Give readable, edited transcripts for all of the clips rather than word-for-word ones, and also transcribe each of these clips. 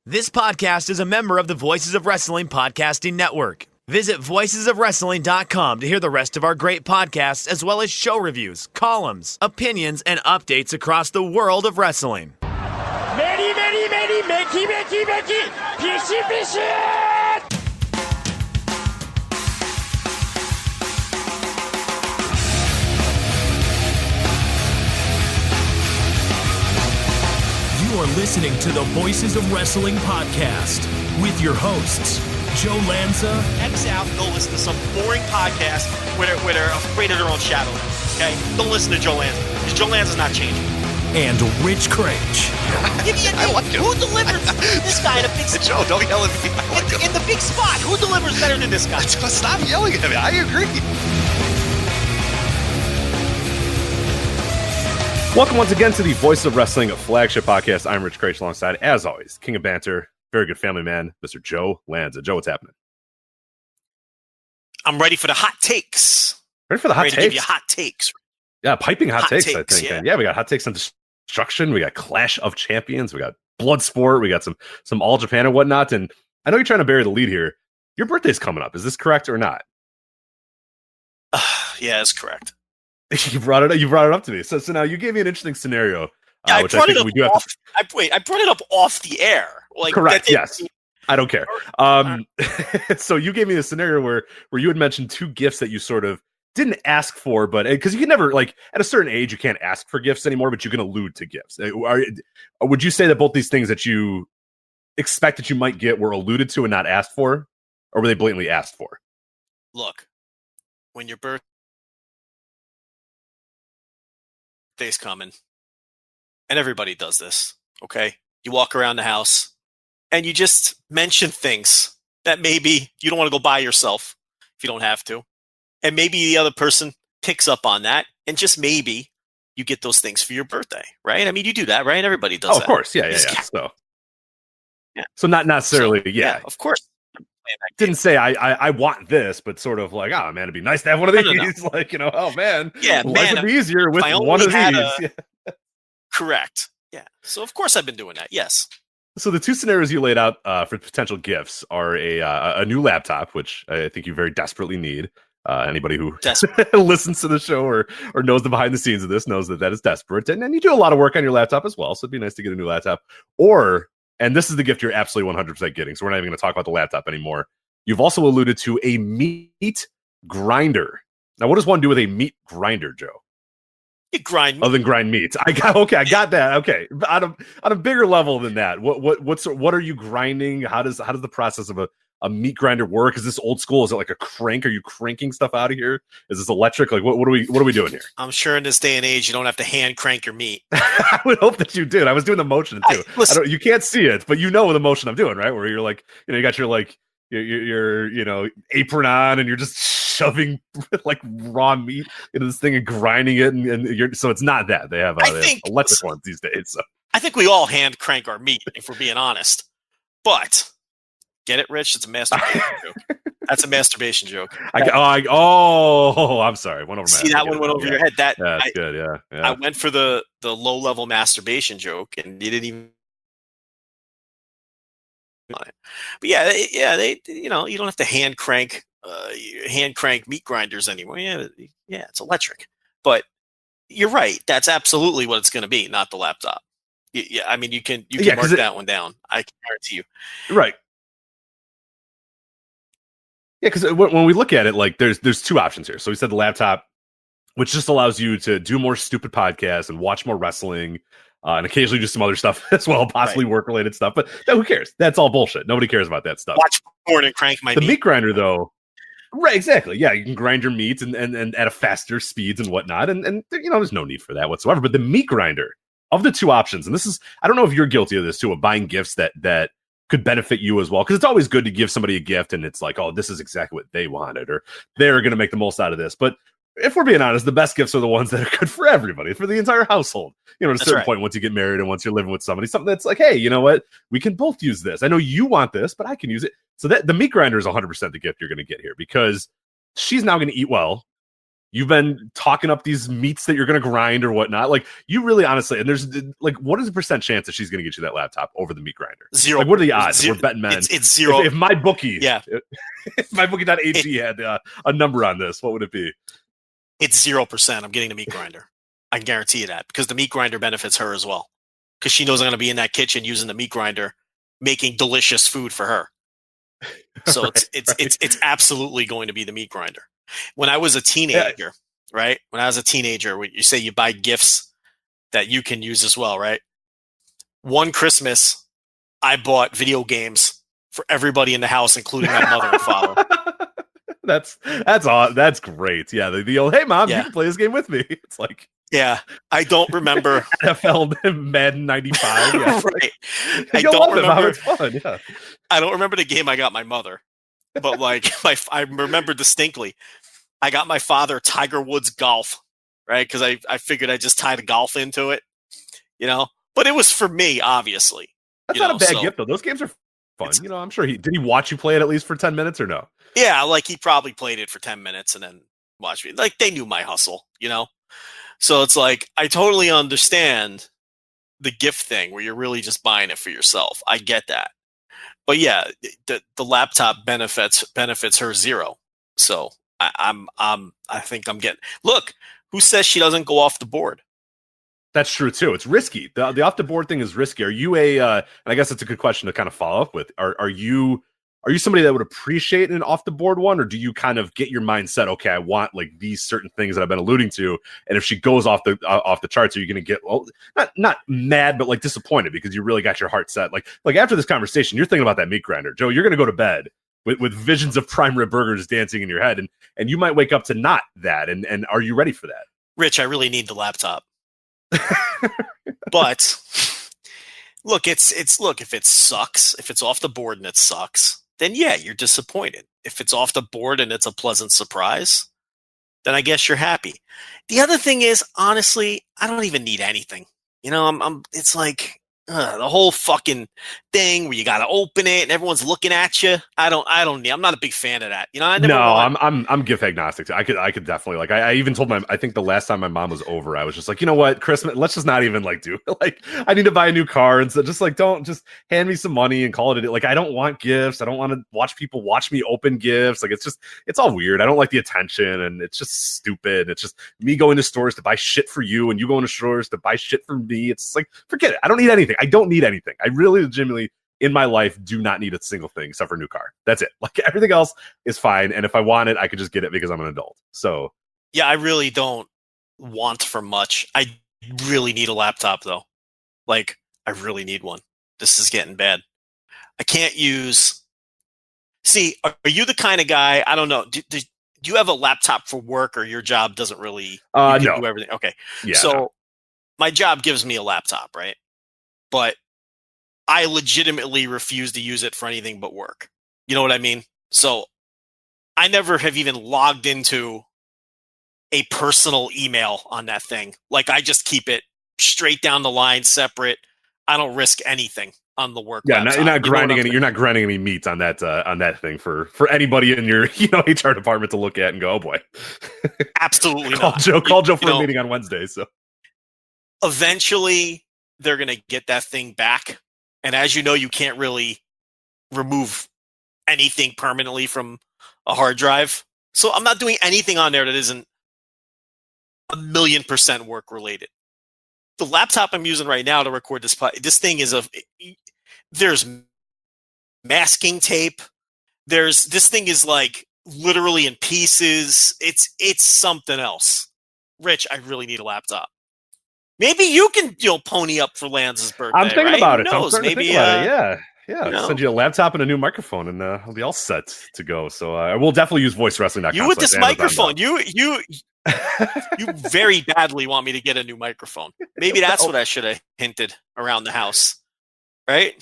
This podcast is a member of the Voices of Wrestling Podcasting Network. Visit voicesofwrestling.com to hear the rest of our great podcasts, as well as show reviews, columns, opinions, and updates across the world of wrestling. Very, very, very, Becky, Becky, Becky, Pishy, Pishy! You are listening to the Voices of Wrestling podcast with your hosts, Joe Lanza. X out and go listen to some boring podcast where they're afraid of their own shadow. Okay? Don't listen to Joe Lanza, because Joe Lanza's not changing. And Rich Craich. Give me a name. Like who delivers this guy in a big spot? Joe, don't yell at me. In the big spot, who delivers better than this guy? Stop yelling at me. I agree. Welcome once again to the Voice of Wrestling Flagship podcast. I'm Rich Craich alongside, as always, King of Banter, very good family man, Mr. Joe Lanza. Joe, what's happening? I'm ready for the hot takes. Ready for the hot takes? To give you hot takes. Yeah, piping hot takes, I think. Yeah. Yeah, we got hot takes on Destruction. We got Clash of Champions. We got Bloodsport. We got some All Japan and whatnot. And I know you're trying to bury the lead here. Your birthday's coming up. Is this correct or not? Yeah, it's correct. You brought it up to me. So now you gave me an interesting scenario. Yeah, which I think we do have to... I brought it up off the air. Like, correct, yes. I don't care. So you gave me a scenario where you had mentioned two gifts that you sort of didn't ask for, but because you can never, like, at a certain age, you can't ask for gifts anymore, but you can allude to gifts. Would you say that both these things that you expect that you might get were alluded to and not asked for, or were they blatantly asked for? Look, when your birthday's coming, and everybody does this, okay? You walk around the house, and you just mention things that maybe you don't want to go buy yourself if you don't have to. And maybe the other person picks up on that, and just maybe you get those things for your birthday, right? I mean, you do that, right? Everybody does that. Oh, of course. Yeah. So not necessarily, yeah. Of course. Didn't say I want this, but sort of like, oh man, it'd be nice to have one of these. No. Like, oh man, life would be easier with one of these. Correct. Yeah. So of course I've been doing that. Yes. So the two scenarios you laid out for potential gifts are a new laptop, which I think you very desperately need. Anybody who listens to the show or knows the behind the scenes of this knows that is desperate. And you do a lot of work on your laptop as well. So it'd be nice to get a new laptop. And this is the gift you're absolutely 100% getting. So we're not even going to talk about the laptop anymore. You've also alluded to a meat grinder. Now, what does one do with a meat grinder, Joe? You grind meat. Other than grind meat. I got that. Okay. On a bigger level than that, what are you grinding? How does the process of a meat grinder work? Is this old school? Is it like a crank? Are you cranking stuff out of here? Is this electric? Like what are we doing here? I'm sure in this day and age you don't have to hand crank your meat. I would hope that you did. I was doing the motion too. You can't see it, but you know the motion I'm doing, right? Where you're like, you got your apron on and you're just shoving like raw meat into this thing and grinding it, and so it's not that. They have electric ones these days. So. I think we all hand crank our meat if we're being honest. But get it, Rich? It's a masturbation joke. That's a masturbation joke. I'm sorry. Went over. See, that one went over your head. That's good. Yeah. I went for the low level masturbation joke, and you didn't even. But they you don't have to hand crank meat grinders anymore. Yeah, it's electric. But you're right. That's absolutely what it's going to be, not the laptop. Yeah, I mean you can mark that one down. I can guarantee you. Right. Yeah, because when we look at it, like there's two options here. So we said the laptop, which just allows you to do more stupid podcasts and watch more wrestling. And occasionally do some other stuff as well, possibly work-related stuff. But who cares? That's all bullshit. Nobody cares about that stuff. Watch porn and crank my meat. The meat grinder, though. Right, exactly. Yeah, you can grind your meat and at a faster speeds and whatnot. And there's no need for that whatsoever. But the meat grinder, of the two options, and this is, I don't know if you're guilty of this, too, of buying gifts that could benefit you as well. Because it's always good to give somebody a gift and it's like, oh, this is exactly what they wanted. Or they're going to make the most out of this. But if we're being honest, the best gifts are the ones that are good for everybody, for the entire household. At a certain point, once you get married and once you're living with somebody, something that's like, hey, you know what? We can both use this. I know you want this, but I can use it. So that the meat grinder is 100% the gift you're going to get here, because she's now going to eat well. You've been talking up these meats that you're going to grind or whatnot. Like, you really honestly, and there's like, what is the percent chance that she's going to get you that laptop over the meat grinder? 0. Like, what are the odds? We're betting men. It's 0. If my bookie, yeah, if my bookie.ag had a number on this, what would it be? It's 0%. I'm getting the meat grinder. I can guarantee you that, because the meat grinder benefits her as well. Because she knows I'm going to be in that kitchen using the meat grinder, making delicious food for her. So it's absolutely going to be the meat grinder. When I was a teenager, right? When I was a teenager, when you say you buy gifts that you can use as well, right? One Christmas, I bought video games for everybody in the house, including my mother and father. That's great. Yeah, the old, hey mom, you can play this game with me. It's like, yeah, I don't remember NFL Madden 95. Yeah, right. I don't remember. It's fun. Yeah, I don't remember the game I got my mother, but like I remember distinctly. I got my father Tiger Woods golf, right? Because I figured I'd just tie the golf into it, But it was for me, obviously. That's not a bad gift, though. Those games are fun. I'm sure did he watch you play it at least for 10 minutes or no? Yeah, like he probably played it for 10 minutes and then watched me. Like they knew my hustle, So it's like I totally understand the gift thing where you're really just buying it for yourself. I get that. But yeah, the laptop benefits her 0. So I think I'm getting. Look, who says she doesn't go off the board? That's true too. It's risky. The off the board thing is risky. Are you and I guess it's a good question to kind of follow up with. Are you somebody that would appreciate an off the board one, or do you kind of get your mindset? Okay, I want like these certain things that I've been alluding to, and if she goes off the charts, are you going to get not mad, but like disappointed because you really got your heart set? Like after this conversation, you're thinking about that meat grinder, Joe. You're going to go to bed with visions of prime rib burgers dancing in your head, and you might wake up to not that. And are you ready for that? Rich, I really need the laptop. But look, if it sucks, if it's off the board and it sucks, then yeah, you're disappointed. If it's off the board and it's a pleasant surprise, then I guess you're happy. The other thing is, honestly, I don't even need anything. It's like the whole fucking thing where you got to open it and everyone's looking at you. I'm not a big fan of that. I'm gift agnostic. I could definitely like, I even told I think the last time my mom was over, I was just like, you know what, Christmas, let's just not even like do like, I need to buy a new car. And so just like, don't just hand me some money and call it like, I don't want gifts. I don't want to watch people watch me open gifts. Like, it's all weird. I don't like the attention and it's just stupid. It's just me going to stores to buy shit for you and you going to stores to buy shit for me. It's like, forget it. I don't need anything. I don't need anything. I really legitimately in my life do not need a single thing except for a new car. That's it. Like everything else is fine. And if I want it, I could just get it because I'm an adult. So yeah, I really don't want for much. I really need a laptop though. Like I really need one. This is getting bad. I can't use. See, are you the kind of guy? I don't know. Do you have a laptop for work, or your job doesn't really no do everything? Okay. Yeah. So my job gives me a laptop, right? But I legitimately refuse to use it for anything but work. You know what I mean? So I never have even logged into a personal email on that thing. Like I just keep it straight down the line, separate. I don't risk anything on the work. Yeah, you're not grinding any meat on that thing for anybody in your HR department to look at and go, oh boy. Absolutely call not. Call Joe for a meeting on Wednesday. So eventually they're going to get that thing back. And as you know, you can't really remove anything permanently from a hard drive. So I'm not doing anything on there that isn't 1,000,000% work related. The laptop I'm using right now to record this thing is there's masking tape. This thing is like literally in pieces. It's something else. Rich, I really need a laptop. Maybe you can pony up for Lance's birthday. I'm thinking right? about it. Maybe Yeah. Send you a laptop and a new microphone, and I'll be all set to go. So I will definitely use voicewrestling.com. You with this microphone, you very badly want me to get a new microphone. Maybe that's what I should have hinted around the house, right?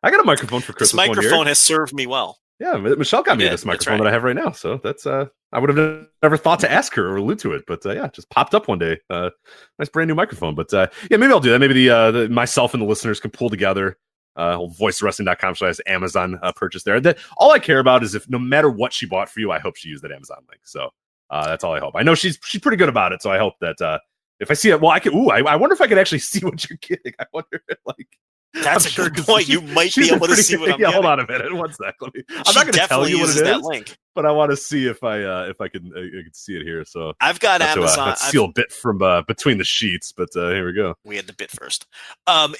I got a microphone for Christmas. This microphone has served me well. Yeah, Michelle got me this microphone that I have right now. So that's I would have never thought to ask her or allude to it, but it just popped up one day. Nice brand new microphone. But maybe I'll do that. Maybe the myself and the listeners can pull together. voicewrestling.com/Amazon purchase there. All I care about is if no matter what she bought for you, I hope she used that Amazon link. So That's all I hope. I know she's pretty good about it, so I hope that if I see it, well, I can. Ooh, I wonder if I can actually see what you're getting. I wonder, like. That's a good point. You might be able to see what I'm getting. Hold on a minute. One sec. I'm not going to tell you what it is, link. But I want to see if I can see it here. So I've got Amazon. Let's steal a bit from between the sheets, but here we go. We had the bit first. I've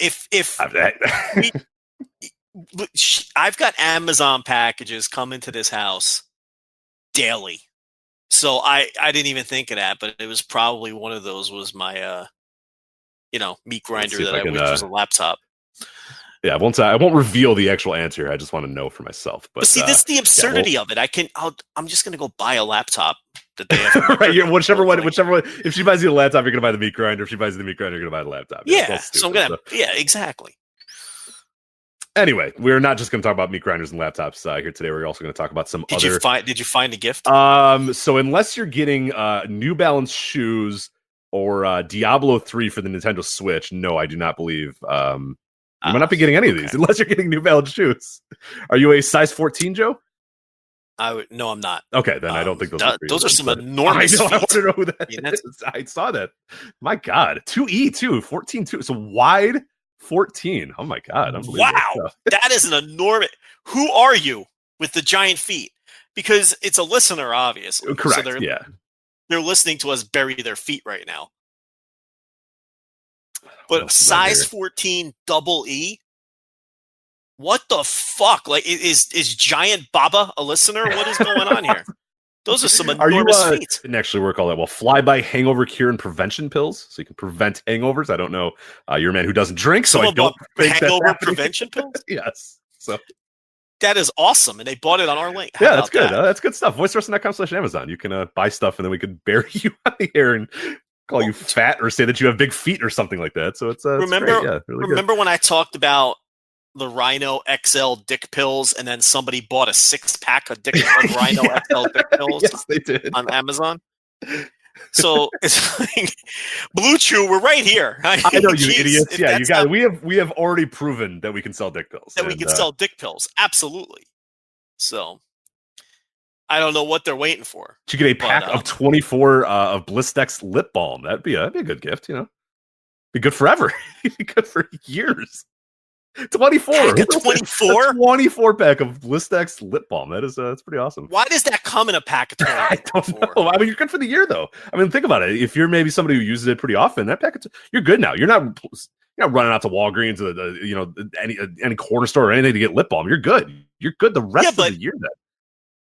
got Amazon packages coming to this house daily, so I didn't even think of that, but it was probably one of those was my meat grinder that I wish was a laptop. Yeah, I won't reveal the actual answer. I just want to know for myself. But see, this is the absurdity of it. I'm just going to go buy a laptop that they have. Right, whichever one. If she buys you a laptop, you're going to buy the meat grinder. If she buys you the meat grinder, you're going to buy the laptop. Yeah, so I'm going to. Yeah, exactly. Anyway, we're not just going to talk about meat grinders and laptops here today. We're also going to talk about some other. Did you find a gift? So unless you're getting New Balance shoes or Diablo 3 for the Nintendo Switch, no, I do not believe. You might not be getting any of these unless you're getting New Balance shoes. Are you a size 14, Joe? No, I'm not. Okay, then I don't think those are some enormous. I want to know who that is. I saw that. My God, 2E too, 14 too. So wide 14. Oh my God! Wow, that is an enormous. Who are you with the giant feet? Because it's a listener, obviously. Correct. So they're listening to us bury their feet right now. But size 14 double E? What the fuck? Like, is Giant Baba a listener? What is going on here? Those are some enormous feet. Didn't actually work all that well. Flyby hangover cure and prevention pills, so you can prevent hangovers. I don't know. You're a man who doesn't drink, so I don't think hangover prevention pills. Yes. So that is awesome, and they bought it on our link. Yeah, that's good. That's good stuff. VoiceWrestling.com/Amazon. You can buy stuff, and then we could bury you on the air and call you fat or say that you have big feet or something like that. So it's remember, great. Yeah, really remember when I talked about the Rhino XL dick pills, and then somebody bought a 6-pack of Rhino XL dick pills? Yes, they did on Amazon. So it's like Blue Chew. We're right here. I know you idiots. Yeah, you got it. We have already proven that we can sell dick pills. We can sell dick pills. Absolutely. So I don't know what they're waiting for. You get a pack of 24 of Blistex lip balm. That'd be a good gift. Be good forever. Be good for years. 24. 24? 24 pack of Blistex lip balm. That's pretty awesome. Why does that come in a pack of 24? I don't know. I mean, you're good for the year, though. I mean, think about it. If you're maybe somebody who uses it pretty often, that package, you're good now. You're not running out to Walgreens or any corner store or anything to get lip balm. You're good. You're good the rest of the year then.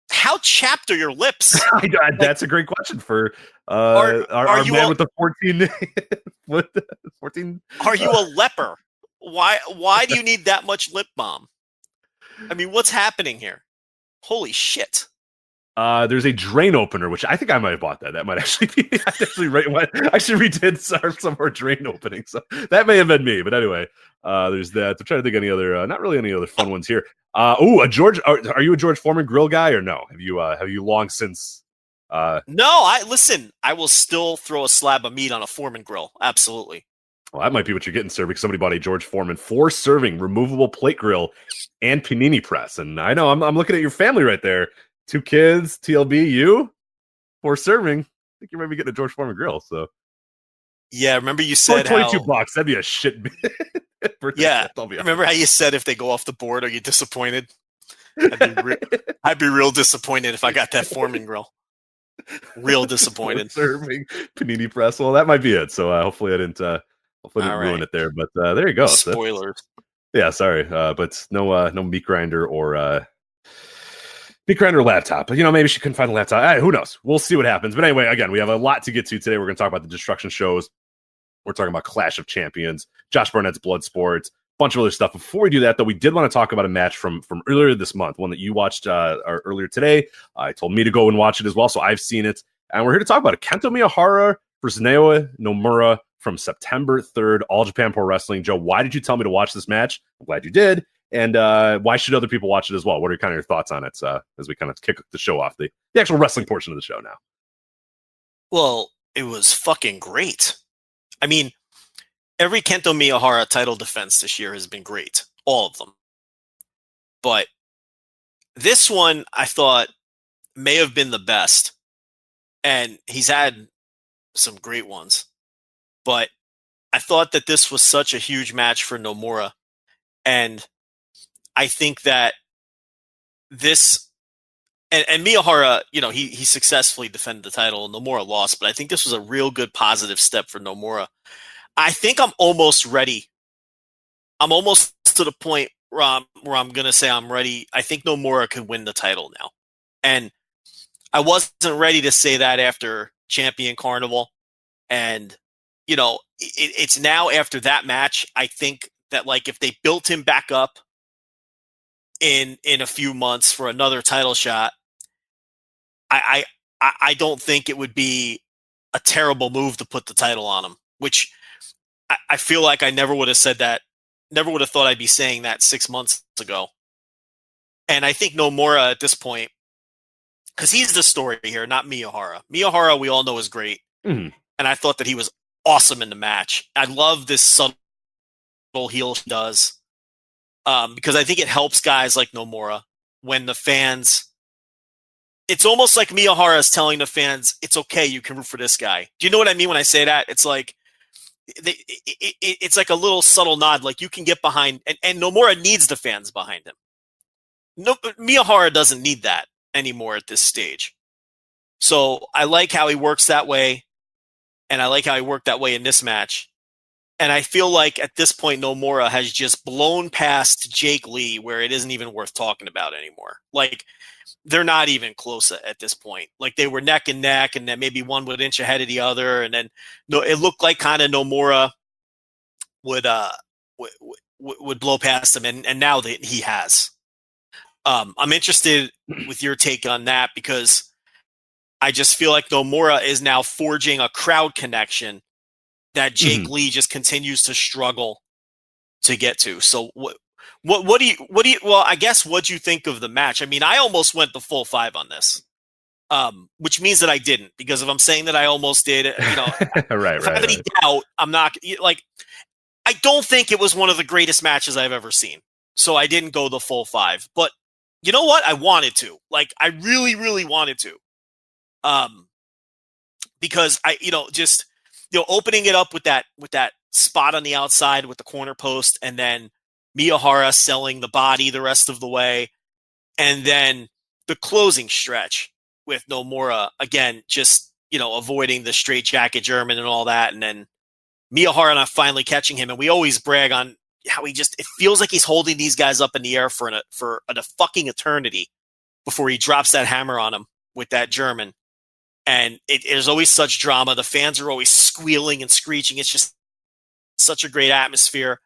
How chapped are your lips? That's a great question for our man with the 14. 14. Are you a leper? Why do you need that much lip balm? I mean, what's happening here? Holy shit! There's a drain opener, which I think I might have bought that. That might actually be. I actually redid some of our drain openings, so that may have been me. But anyway, there's that. I'm trying to think any other, not really any other fun ones here. A George. Are you a George Foreman grill guy or no? Have you long since? No, listen. I will still throw a slab of meat on a Foreman grill. Absolutely. Well, that might be what you're getting, sir, because somebody bought a George Foreman 4-serving removable plate grill and panini press. And I know I'm looking at your family right there. 2 kids, TLB, you, 4-serving. I think you might be getting a George Foreman grill. So yeah, remember you said $22. That'd be a shit. Yeah, remember how you said if they go off the board, are you disappointed? I'd be real disappointed if I got that Foreman grill. Real disappointed. Serving panini press. Well, that might be it. So hopefully I didn't. Hopefully, I didn't ruin it there, but there you go. Spoilers. Yeah, sorry, but no meat grinder or laptop. But maybe she couldn't find a laptop. Who knows? We'll see what happens. But anyway, again, we have a lot to get to today. We're going to talk about the Destruction shows. We're talking about Clash of Champions, Josh Barnett's Bloodsport, a bunch of other stuff. Before we do that, though, we did want to talk about a match from earlier this month, one that you watched earlier today. I told me to go and watch it as well, so I've seen it, and we're here to talk about it. Kento Miyahara versus Naoya Nomura from September 3rd, All Japan Pro Wrestling. Joe, why did you tell me to watch this match? I'm glad you did. And why should other people watch it as well? What are kind of your thoughts on it as we kind of kick the show off, the actual wrestling portion of the show now? Well, it was fucking great. I mean, every Kento Miyahara title defense this year has been great. All of them. But this one, I thought, may have been the best. and he's had some great ones. But I thought that this was such a huge match for Nomura, and I think that this and Miyahara, he successfully defended the title, and Nomura lost. But I think this was a real good positive step for Nomura. I think I'm almost ready. I'm almost to the point where I'm going to say I'm ready. I think Nomura could win the title now. And I wasn't ready to say that after Champion Carnival. And, it's now after that match, I think that, like, if they built him back up in a few months for another title shot, I don't think it would be a terrible move to put the title on him, which I feel like I never would have said that. Never would have thought I'd be saying that 6 months ago. And I think Nomura at this point, because he's the story here, not Miyahara. Miyahara, we all know, is great. Mm-hmm. And I thought that he was awesome in the match. I love this subtle heel he does, because I think it helps guys like Nomura when the fans... It's almost like Miyahara is telling the fans, it's okay, you can root for this guy. Do you know what I mean when I say that? It's like... It's like a little subtle nod, like you can get behind, and Nomura needs the fans behind him. No, Miyahara doesn't need that anymore at this stage. So I like how he works that way, and I like how he worked that way in this match. And I feel like at this point, Nomura has just blown past Jake Lee, where it isn't even worth talking about anymore. Like, they're not even close at this point. Like, they were neck and neck, and then maybe one would inch ahead of the other, and then it looked like kind of Nomura would blow past him, and now that he has. I'm interested with your take on that, because I just feel like Nomura is now forging a crowd connection that Jake Lee just continues to struggle to get to. So what do you, well, I guess what'd you think of the match? I mean, I almost went the full 5 on this, which means that I didn't, because if I'm saying that I almost did, if I have any doubt, I'm not, like, I don't think it was one of the greatest matches I've ever seen. So I didn't go the full 5, but you know what? I wanted to, like, I really, really wanted to, because I, just, opening it up with that spot on the outside with the corner post, and then Miyahara selling the body the rest of the way. And then the closing stretch with Nomura, again, just, avoiding the straitjacket German and all that. And then Miyahara not finally catching him. And we always brag on how it feels like he's holding these guys up in the air for a fucking eternity before he drops that hammer on him with that German. And there's always such drama. The fans are always squealing and screeching. It's just such a great atmosphere.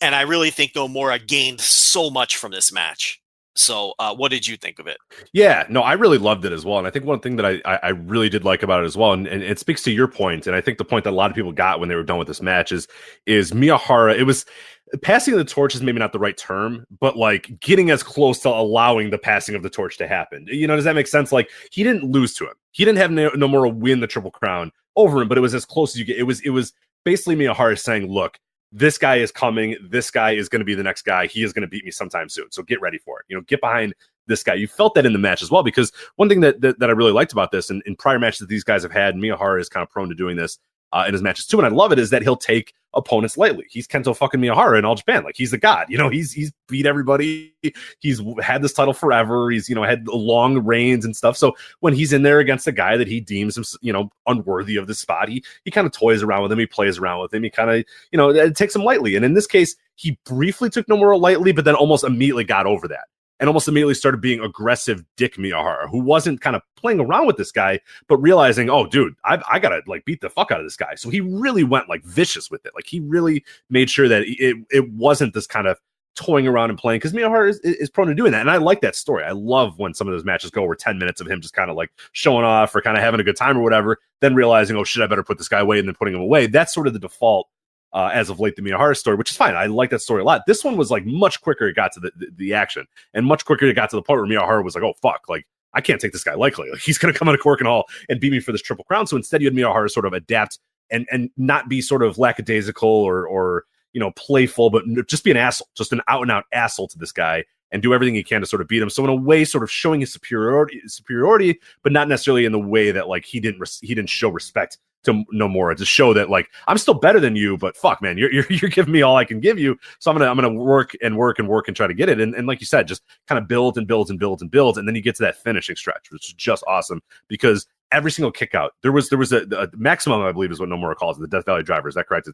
And I really think Nomura gained so much from this match. So what did you think of it? Yeah, no, I really loved it as well. And I think one thing that I really did like about it as well, and it speaks to your point, and I think the point that a lot of people got when they were done with this match is Miyahara, it was passing of the torch is maybe not the right term, but like getting as close to allowing the passing of the torch to happen. Does that make sense? Like, he didn't lose to him. He didn't have Nomura win the Triple Crown over him, but it was as close as you get. It was basically Miyahara saying, look, this guy is coming. This guy is going to be the next guy. He is going to beat me sometime soon. So get ready for it. Get behind this guy. You felt that in the match as well, because one thing that I really liked about this, and in prior matches that these guys have had, Miyahara is kind of prone to doing this in his matches too. And I love it, is that he'll take opponents lightly. He's Kento fucking Miyahara in All Japan. Like, he's the god. He's beat everybody. He's had this title forever. He's, had long reigns and stuff. So when he's in there against a guy that he deems him, unworthy of the spot, he kind of toys around with him. He plays around with him. He kind of, it takes him lightly. And in this case, he briefly took Nomura lightly, but then almost immediately got over that. And almost immediately started being aggressive Dick Miyahara, who wasn't kind of playing around with this guy, but realizing, oh, dude, I got to like beat the fuck out of this guy. So he really went like vicious with it. Like, he really made sure that it wasn't this kind of toying around and playing, because Miyahara is prone to doing that. And I like that story. I love when some of those matches go over 10 minutes of him just kind of like showing off or kind of having a good time or whatever, then realizing, oh shit, I better put this guy away, and then putting him away. That's sort of the default as of late, the Miyahara story, which is fine. I like that story a lot. This one was like much quicker it got to the action, and much quicker it got to the point where Miyahara was like, oh fuck, like, I can't take this guy lightly. Like, he's going to come out of Cork and Hall and beat me for this Triple Crown. So instead, you had Miyahara sort of adapt and not be sort of lackadaisical or playful, but just be an asshole, just an out and out asshole to this guy, and do everything he can to sort of beat him. So in a way, sort of showing his superiority, but not necessarily in the way that like he didn't show respect to Nomura, to show that like I'm still better than you, but fuck, man, you're giving me all I can give you, so I'm gonna work and try to get it. And like you said, just kind of build, and then you get to that finishing stretch, which is just awesome because every single kick out, there was a maximum, I believe is what Nomura calls it, the Death Valley driver. Is that correct?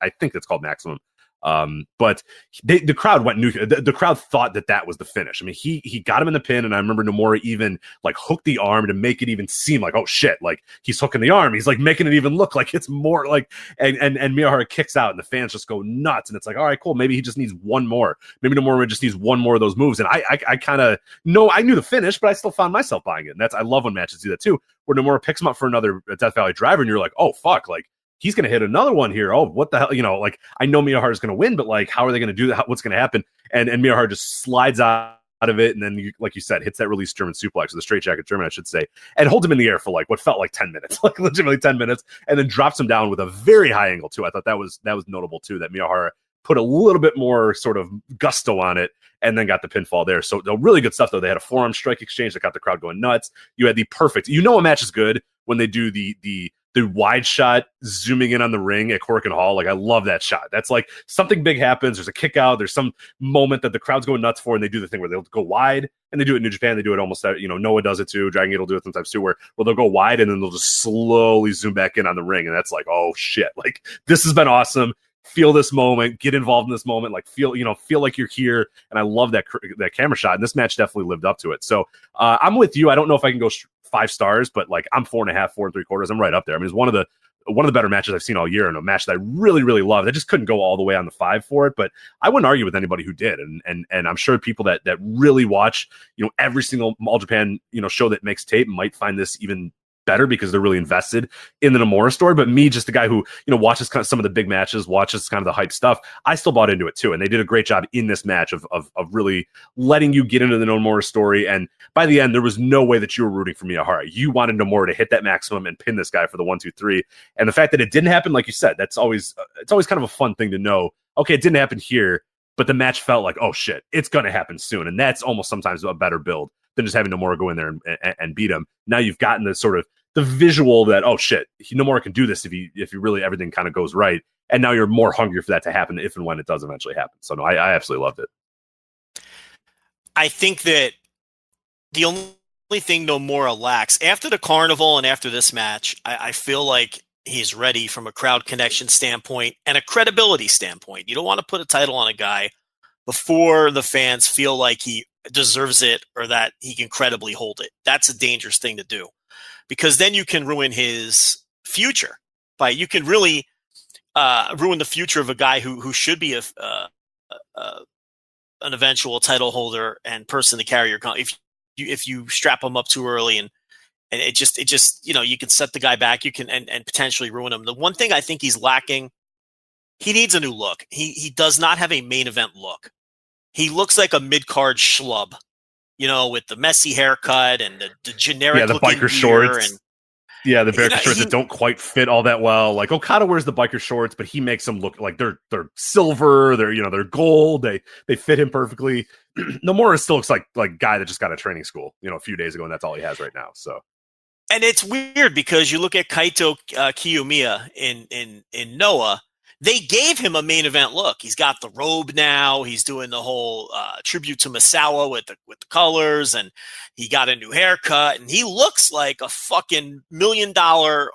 I think it's called maximum. But the crowd went nuclear. The crowd thought that was the finish. I mean, he got him in the pin, and I remember Nomura even like hooked the arm to make it even seem like, oh shit, like he's hooking the arm. He's like making it even look like it's more like, and Miyahara kicks out, and the fans just go nuts. And it's like, all right, cool. Maybe he just needs one more. Maybe Nomura just needs one more of those moves. And I kind of know, I knew the finish, but I still found myself buying it. And I love when matches do that too, where Nomura picks him up for another Death Valley driver, and you're like, oh fuck, like he's going to hit another one here. Oh, what the hell? You know, like I know Miyahara is going to win, but like, how are they going to do that? What's going to happen? And Miyahara just slides out of it. And then, like you said, hits that release German suplex, or the straight jacket German, I should say, and holds him in the air for like what felt like 10 minutes, like legitimately 10 minutes, and then drops him down with a very high angle too. I thought that was notable too, that Miyahara put a little bit more sort of gusto on it and then got the pinfall there. So really good stuff though. They had a forearm strike exchange that got the crowd going nuts. You had the perfect, a match is good when they do the wide shot zooming in on the ring at Cork and Hall. Like I love that shot. That's like something big happens. There's a kick out. There's some moment that the crowd's going nuts for, and they do the thing where they'll go wide, and they do it in New Japan. They do it almost, Noah does it too. Dragon Gate will do it sometimes too, where they'll go wide and then they'll just slowly zoom back in on the ring. And that's like, oh shit, like this has been awesome. Feel this moment, get involved in this moment, like feel like you're here. And I love that camera shot. And this match definitely lived up to it. So I'm with you. I don't know if I can go 5 stars, but like I'm 4.5, 4 3/4. I'm right up there. I mean, it's one of the better matches I've seen all year, and a match that I really, really loved. I just couldn't go all the way on the 5 for it, but I wouldn't argue with anybody who did. And I'm sure people that really watch, every single All Japan, show that makes tape might find this even better because they're really invested in the Nomura story. But me, just a guy who, watches kind of some of the big matches, watches kind of the hype stuff, I still bought into it too. And they did a great job in this match of really letting you get into the Nomura story. And by the end, there was no way that you were rooting for Miyahara. You wanted Nomura to hit that maximum and pin this guy for the 1, 2, 3. And the fact that it didn't happen, like you said, it's always kind of a fun thing to know. Okay, it didn't happen here, but the match felt like, oh shit, it's going to happen soon. And that's almost sometimes a better build than just having Nomura go in there and beat him. Now you've gotten the sort of the visual that, oh shit, Nomura can do this if he really everything kind of goes right. And now you're more hungry for that to happen if and when it does eventually happen. So no, I absolutely loved it. I think that the only thing Nomura lacks after the Carnival and after this match, I feel like he's ready from a crowd connection standpoint and a credibility standpoint. You don't want to put a title on a guy before the fans feel like he deserves it or that he can credibly hold it. That's a dangerous thing to do, because then you can ruin his future. You can really ruin the future of a guy who should be an eventual title holder and person to carry your company. If you strap him up too early and it just you can set the guy back, you can and potentially ruin him. The one thing I think he's lacking, he needs a new look. He does not have a main event look. He looks like a mid-card schlub, with the messy haircut and the generic the biker shorts. And, the biker shorts that don't quite fit all that well. Like Okada wears the biker shorts, but he makes them look like they're silver. They're gold. They fit him perfectly. Nomura still looks like guy that just got a training school, a few days ago, and that's all he has right now. So, and it's weird because you look at Kaito Kiyomiya in Noah. They gave him a main event look. He's got the robe now. He's doing the whole tribute to Misawa with the colors, and he got a new haircut, and he looks like a fucking $1 million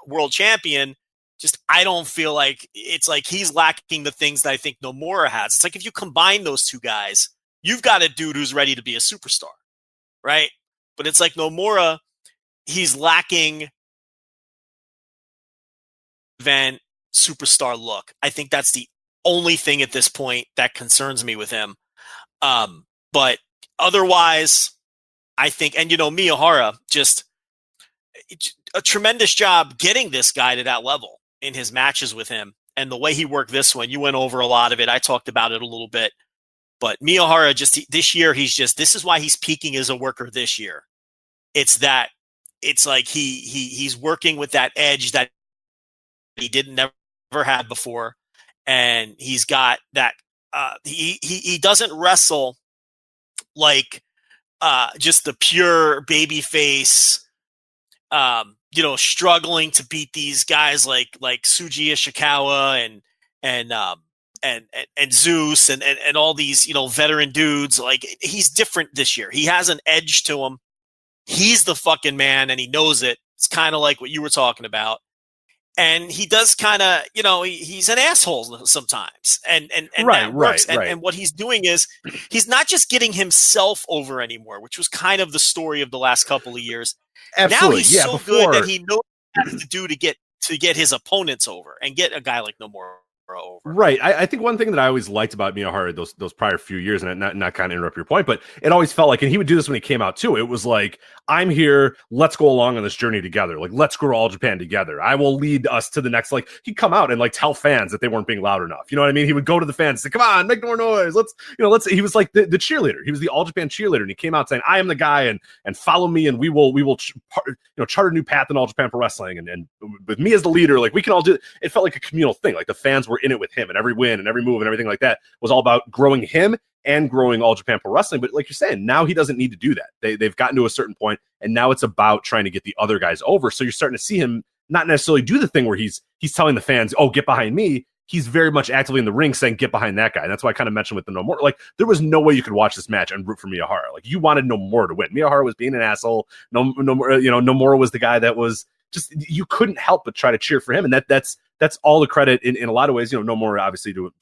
world champion. Just, I don't feel like it's like he's lacking the things that I think Nomura has. It's like if you combine those two guys, you've got a dude who's ready to be a superstar, right? But it's like Nomura, he's lacking event superstar look. I think that's the only thing at this point that concerns me with him. But otherwise, I think, and Miyahara, just a tremendous job getting this guy to that level in his matches with him. And the way he worked this one, you went over a lot of it. I talked about it a little bit. But Miyahara, this year, this is why he's peaking as a worker this year. It's like he's working with that edge that he never had before, and he's got that. He doesn't wrestle like just the pure baby face, struggling to beat these guys like Suji Ishikawa and Zeus and all these, veteran dudes. Like, he's different this year. He has an edge to him. He's the fucking man, and he knows it. It's kind of like what you were talking about. And he does kind of, he's an asshole sometimes. And that works. And what he's doing is he's not just getting himself over anymore, which was kind of the story of the last couple of years. Absolutely. Now he's so good that he knows what he has to do to get his opponents over and get a guy like Nomura over. Right. I think one thing that I always liked about Miyahara those prior few years, and not kind of interrupt your point, but it always felt like, and he would do this when he came out too, it was like, I'm here, let's go along on this journey together. Like, let's grow All Japan together. I will lead us to the next, like, he'd come out and like tell fans that they weren't being loud enough. You know what I mean? He would go to the fans and say, come on, make more noise. He was like the cheerleader. He was the All Japan cheerleader. And he came out saying, I am the guy, and follow me, and we will chart a new path in All Japan Pro Wrestling. And with me as the leader, like, we can all do it. It felt like a communal thing. Like, the fans were in it with him, and every win and every move and everything like that was all about growing him and growing All Japan Pro Wrestling. But like you're saying, now he doesn't need to do that. They've gotten to a certain point, and now it's about trying to get the other guys over. So you're starting to see him not necessarily do the thing where he's telling the fans, oh, get behind me. He's very much actively in the ring saying, get behind that guy. And that's why I kind of mentioned with the Nomura. Like, there was no way you could watch this match and root for Miyahara. Like, you wanted Nomura to win. Miyahara was being an asshole. Nomura was the guy that was just, you couldn't help but try to cheer for him. And that's all the credit in a lot of ways. Nomura obviously to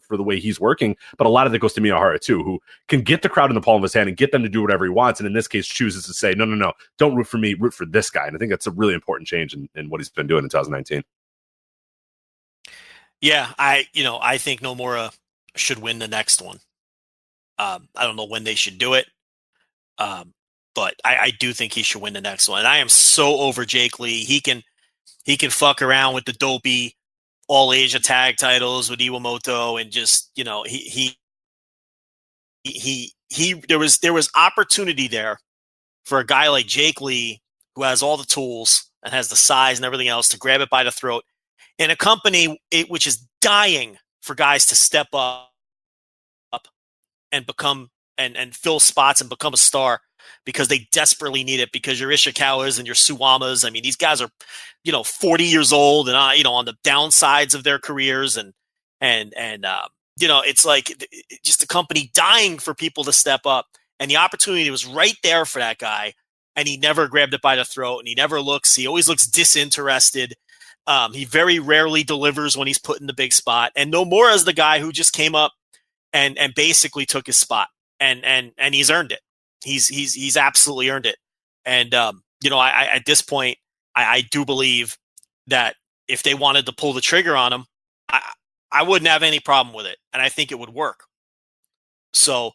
for the way he's working, but a lot of it goes to Miyahara too, who can get the crowd in the palm of his hand and get them to do whatever he wants. And in this case, chooses to say, no, don't root for me, root for this guy. And I think that's a really important change in what he's been doing in 2019. Yeah, I think Nomura should win the next one. I don't know when they should do it, but I do think he should win the next one. And I am so over Jake Lee. He can fuck around with the dopey All Asia tag titles with Iwamoto, and just, there was opportunity there for a guy like Jake Lee, who has all the tools and has the size and everything else, to grab it by the throat in a company which is dying for guys to step up and become and fill spots and become a star, because they desperately need it, because your Ishikawas and your Suwamas, I mean, these guys are, 40 years old and, on the downsides of their careers. And it's like just a company dying for people to step up. And the opportunity was right there for that guy. And he never grabbed it by the throat, and he always looks disinterested. He very rarely delivers when he's put in the big spot. And Nomura is the guy who just came up and basically took his spot, and he's earned it. He's absolutely earned it. And, I at this point, I do believe that if they wanted to pull the trigger on him, I wouldn't have any problem with it. And I think it would work. So,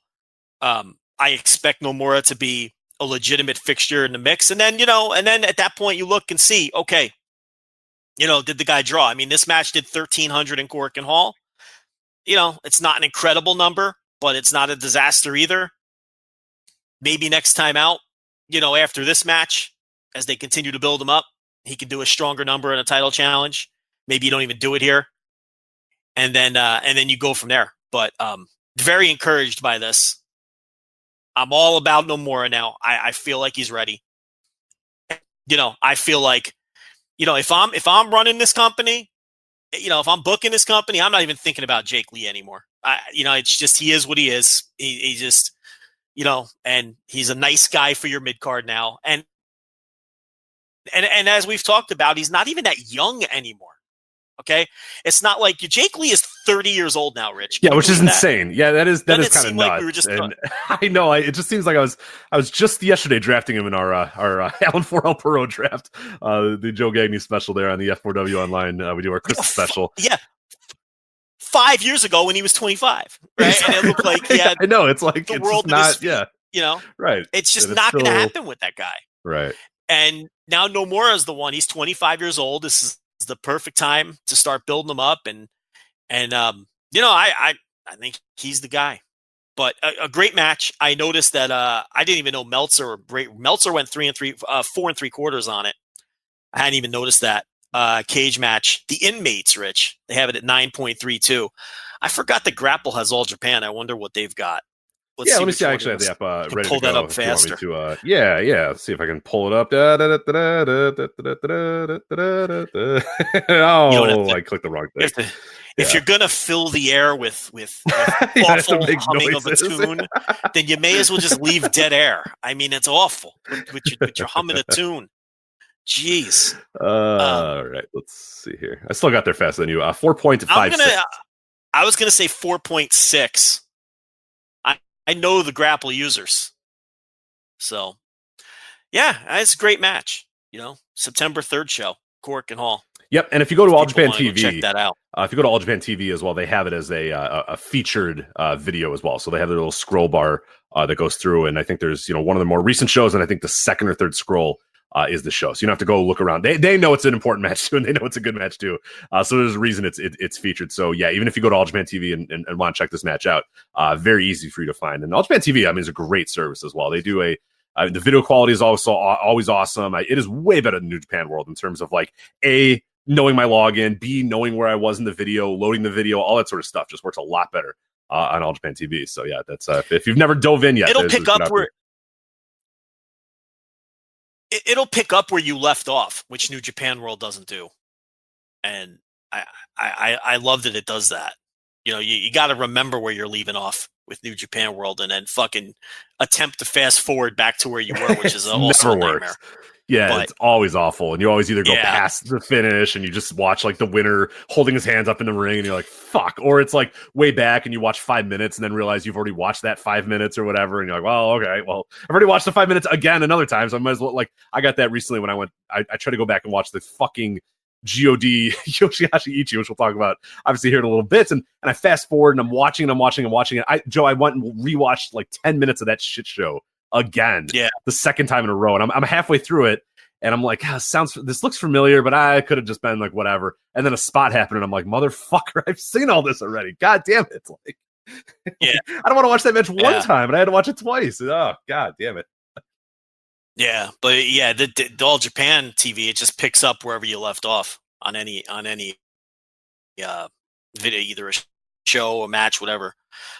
I expect Nomura to be a legitimate fixture in the mix. And then, at that point you look and see, okay, did the guy draw? I mean, this match did 1,300 in Cork and Hall. It's not an incredible number, but it's not a disaster either. Maybe next time out, after this match, as they continue to build him up, he can do a stronger number in a title challenge. Maybe you don't even do it here. And then you go from there. But very encouraged by this. I'm all about Nomura now. I feel like he's ready. I feel like, if I'm running this company, if I'm booking this company, I'm not even thinking about Jake Lee anymore. It's just, he is what he is. He just, and he's a nice guy for your mid card now. And as we've talked about, he's not even that young anymore. Okay. It's not like Jake Lee is 30 years old now, Rich. Yeah, which is insane. Yeah, that is kind of nuts. Like we were just I know. It just seems like I was just yesterday drafting him in our Alan 4L Pro draft, the Joe Gagney special there on the F4W online. We do our Christmas special. Yeah. 5 years ago when he was 25, right? And it looked like he had I know, it's like the it's world not, his feet, yeah. Right. It's just not going to happen with that guy. Right. And now Nomura is the one. He's 25 years old. This is the perfect time to start building them up. And I think he's the guy. But a great match. I noticed that I didn't even know Meltzer went 4 3/4 on it. I hadn't even noticed that. Cage match. The Inmates, Rich. They have it at 9.32. I forgot that Grapple has All Japan. I wonder what they've got. Let's yeah, see let me which see. I one actually it have the is. app Can ready pull to that go. up if you want me faster. to, yeah. Let's see if I can pull it up. You don't have Oh, to. I clicked the wrong You thing. have to if Yeah. you're gonna fill the air with You have to awful make humming of a noises. tune, then you may as well just leave dead air. I mean, it's awful with your humming a tune. Jeez. All right, let's see here. I still got there faster than you. 4.56. I was gonna say 4.6. I know the grapple users, so yeah, it's a great match. September 3rd show, Cork and Hall. Yep, and if you go to All Japan Go TV, check that out. if you go to All Japan TV as well, they have it as a featured video as well. So they have their little scroll bar that goes through, and I think there's one of the more recent shows, and I think the second or third scroll is the show. So you don't have to go look around. They know it's an important match too, and they know it's a good match too. So there's a reason it's featured. So yeah, even if you go to All Japan TV and want to check this match out, very easy for you to find. And All Japan TV, I mean, is a great service as well. They do the video quality is also always awesome. It is way better than New Japan World in terms of like knowing my login, B, knowing where I was in the video, loading the video, all that sort of stuff just works a lot better on All Japan TV. So yeah, that's if you've never dove in yet, it'll pick up where you left off, which New Japan World doesn't do. And I love that it does that. You got to remember where you're leaving off with New Japan World and then fucking attempt to fast forward back to where you were, which is also a nightmare. Yeah, but it's always awful. And you always either go past the finish and you just watch like the winner holding his hands up in the ring and you're like, fuck. Or it's like way back and you watch 5 minutes and then realize you've already watched that 5 minutes or whatever. And you're like, well, okay, well, I've already watched the 5 minutes again another time. So I might as well, I got that recently when I tried to go back and watch the fucking God Yoshihashi Ichi, which we'll talk about obviously here in a little bit. And I fast forward and I'm watching it. Joe, I went and rewatched like 10 minutes of that shit show again, the second time in a row, and I'm halfway through it, and I'm like, this looks familiar, but I could have just been like whatever. And then a spot happened, and I'm like, motherfucker, I've seen all this already. God damn it! I don't want to watch that match one time, but I had to watch it twice. Oh, god damn it! Yeah, but the All Japan TV, it just picks up wherever you left off on any video, either a show, a match, whatever.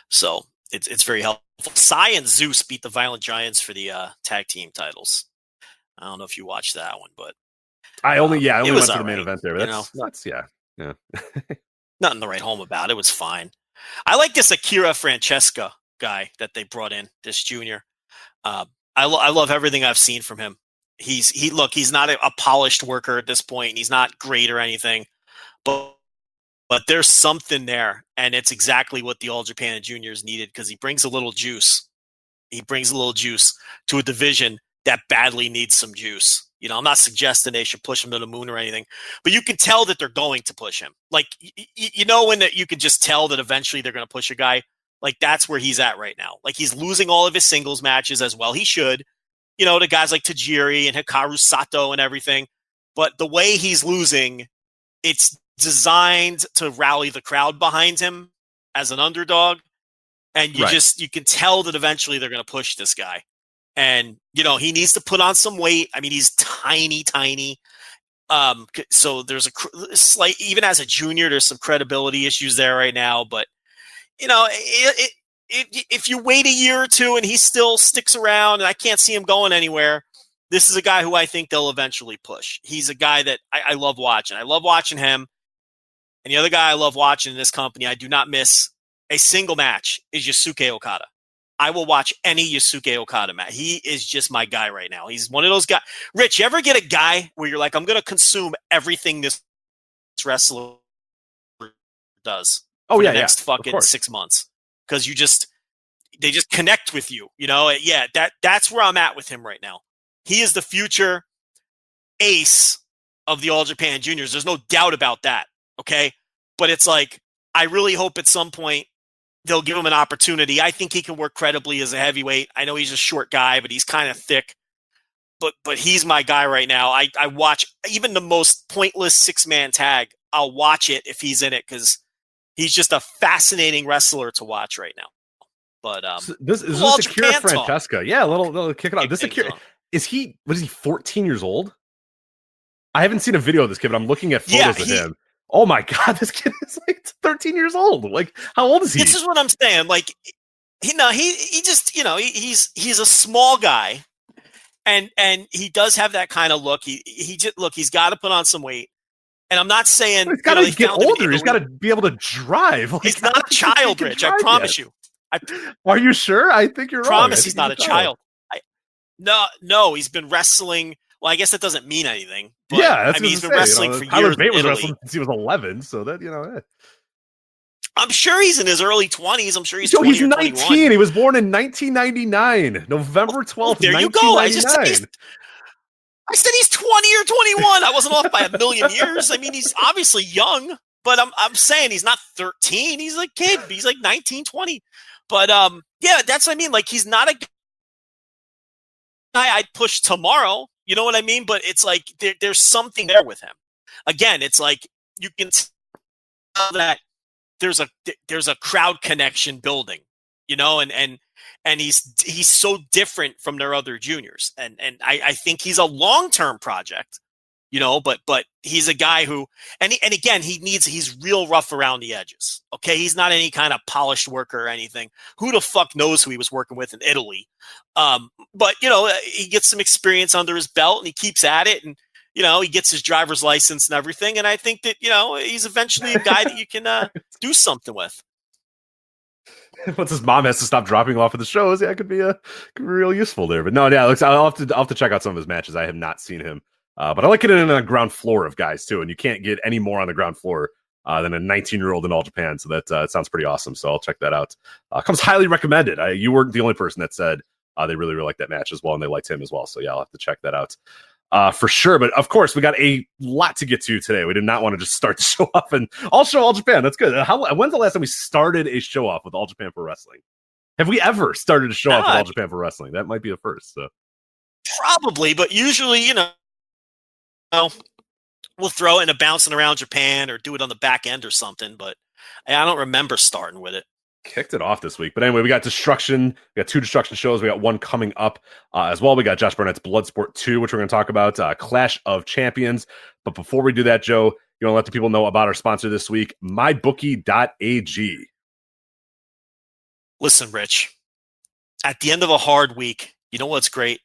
So it's very helpful. Sai and Zeus beat the Violent Giants for the tag team titles. I don't know if you watched that one, but I only went to the main event there. But that's nothing to write home about. It was fine. I like this Akira Francesca guy that they brought in, this junior. I love everything I've seen from him. He's not a polished worker at this point. And he's not great or anything, but there's something there, and it's exactly what the All Japan Juniors needed because he brings a little juice. He brings a little juice to a division that badly needs some juice. I'm not suggesting they should push him to the moon or anything, but you can tell that they're going to push him. Like, when that you can just tell that eventually they're going to push a guy. Like, that's where he's at right now. Like, he's losing all of his singles matches as well. He should, to guys like Tajiri and Hikaru Sato and everything. But the way he's losing, it's designed to rally the crowd behind him as an underdog. And you can tell that eventually they're going to push this guy. And, he needs to put on some weight. I mean, he's tiny. So there's a slight, even as a junior, there's some credibility issues there right now. But, if you wait a year or two and he still sticks around and I can't see him going anywhere, this is a guy who I think they'll eventually push. He's a guy that I love watching. I love watching him. And the other guy I love watching in this company, I do not miss a single match, is Yusuke Okada. I will watch any Yusuke Okada match. He is just my guy right now. He's one of those guys. Rich, you ever get a guy where you're like, I'm going to consume everything this wrestler does for the next fucking 6 months? Because they just connect with you. That's where I'm at with him right now. He is the future ace of the All Japan Juniors. There's no doubt about that. Okay. But it's like, I really hope at some point they'll give him an opportunity. I think he can work credibly as a heavyweight. I know he's a short guy, but he's kind of thick. But he's my guy right now. I watch even the most pointless 6-man tag. I'll watch it if he's in it because he's just a fascinating wrestler to watch right now. But so this is Akira Francesca. Yeah, a little kick it off. This Akira, was he 14 years old? I haven't seen a video of this kid, but I'm looking at photos of him. Oh my god, this kid is like 13 years old. Like, how old is he? This is what I'm saying. Like, he just he's a small guy, and he does have that kind of look. He's got to put on some weight. And I'm not saying he's got to get older. He's got to be able to drive. Like, he's not a child, Rich. I promise you. Are you sure? I think you're wrong. Promise he's not a child. No, he's been wrestling. Well, I guess that doesn't mean anything. But, yeah, that's he's been wrestling for years. Bate was wrestling since he was 11, so that I'm sure he's in his early 20s. I'm sure he's 20 he's 19. 21. He was born in 1999, November 12th. There you go. I said he's 20 or 21. I wasn't off by a million years. I mean, he's obviously young, but I'm saying he's not 13. He's a kid. He's like 19, 20. But yeah, that's what I mean. Like, he's not a guy I'd push tomorrow. You know what I mean? But it's like there's something there with him. Again, it's like you can tell that there's a crowd connection building, and he's so different from their other juniors. And I think he's a long-term project, but he's a guy who, and again, he's real rough around the edges. Okay. He's not any kind of polished worker or anything. Who the fuck knows who he was working with in Italy? But he gets some experience under his belt and he keeps at it, and, he gets his driver's license and everything. And I think that, he's eventually a guy that you can do something with. Once his mom has to stop dropping off at the shows, yeah, it could be real useful there. But no, yeah, I'll have to check out some of his matches. I have not seen him, but I like it in the ground floor of guys too, and you can't get any more on the ground floor than a 19-year-old in All Japan. So that sounds pretty awesome. So I'll check that out. Comes highly recommended. You weren't the only person that said they really, really liked that match as well, and they liked him as well. So yeah, I'll have to check that out. For sure. But of course, we got a lot to get to today. We did not want to just start the show off and I'll show All Japan. That's good. When's the last time we started a show off with All Japan Pro Wrestling? Have we ever started a show off with All Japan Pro Wrestling? That might be a first. So. Probably, but usually, we'll throw it in a bouncing around Japan or do it on the back end or something. But I don't remember starting with it. Kicked it off this week. But anyway, we got Destruction. We got 2 Destruction shows. We got one coming up as well. We got Josh Barnett's Bloodsport 2, which we're going to talk about, Clash of Champions. But before we do that, Joe, you want to let the people know about our sponsor this week, mybookie.ag. Listen, Rich, at the end of a hard week, you know what's great?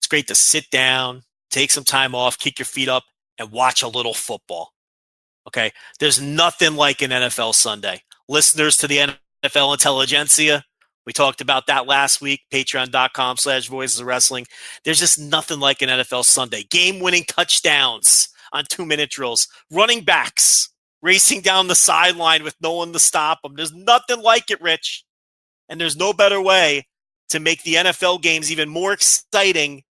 It's great to sit down, take some time off, kick your feet up, and watch a little football. Okay? There's nothing like an NFL Sunday. Listeners to the NFL Intelligentsia, we talked about that last week, patreon.com/Voices of Wrestling. There's just nothing like an NFL Sunday. Game-winning touchdowns on 2-minute drills, running backs racing down the sideline with no one to stop them. There's nothing like it, Rich. And there's no better way to make the NFL games even more exciting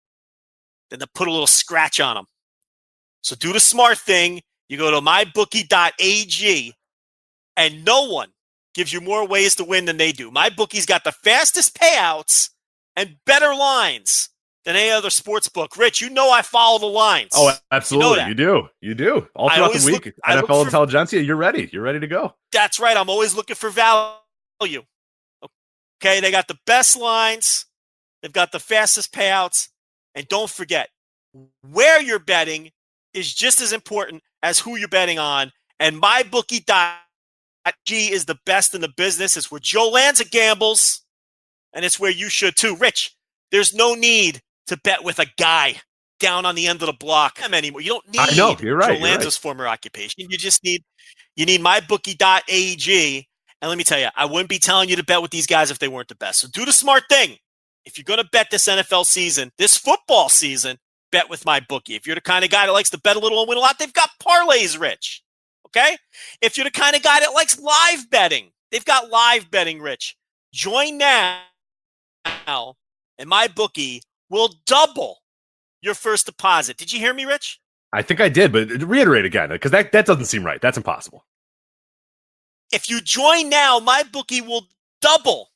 than to put a little scratch on them. So do the smart thing. You go to mybookie.ag. And no one gives you more ways to win than they do. MyBookie's got the fastest payouts and better lines than any other sports book. Rich, I follow the lines. Oh, absolutely. You do. All throughout the week. NFL Intelligentsia, you're ready. You're ready to go. That's right. I'm always looking for value. Okay, they got the best lines. They've got the fastest payouts. And don't forget, where you're betting is just as important as who you're betting on. And MyBookie.ag is the best in the business. It's where Joe Lanza gambles, and it's where you should too. Rich, there's no need to bet with a guy down on the end of the block anymore. You don't need I know, you're right, Joe Lanza's former occupation. You just need mybookie.ag. And let me tell you, I wouldn't be telling you to bet with these guys if they weren't the best. So do the smart thing. If you're going to bet this NFL season, this football season, bet with MyBookie. If you're the kind of guy that likes to bet a little and win a lot, they've got parlays, Rich. Okay? If you're the kind of guy that likes live betting, they've got live betting, Rich. Join now, and MyBookie will double your first deposit. Did you hear me, Rich? I think I did, but reiterate again, because that doesn't seem right. That's impossible. If you join now, MyBookie will double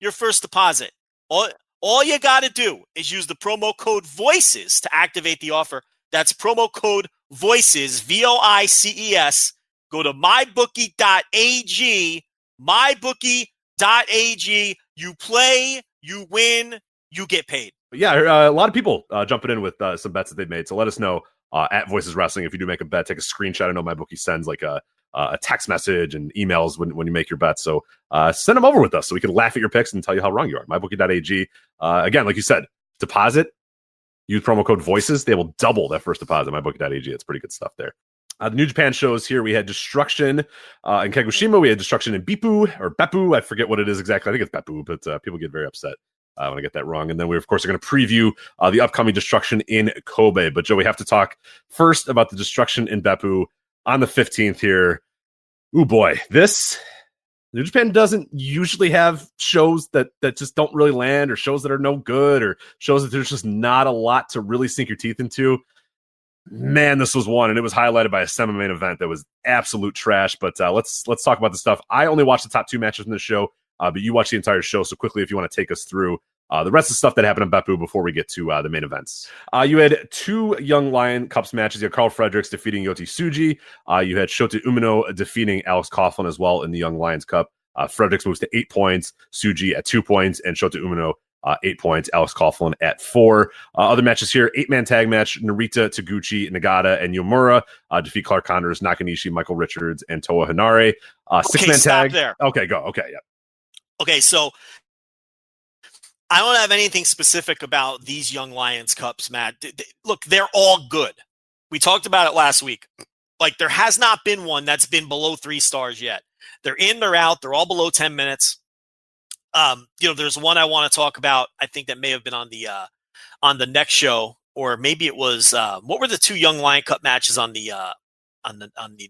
your first deposit. All you got to do is use the promo code VOICES to activate the offer. That's promo code VOICES, VOICES. Go to mybookie.ag, mybookie.ag. You play, you win, you get paid. Yeah, a lot of people jumping in with some bets that they've made. So let us know at Voices Wrestling if you do make a bet. Take a screenshot. I know MyBookie sends like a a text message and emails when you make your bets. So send them over with us so we can laugh at your picks and tell you how wrong you are. MyBookie.ag. Again, like you said, deposit, use promo code VOICES. They will double that first deposit. MyBookie.ag. It's pretty good stuff there. The New Japan shows here, we had Destruction in Kagoshima. We had Destruction in Beppu. I forget what it is exactly. I think it's Beppu, but people get very upset when I get that wrong. And then we, of course, are going to preview the upcoming Destruction in Kobe. But, Joe, we have to talk first about the Destruction in Beppu on the 15th here. Ooh, boy. New Japan doesn't usually have shows that just don't really land, or shows that are no good, or shows that there's just not a lot to really sink your teeth into. Man, this was one, and it was highlighted by a semi-main event that was absolute trash. But let's talk about the stuff. I only watched the top 2 matches in the show, but you watched the entire show. So quickly, if you want to take us through the rest of the stuff that happened in Beppu before we get to the main events. You had 2 Young Lion Cups matches. You had Carl Fredericks defeating Yoti Tsuji. You had Shota Umino defeating Alex Coughlin as well in the Young Lions Cup. Fredericks moves to 8 points, Tsuji at 2 points, and Shota Umino 8 points, Alex Coughlin at 4. Other matches here, 8-man tag match, Narita, Taguchi, Nagata, and Yomura defeat Clark Connors, Nakanishi, Michael Richards, and Toa Hinare. 6-man tag. There. Okay, go. Okay, yeah. Okay, so I don't have anything specific about these Young Lions Cups, Matt. Look, they're all good. We talked about it last week. Like, there has not been one that's been below 3 stars yet. They're in, they're out. They're all below 10 minutes. There's one I want to talk about. I think that may have been on the next show, or maybe it was what were the 2 Young Lion Cup matches on the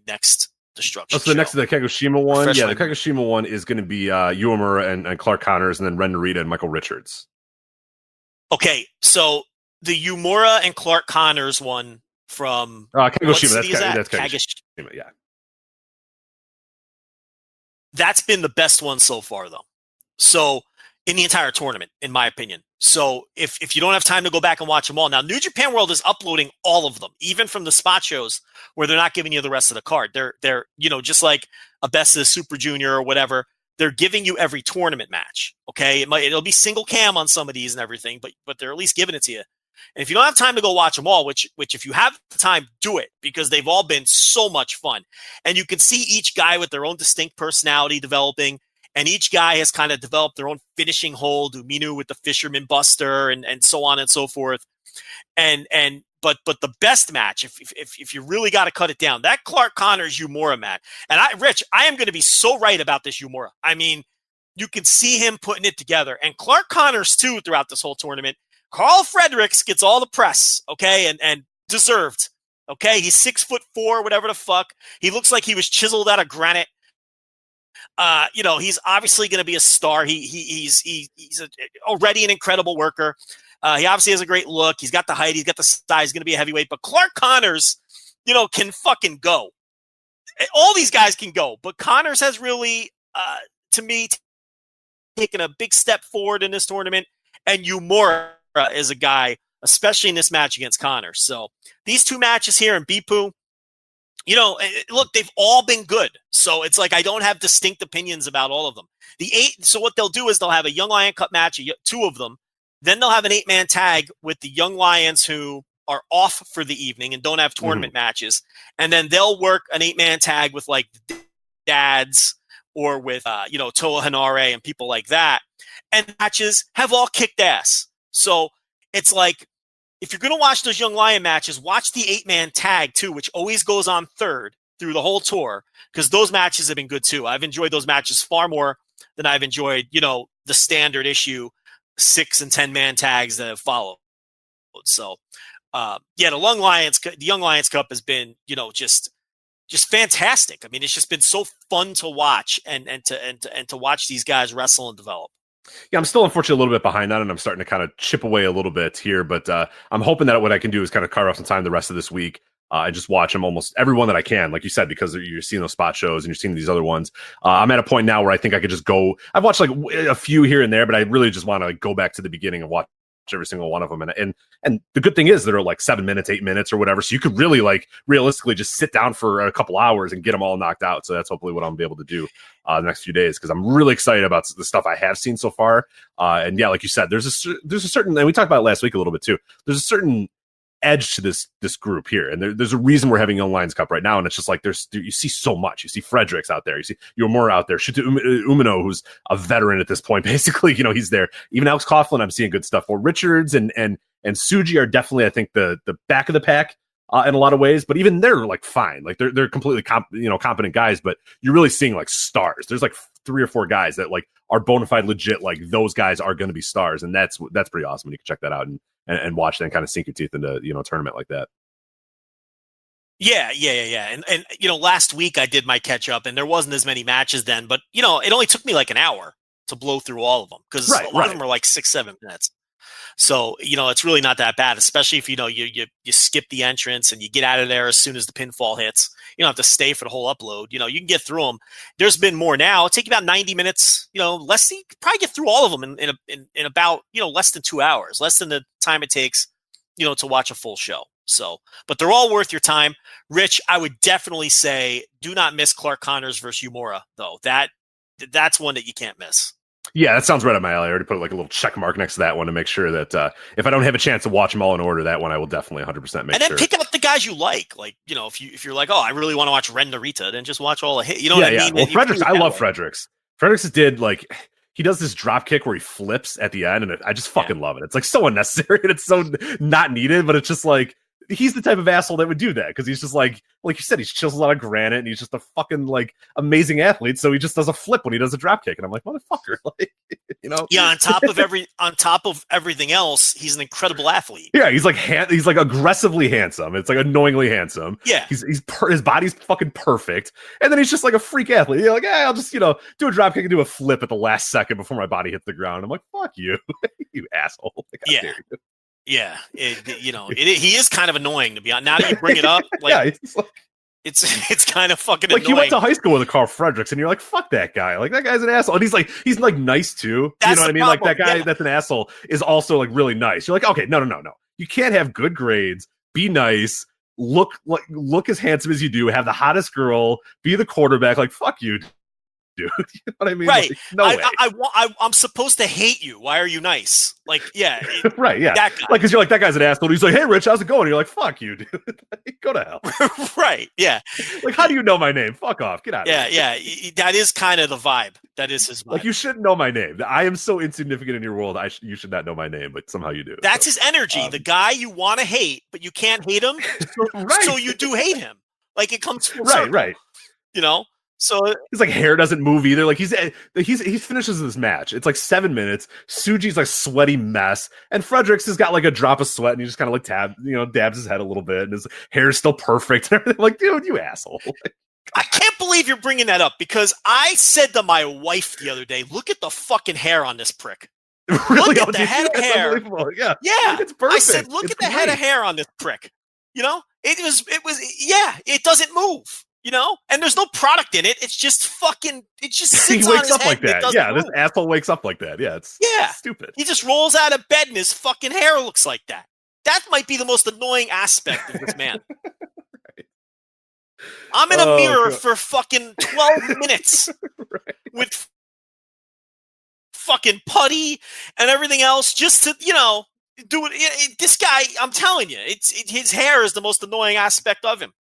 next Destruction? So the next, the Kagoshima one, Refresh the Kagoshima one is going to be Yomura and Clark Connors, and then Ren Narita and Michael Richards. Okay, so the Yomura and Clark Connors one from Kagoshima. That's Kagoshima. Yeah, that's been the best one so far, though. So in the entire tournament, in my opinion. So if you don't have time to go back and watch them all, now New Japan World is uploading all of them, even from the spot shows where they're not giving you the rest of the card. They're just like a Best of the Super Junior or whatever. They're giving you every tournament match. Okay, it'll be single cam on some of these and everything, but they're at least giving it to you. And if you don't have time to go watch them all, which if you have the time, do it, because they've all been so much fun. And you can see each guy with their own distinct personality developing. And each guy has kind of developed their own finishing hold. Umino with the Fisherman Buster and so on and so forth. But the best match, if you really got to cut it down, that Clark Connors Yomura match. And I am going to be so right about this Yomura. I mean, you can see him putting it together. And Clark Connors too throughout this whole tournament. Carl Fredericks gets all the press, okay, and deserved. Okay, he's 6'4", whatever the fuck. He looks like he was chiseled out of granite. He's obviously going to be a star. He's already an incredible worker. He obviously has a great look. He's got the height. He's got the size. He's going to be a heavyweight. But Clark Connors, can fucking go. All these guys can go. But Connors has really, to me, taken a big step forward in this tournament. And Yomura is a guy, especially in this match against Connors. So these 2 matches here in Beppu, look, they've all been good. So it's like I don't have distinct opinions about all of them. So what they'll do is they'll have a Young Lion Cup match, 2 of them. Then they'll have an 8-man tag with the Young Lions who are off for the evening and don't have tournament matches. And then they'll work an 8-man tag with like Dads or with, Toa Hinare and people like that. And matches have all kicked ass. So it's like, if you're going to watch those Young Lion matches, watch the 8-man tag too, which always goes on third through the whole tour, because those matches have been good too. I've enjoyed those matches far more than I've enjoyed, the standard issue 6 and 10-man tags that have followed. So, the Young Lions Cup has been, just fantastic. I mean, it's just been so fun to watch and to watch these guys wrestle and develop. Yeah, I'm still unfortunately a little bit behind that, and I'm starting to kind of chip away a little bit here, but I'm hoping that what I can do is kind of carve off some time the rest of this week and just watch them almost every one that I can, like you said, because you're seeing those spot shows and you're seeing these other ones. I'm at a point now where I think I could just go. I've watched like a few here and there, but I really just want to go back to the beginning and watch every single one of them. And the good thing is they're like 7 minutes, 8 minutes or whatever. So you could really like realistically just sit down for a couple hours and get them all knocked out. So that's hopefully what I'm gonna be able to do the next few days, because I'm really excited about the stuff I have seen so far. And yeah, like you said, there's a certain, and we talked about it last week a little bit too. There's a certain edge to this group here, and there's a reason we're having Young Lions Cup right now, and it's just like you see so much. You see Fredericks out there, you see Uemura out there, Shota Umino, who's a veteran at this point, basically. He's there. Even Alex Coughlin, I'm seeing good stuff. Well, Richards and Tsuji are definitely, I think, the back of the pack in a lot of ways, but even they're like fine, like they're completely competent guys, but you're really seeing like stars. There's like 3 or 4 guys that like are bona fide legit, like those guys are going to be stars, and that's pretty awesome. You can check that out and watch that and kind of sink your teeth into a tournament like that. Yeah. And last week I did my catch up, and there wasn't as many matches then, but it only took me like an hour to blow through all of them, because a lot of them are like 6-7 minutes. So, it's really not that bad, especially if, you skip the entrance and you get out of there as soon as the pinfall hits. You don't have to stay for the whole upload. You can get through them. There's been more now. It'll take you about 90 minutes, less. You could probably get through all of them in about, less than 2 hours, less than the time it takes, to watch a full show. So, but they're all worth your time. Rich, I would definitely say do not miss Clark Connors versus Uemura, though. That's one that you can't miss. Yeah, that sounds right up my alley. I already put like a little check mark next to that one to make sure that if I don't have a chance to watch them all in order, that one I will definitely 100% make sure. And then pick out the guys you like. Like, if you're like, oh, I really want to watch Ren Narita, then just watch all the hit. You know what I mean? Well, Fredericks, I love Fredericks. Fredericks did he does this drop kick where he flips at the end, and I just fucking love it. It's like so unnecessary and it's so not needed, but it's just like he's the type of asshole that would do that, because he's just like you said, he chisels out of granite and he's just a fucking amazing athlete. So he just does a flip when he does a drop kick, and I'm like, motherfucker, Yeah, on top of everything else, he's an incredible athlete. Yeah, he's like aggressively handsome. It's like annoyingly handsome. Yeah, his body's fucking perfect, and then he's just like a freak athlete. You're like, I'll just do a drop kick and do a flip at the last second before my body hits the ground. I'm like, fuck you, you asshole. How dare you. Yeah, he is kind of annoying, to be honest. Now that you bring it up, it's kind of fucking annoying. You went to high school with a Carl Fredericks, and you're like, fuck that guy. Like, that guy's an asshole. And he's nice too. That's you know what I mean? Problem. Like, that guy that's an asshole is also really nice. You're like, okay, no. You can't have good grades, be nice, look as handsome as you do, have the hottest girl, be the quarterback. Like, fuck you, dude. You know what I mean? Right. No way. I'm supposed to hate you. Why are you nice? Right. Yeah. Because you're like, that guy's an asshole. He's like, hey, Rich, how's it going? And you're like, fuck you, dude. Go to hell. Right. Yeah. How do you know my name? Fuck off. Get out of here. Yeah. That is kind of the vibe. That is his vibe. You shouldn't know my name. I am so insignificant in your world. You should not know my name, but somehow you do. That's his energy. The guy you want to hate, but you can't hate him. So you do hate him. It comes full circle. Right. So his hair doesn't move either. He finishes this match. It's 7 minutes. Suji's sweaty mess, and Fredericks has got a drop of sweat, and he just kind of dabs his head a little bit, and his hair is still perfect and everything. Dude, you asshole. I can't believe you're bringing that up, because I said to my wife the other day, look at the fucking hair on this prick. Really? Look at the head of hair. Yeah. It's perfect. I said, look at the head of hair on this prick. It doesn't move. And there's no product in it. It's just sits he on wakes his up head like that. Yeah, move. this asshole wakes up like that. Yeah, it's stupid. He just rolls out of bed and his fucking hair looks like that. That might be the most annoying aspect of this man. Right. I'm in a mirror for fucking 12 minutes with fucking putty and everything else just to, do it. This guy, I'm telling you, his hair is the most annoying aspect of him.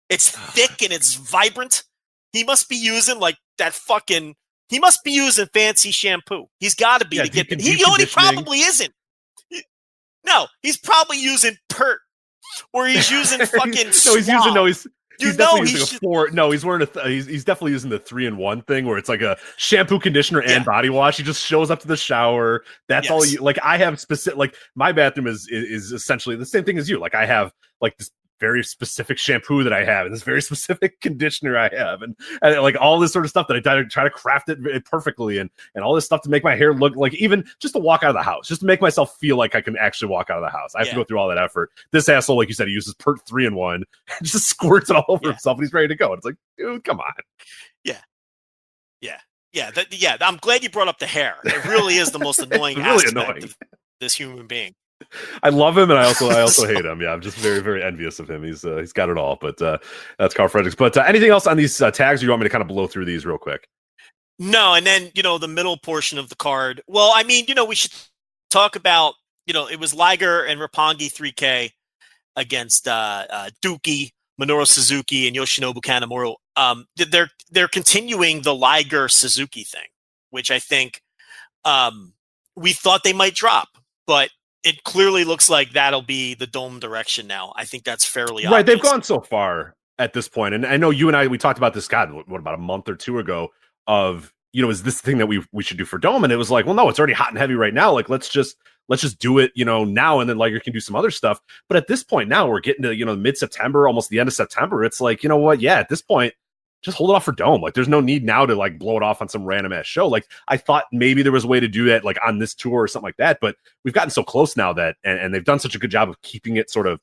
It's thick and it's vibrant. He must be using he must be using fancy shampoo. He's got to be to get. He probably isn't. No, he's probably using Pert, or he's using fucking. He's definitely using a 4. No, he's wearing he's definitely using the 3-in-1 thing, where it's a shampoo, conditioner, and body wash. He just shows up to the shower. That's all. I have specific. My bathroom is essentially the same thing as you. I have this very specific shampoo that I have, and this very specific conditioner I have, and all this sort of stuff that I try to craft it perfectly, and all this stuff to make my hair look even just to walk out of the house, just to make myself feel like I can actually walk out of the house. I have to go through all that effort. This asshole, like you said, he uses Pert 3-in-1 and just squirts it all over himself, and he's ready to go. And it's dude, come on. Yeah. I'm glad you brought up the hair. It really is the most annoying aspect of this human being. I love him, and I also hate him. Yeah, I'm just very, very envious of him. He's got it all. But that's Carl Fredericks. But anything else on these tags, or you want me to kind of blow through these real quick? No, and then the middle portion of the card. Well, I mean, we should talk about it was Liger and Roppongi 3K, against Dookie, Minoru Suzuki, and Yoshinobu Kanemaru. They're continuing the Liger Suzuki thing, which I think we thought they might drop, but it clearly looks like that'll be the Dome direction now. I think that's fairly obvious. Right. They've gone so far at this point. And I know you and I, we talked about this, God, what about a month or two ago of, is this the thing that we should do for Dome? And it was like, well, no, it's already hot and heavy right now. Like, let's just do it, now, and then Liger can do some other stuff. But at this point now, we're getting to, mid-September, almost the end of September. It's like, you know what? Yeah, at this point, just hold it off for Dome. Like, there's no need now to like blow it off on some random ass show. Like, I thought maybe there was a way to do that, like on this tour or something like that. But we've gotten so close now that, and they've done such a good job of keeping it sort of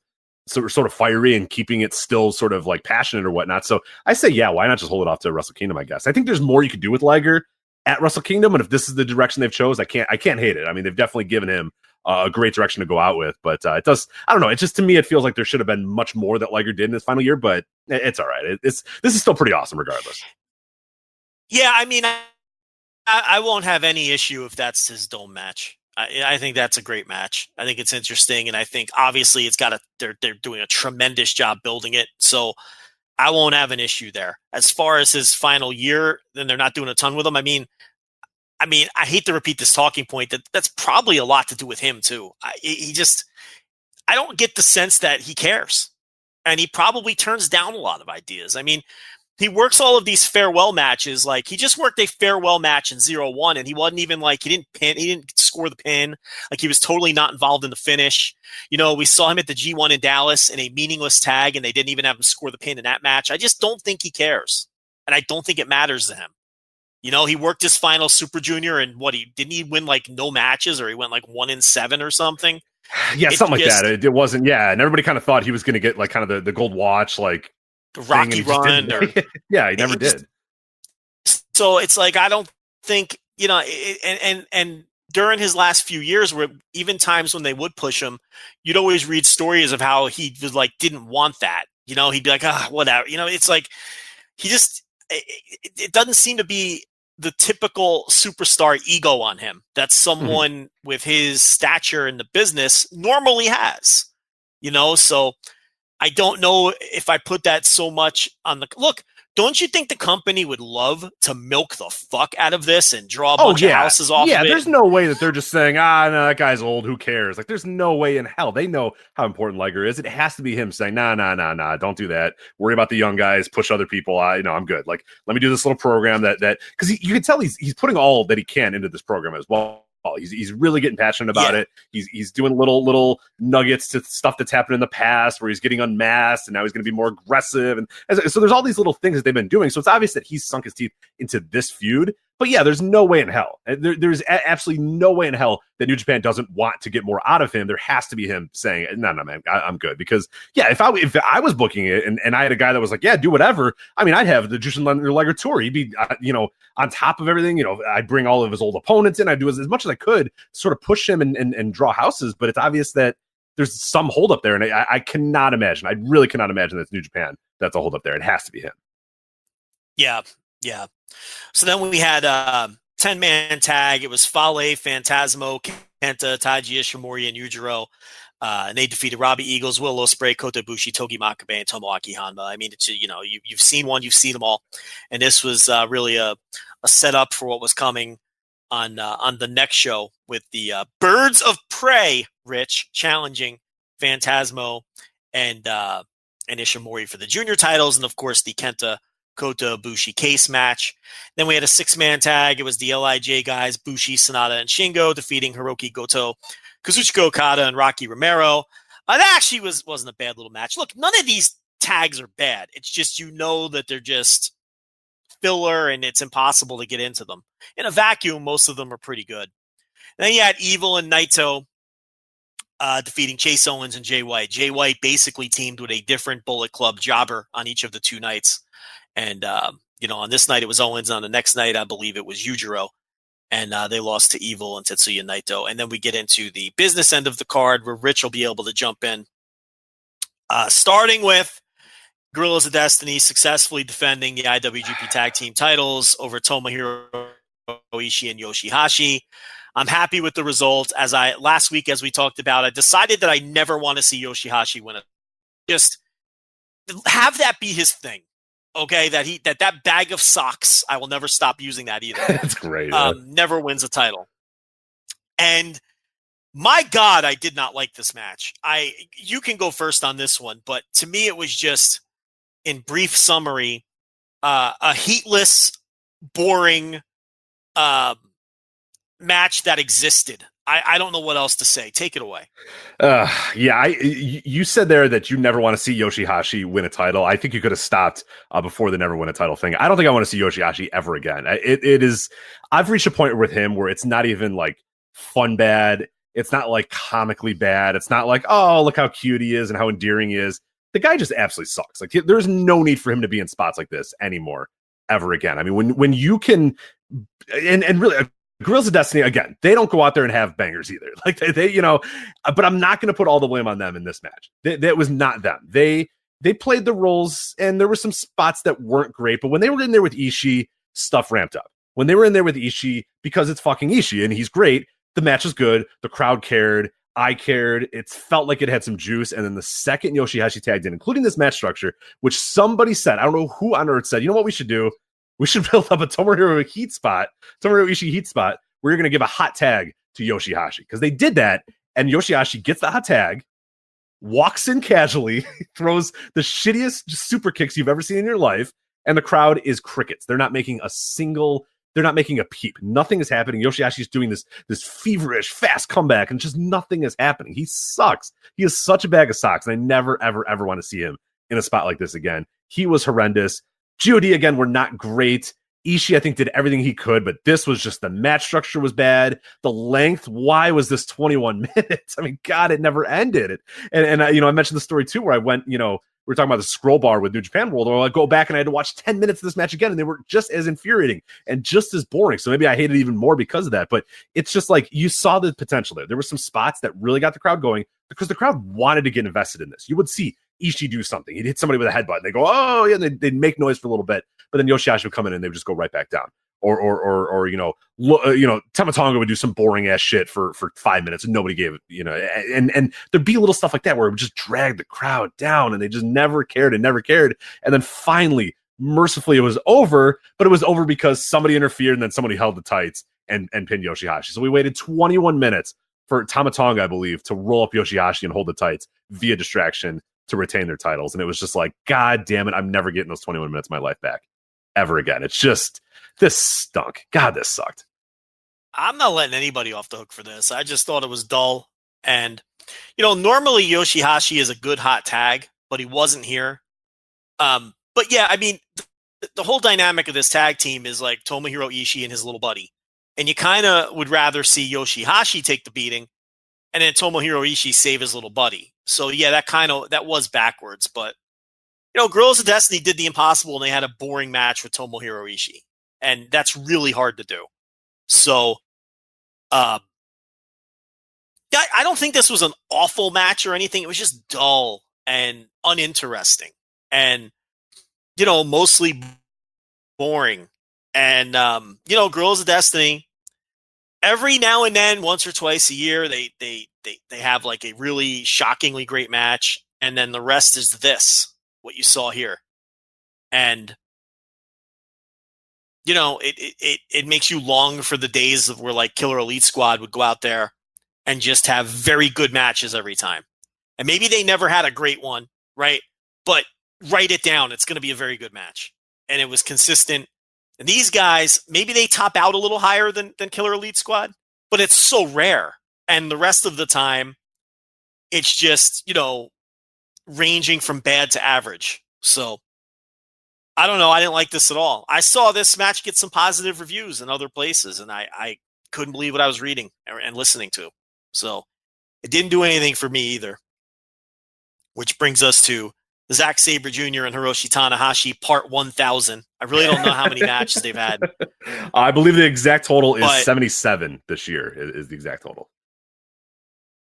fiery and keeping it still sort of like passionate or whatnot. So I say, yeah, why not just hold it off to Wrestle Kingdom? I guess I think there's more you could do with Liger at Wrestle Kingdom, and if this is the direction they've chose, I can't hate it. I mean, they've definitely given him a great direction to go out with, but it does. I don't know. It just, to me, it feels like there should have been much more that Liger did in his final year, but it's all right. This is still pretty awesome, regardless. Yeah, I mean, I won't have any issue if that's his Dome match. I think that's a great match. I think it's interesting, and I think obviously they're doing a tremendous job building it. So I won't have an issue there. As far as his final year, then they're not doing a ton with him. I mean, I hate to repeat this talking point that's probably a lot to do with him too. I don't get the sense that he cares, and he probably turns down a lot of ideas. I mean, he works all of these farewell matches. Like, he just worked a farewell match in 0-1, and he wasn't even like, he didn't score the pin. Like, he was totally not involved in the finish. We saw him at the G1 in Dallas in a meaningless tag, and they didn't even have him score the pin in that match. I just don't think he cares, and I don't think it matters to him. He worked his final Super Junior, and didn't he win like no matches, or he went like 1-7 or something? Yeah, something like that. It wasn't, yeah, and everybody kind of thought he was going to get like kind of the gold watch, like the Rocky run. Yeah, he never did. So it's like, I don't think, and during his last few years, where even times when they would push him, you'd always read stories of how he was like, didn't want that. He'd be like, whatever. It's like, it doesn't seem to be the typical superstar ego on him that someone with his stature in the business normally has, so I don't know if I put that so much on look. Don't you think the company would love to milk the fuck out of this and draw a bunch of houses off of it? Yeah, there's no way that they're just saying, no, that guy's old, who cares? Like, there's no way in hell. They know how important Liger is. It has to be him saying, nah, don't do that. Worry about the young guys, push other people. I'm good. Like, let me do this little program that because you can tell he's putting all that he can into this program as well. He's really getting passionate about it. He's doing little nuggets to stuff that's happened in the past where he's getting unmasked, and now he's going to be more aggressive. And so there's all these little things that they've been doing. So it's obvious that he's sunk his teeth into this feud. But yeah, there's no way in hell. There's absolutely no way in hell that New Japan doesn't want to get more out of him. There has to be him saying, no, man, I'm good. Because yeah, if I was booking it and I had a guy that was like, yeah, do whatever. I mean, I'd have the Jushin Liger tour. He'd be, on top of everything. I'd bring all of his old opponents in. I'd do as much as I could to sort of push him and draw houses. But it's obvious that there's some hold up there, and I cannot imagine. I really cannot imagine that it's New Japan that's a hold up there. It has to be him. Yeah. So then we had 10-man tag. It was Fale, Phantasmo, Kenta, Taiji Ishimori, and Yujiro. And they defeated Robbie Eagles, Will Ospreay, Kota Ibushi, Togi Makabe, and Tomoaki Honma. I mean, it's, you've seen one, you've seen them all. And this was really a setup for what was coming on the next show with the Birds of Prey, Rich, challenging Phantasmo and Ishimori for the junior titles. And, of course, the Kenta Kota Ibushi case match. Then we had a 6-man tag. It was the LIJ guys, Bushi, Sanada, and Shingo, defeating Hiroki Goto, Kazuchika Okada, and Rocky Romero. That actually wasn't a bad little match. Look, none of these tags are bad. It's just that they're just filler and it's impossible to get into them. In a vacuum, most of them are pretty good. And then you had Evil and Naito defeating Chase Owens and Jay White. Jay White basically teamed with a different Bullet Club jobber on each of the 2 nights. And, on this night it was Owens. On the next night, I believe it was Yujiro. And they lost to Evil and Tetsuya Naito. And then we get into the business end of the card where Rich will be able to jump in. Starting with Guerrillas of Destiny successfully defending the IWGP Tag Team titles over Tomohiro Ishii and Yoshihashi. I'm happy with the result. Last week, as we talked about, I decided that I never want to see Yoshihashi win a Just have that be his thing. Okay, that bag of socks. I will never stop using that either. That's great. Never wins a title. And my God, I did not like this match. You can go first on this one, but to me, it was just, in brief summary, a heatless, boring match that existed. I don't know what else to say. Take it away. You said there that you never want to see Yoshihashi win a title. I think you could have stopped before the never win a title thing. I don't think I want to see Yoshihashi ever again. It is. I've reached a point with him where it's not even like fun bad. It's not like comically bad. It's not like, oh, look how cute he is and how endearing he is. The guy just absolutely sucks. Like, there's no need for him to be in spots like this anymore, ever again. I mean, when you can, and really, Guerrillas of Destiny, again, they don't go out there and have bangers either. Like they but I'm not going to put all the blame on them in this match. That was not them. They played the roles, and there were some spots that weren't great. But when they were in there with Ishii, stuff ramped up. When they were in there with Ishii, because it's fucking Ishii and he's great, the match was good. The crowd cared. I cared. It felt like it had some juice. And then the second Yoshihashi tagged in, including this match structure, which somebody said, I don't know who on earth said, you know what we should do? We should build up a Tomohiro Ishii heat spot where you're going to give a hot tag to Yoshihashi. Because they did that, and Yoshihashi gets the hot tag, walks in casually, throws the shittiest super kicks you've ever seen in your life, and the crowd is crickets. They're not making a peep. Nothing is happening. Yoshihashi's doing this feverish, fast comeback, and just nothing is happening. He sucks. He is such a bag of socks, and I never, ever, ever want to see him in a spot like this again. He was horrendous. GOD, again, were not great. Ishii, I think, did everything he could, but this was just, the match structure was bad. The length, why was this 21 minutes? I mean, God, it never ended. And I mentioned the story too, where I went, we were talking about the scroll bar with New Japan World, where I go back and I had to watch 10 minutes of this match again, and they were just as infuriating and just as boring. So maybe I hated it even more because of that. But it's just like, you saw the potential there. There were some spots that really got the crowd going because the crowd wanted to get invested in this. You would see Ishii do something. He'd hit somebody with a headbutt, and they go, oh, yeah, and they'd make noise for a little bit, but then Yoshihashi would come in and they would just go right back down. Or Tamatonga would do some boring ass shit for 5 minutes and nobody gave it, and there'd be little stuff like that where it would just drag the crowd down, and they just never cared. And then finally, mercifully, it was over, but it was over because somebody interfered and then somebody held the tights and pinned Yoshihashi. So we waited 21 minutes for Tamatonga, I believe, to roll up Yoshihashi and hold the tights via distraction to retain their titles. And it was just like, God damn it, I'm never getting those 21 minutes of my life back ever again. It's just, this stunk. God, this sucked. I'm not letting anybody off the hook for this. I just thought it was dull. And, normally Yoshihashi is a good hot tag, but he wasn't here. But yeah, I mean, the whole dynamic of this tag team is like Tomohiro Ishii and his little buddy. And you kind of would rather see Yoshihashi take the beating and then Tomohiro Ishii save his little buddy. So yeah, that was backwards. But, Guerrillas of Destiny did the impossible, and they had a boring match with Tomohiro Ishii. And that's really hard to do. So, I don't think this was an awful match or anything. It was just dull and uninteresting and, mostly boring. And, Guerrillas of Destiny, every now and then, once or twice a year, they have like a really shockingly great match. And then the rest is what you saw here. And, it makes you long for the days of where like Killer Elite Squad would go out there and just have very good matches every time. And maybe they never had a great one, right? But write it down. It's going to be a very good match. And it was consistent. And these guys, maybe they top out a little higher than Killer Elite Squad, but it's so rare. And the rest of the time, it's just, ranging from bad to average. So, I don't know. I didn't like this at all. I saw this match get some positive reviews in other places, and I couldn't believe what I was reading and listening to. So, it didn't do anything for me either. Which brings us to Zack Sabre Jr. and Hiroshi Tanahashi, part 1000. I really don't know how many matches they've had. I believe the exact total is 77 this year is the exact total.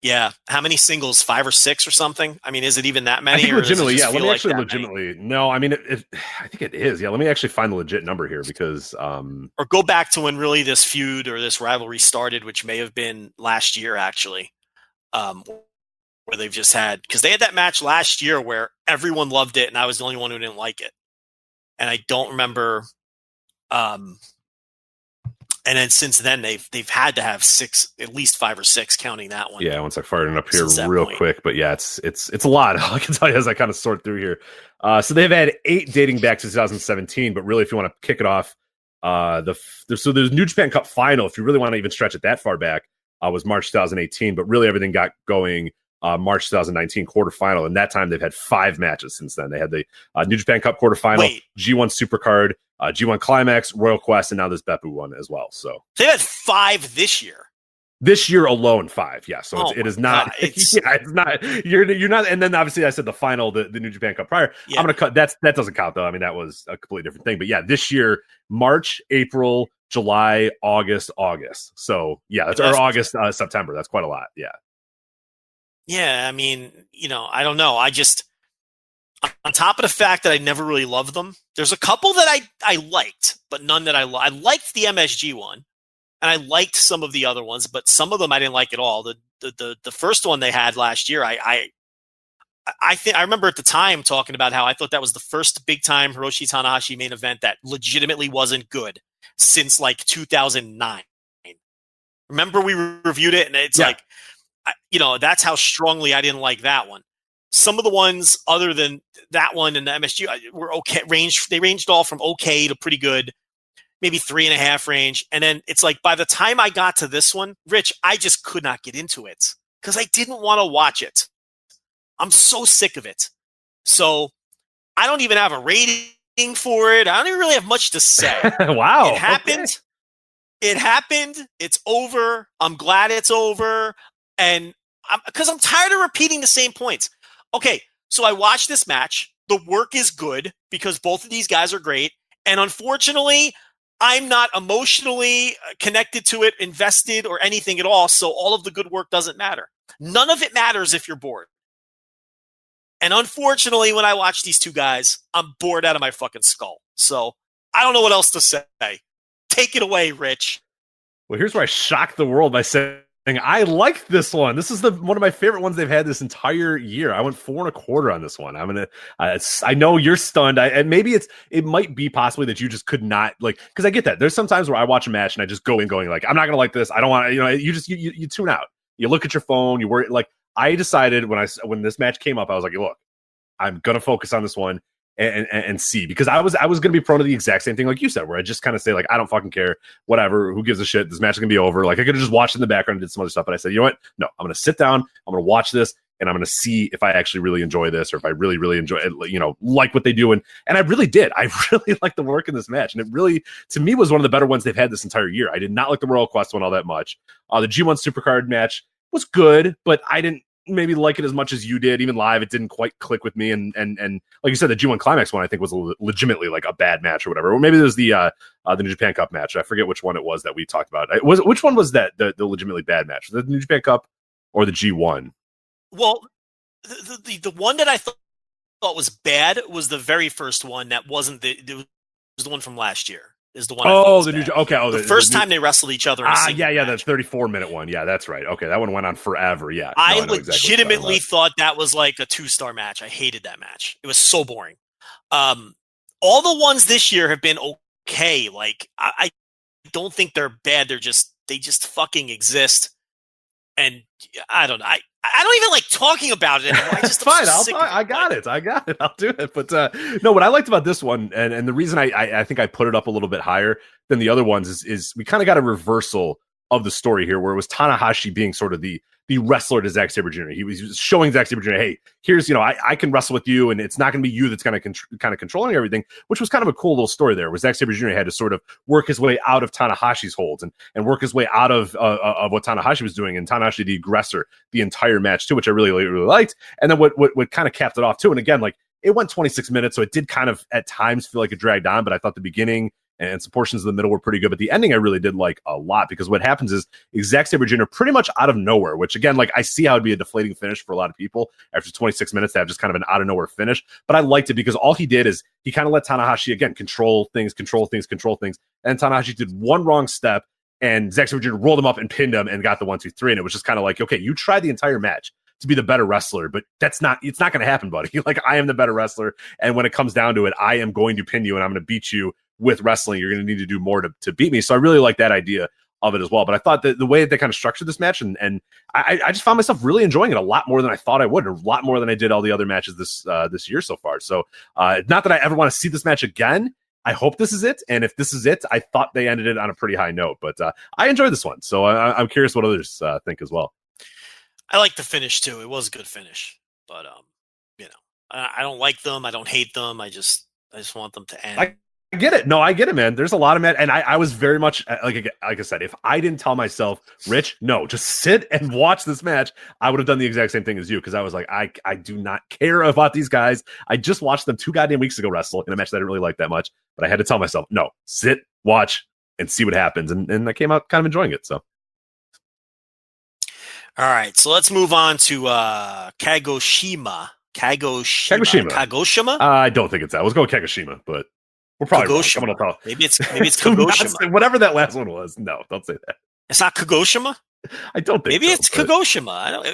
Yeah. How many singles? 5 or 6 or something? I mean, is it even that many? I think legitimately, yeah. Let me actually legitimately. No, I mean, I think it is. Yeah. Let me actually find the legit number here because. Or go back to when really this feud or this rivalry started, which may have been last year, actually. where they've just had, because they had that match last year where everyone loved it and I was the only one who didn't like it. And I don't remember. And then since then they've had to have at least 5 or 6, counting that one. Yeah, once I fired it up here real quick, but yeah, it's a lot. I can tell you as I kind of sort through here. So they've had 8 dating back to 2017, but really, if you want to kick it off, so there's New Japan Cup final. If you really want to even stretch it that far back, was March 2018, but really everything got going March 2019 quarterfinal, and that time they've had 5 matches since then. They had the New Japan Cup quarterfinal, G1 Supercard, G1 Climax, Royal Quest, and now this Beppu one as well. So they had 5 this year. This year alone, 5. Yeah, so it is not. It's not. You're not. And then obviously, I said the final, the New Japan Cup prior. Yeah. I'm gonna cut. That doesn't count though. I mean, that was a completely different thing. But yeah, this year, March, April, July, August. So yeah, that's or August, September. That's quite a lot. Yeah. Yeah, I mean, I don't know. I just, on top of the fact that I never really loved them, there's a couple that I liked, but none that I liked the MSG one, and I liked some of the other ones, but some of them I didn't like at all. The first one they had last year, I remember at the time talking about how I thought that was the first big time Hiroshi Tanahashi main event that legitimately wasn't good since like 2009. Remember we reviewed it, and it's like, that's how strongly I didn't like that one. Some of the ones other than that one and the MSG were okay. They ranged all from okay to pretty good, maybe 3.5 range. And then it's like by the time I got to this one, Rich, I just could not get into it because I didn't want to watch it. I'm so sick of it. So I don't even have a rating for it. I don't even really have much to say. Wow. It happened. Okay. It happened. It's over. I'm glad it's over. And because I'm tired of repeating the same points. Okay, so I watched this match. The work is good because both of these guys are great. And unfortunately, I'm not emotionally connected to it, invested, or anything at all. So all of the good work doesn't matter. None of it matters if you're bored. And unfortunately, when I watch these two guys, I'm bored out of my fucking skull. So I don't know what else to say. Take it away, Rich. Well, here's where I shocked the world by saying, I like this one. This is one of my favorite ones they've had this entire year. I went 4.25 on this one. I'm gonna. I know you're stunned. And maybe it might be possibly that you just could not because I get that. There's some times where I watch a match and I just go in going like, I'm not gonna like this. I don't want to. You just you tune out. You look at your phone. You worry. Like I decided when this match came up, I was like, look, I'm gonna focus on this one. And see, because I was going to be prone to the exact same thing like you said, where I just kind of say like, I don't fucking care, whatever, who gives a shit, this match is going to be over. Like I could have just watched in the background and did some other stuff, but I said, you know what? No, I'm going to sit down, I'm going to watch this, and I'm going to see if I actually really enjoy this or if I really, really enjoy it, like what they do. And I really did. I really liked the work in this match. And it really, to me, was one of the better ones they've had this entire year. I did not like the Royal Quest one all that much. The G1 Supercard match was good, but I didn't maybe like it as much as you did. Even live, it didn't quite click with me. And like you said, the G1 Climax one I think was legitimately like a bad match or whatever. Or maybe there's the New Japan Cup match. I forget which one it was that we talked about. Which one was that the legitimately bad match? The New Japan Cup or the G1? Well, the one that I thought was bad was the very first one. That wasn't it was the one from last year. Is the one? The first time they wrestled each other. Yeah, that 34-minute one. Yeah, that's right. Okay, that one went on forever. Yeah, I legitimately thought that was like a 2-star match. I hated that match. It was so boring. All the ones this year have been okay. Like I don't think they're bad. They just fucking exist. And I don't know. I don't even like talking about it anymore. It's fine. I got it. I'll do it. But no, what I liked about this one, and the reason I think I put it up a little bit higher than the other ones is we kind of got a reversal of the story here, where it was Tanahashi being sort of the wrestler to Zack Sabre Jr. He was showing Zack Sabre Jr., hey, here's, I can wrestle with you, and it's not going to be you that's going to kind of controlling everything, which was kind of a cool little story there, where Zack Sabre Jr. had to sort of work his way out of Tanahashi's holds and work his way out of what Tanahashi was doing, and Tanahashi the aggressor the entire match too, which I really, really liked. And then what kind of capped it off too, and again, like it went 26 minutes, so it did kind of at times feel like it dragged on, but I thought the beginning and some portions of the middle were pretty good, but the ending I really did like a lot, because what happens is Zack Sabre Jr. pretty much out of nowhere, which again, like I see how it'd be a deflating finish for a lot of people after 26 minutes to have just kind of an out of nowhere finish, but I liked it because all he did is he kind of let Tanahashi again control things, and Tanahashi did one wrong step, and Zack Sabre Jr. rolled him up and pinned him and got the 1, 2, 3, and it was just kind of like, okay, you tried the entire match to be the better wrestler, but it's not going to happen, buddy. Like, I am the better wrestler. And when it comes down to it, I am going to pin you and I'm going to beat you with wrestling. You're going to need to do more to beat me. So I really like that idea of it as well. But I thought that the way that they kind of structured this match, and I just found myself really enjoying it a lot more than I thought I would, and a lot more than I did all the other matches this year so far. So not that I ever want to see this match again. I hope this is it. And if this is it, I thought they ended it on a pretty high note, but I enjoyed this one. So I'm curious what others think as well. I like the finish too. It was a good finish, but I don't like them. I don't hate them. I just want them to end. I get it. No, I get it, man. There's a lot of and I was very much like I said, if I didn't tell myself, Rich, no, just sit and watch this match, I would have done the exact same thing as you, because I was like, I do not care about these guys. I just watched them 2 goddamn weeks ago wrestle in a match that I didn't really like that much, but I had to tell myself, no, sit, watch, and see what happens, and I came out kind of enjoying it. So, all right, so let's move on to Kagoshima. Kagoshima. I don't think it's that. Let's go with Kagoshima, but. We're probably wrong. Maybe it's Kagoshima. Whatever that last one was. No, don't say that. It's not Kagoshima? I don't think Maybe it's Kagoshima. I don't.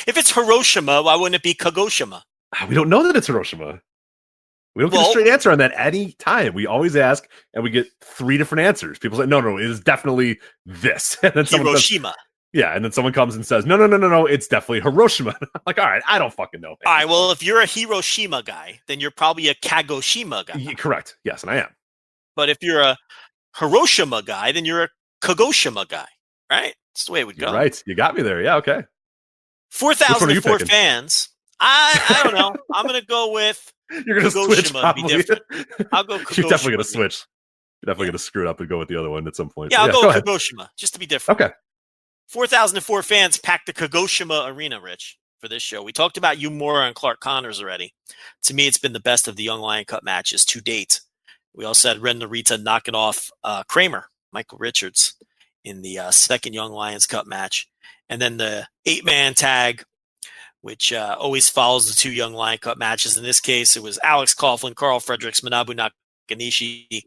If it's Hiroshima, why wouldn't it be Kagoshima? We don't know that it's Hiroshima. We don't get a straight answer on that any time. We always ask, and we get 3 different answers. People say, no, it is definitely this. And then Hiroshima. And then someone comes and says, no, it's definitely Hiroshima. I'm like, all right, I don't fucking know. All right, well, if you're a Hiroshima guy, then you're probably a Kagoshima guy. Correct. Yes, and I am. But if you're a Hiroshima guy, then you're a Kagoshima guy, right? That's the way it would go. You're right. You got me there. Yeah, okay. 4,004 fans. I don't know. I'm going to go with You're going to switch, probably. Be different. I'll go Kagoshima. You're definitely going to switch. You're definitely going to screw it up and go with the other one at some point. Yeah, I'll go with Kagoshima, just to be different. Okay. 4,004 fans packed the Kagoshima Arena, Rich, for this show. We talked about Yumura and Clark Connors already. To me, it's been the best of the Young Lion Cup matches to date. We also had Ren Narita knocking off Kramer, Michael Richards, in the second Young Lions Cup match. And then the 8-man tag, which always follows the 2 Young Lion Cup matches. In this case, it was Alex Coughlin, Carl Fredericks, Manabu Nakanishi,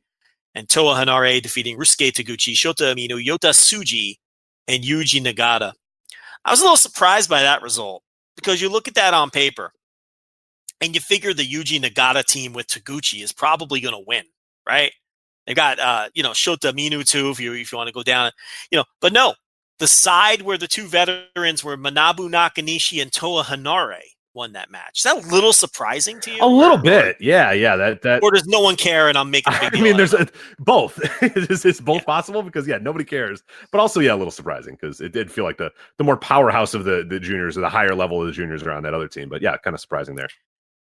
and Toa Hanare defeating Rusuke Taguchi, Shota Amino, Yota Tsuji, and Yuji Nagata. I was a little surprised by that result, because you look at that on paper and you figure the Yuji Nagata team with Taguchi is probably going to win, right? They got, Shota Minu too, if you want to go down, but no, the side where the 2 veterans were Manabu Nakanishi and Toa Hanare won that match. Is that a little surprising to you? A little bit. Yeah. That. Or does no one care and I'm making a big deal? I mean, there's both. It's both possible, because nobody cares. But also, a little surprising, because it did feel like the more powerhouse of the juniors, or the higher level of the juniors, are on that other team. But kind of surprising there.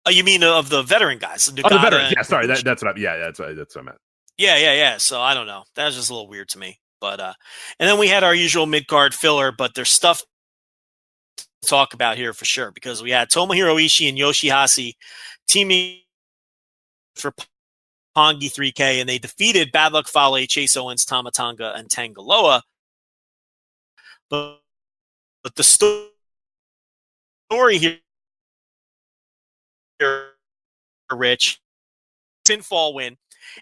You mean of the veteran guys? The veterans. Yeah, sorry. That's what that's what I meant. Yeah. So I don't know. That was just a little weird to me. But and then we had our usual mid-card filler, but there's stuff to talk about here for sure, because we had Tomohiro Ishii and Yoshihashi teaming for Pongi 3K, and they defeated Bad Luck Fale, Chase Owens, Tama Tonga, and Tangaloa. But the story here, Rich, pinfall win.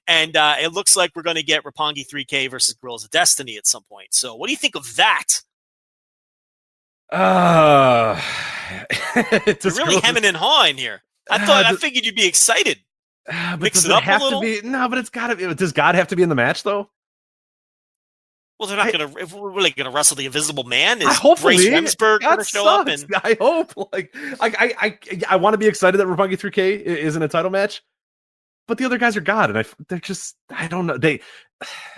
And it looks like we're going to get Roppongi 3K versus Guerrillas of Destiny at some point. So what do you think of that? You're really hemming and hawing here. I figured you'd be excited. Mix it up a little. But it's got to be. Does God have to be in the match, though? Well, they're not going to. If we're really going to wrestle the Invisible Man, is hopefully Grace Remsburg going to show up? And I hope. I want to be excited that Roppongi 3K is in a title match. But the other guys are God, and they're just, I don't know.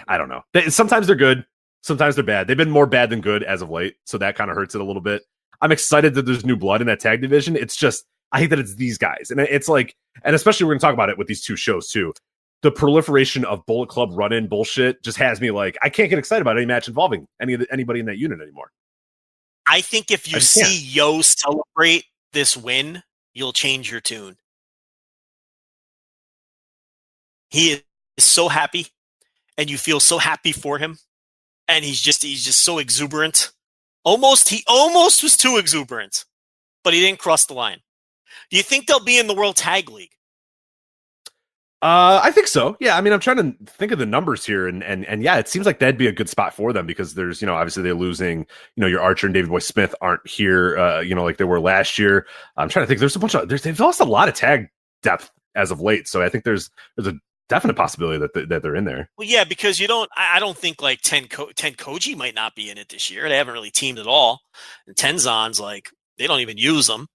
I don't know. Sometimes they're good, sometimes they're bad. They've been more bad than good as of late, so that kind of hurts it a little bit. I'm excited that there's new blood in that tag division. It's just, I hate that it's these guys. And it's like, and especially we're going to talk about it with these 2 shows too. The proliferation of Bullet Club run-in bullshit just has me like, I can't get excited about any match involving anybody in that unit anymore. I think if you see Yo celebrate this win, you'll change your tune. He is so happy, and you feel so happy for him, and he's just so exuberant. He almost was too exuberant, but he didn't cross the line. Do you think they'll be in the World Tag League? I think so. Yeah, I mean, I'm trying to think of the numbers here, and yeah, it seems like that'd be a good spot for them because there's, obviously they're losing, your Archer and David Boy Smith aren't here, like they were last year. I'm trying to think. There's a bunch of they've lost a lot of tag depth as of late, so I think there's a definite possibility that they're in there. Well, yeah, because I don't think like Ten Koji might not be in it this year. They haven't really teamed at all, and Tenzon's like they don't even use them.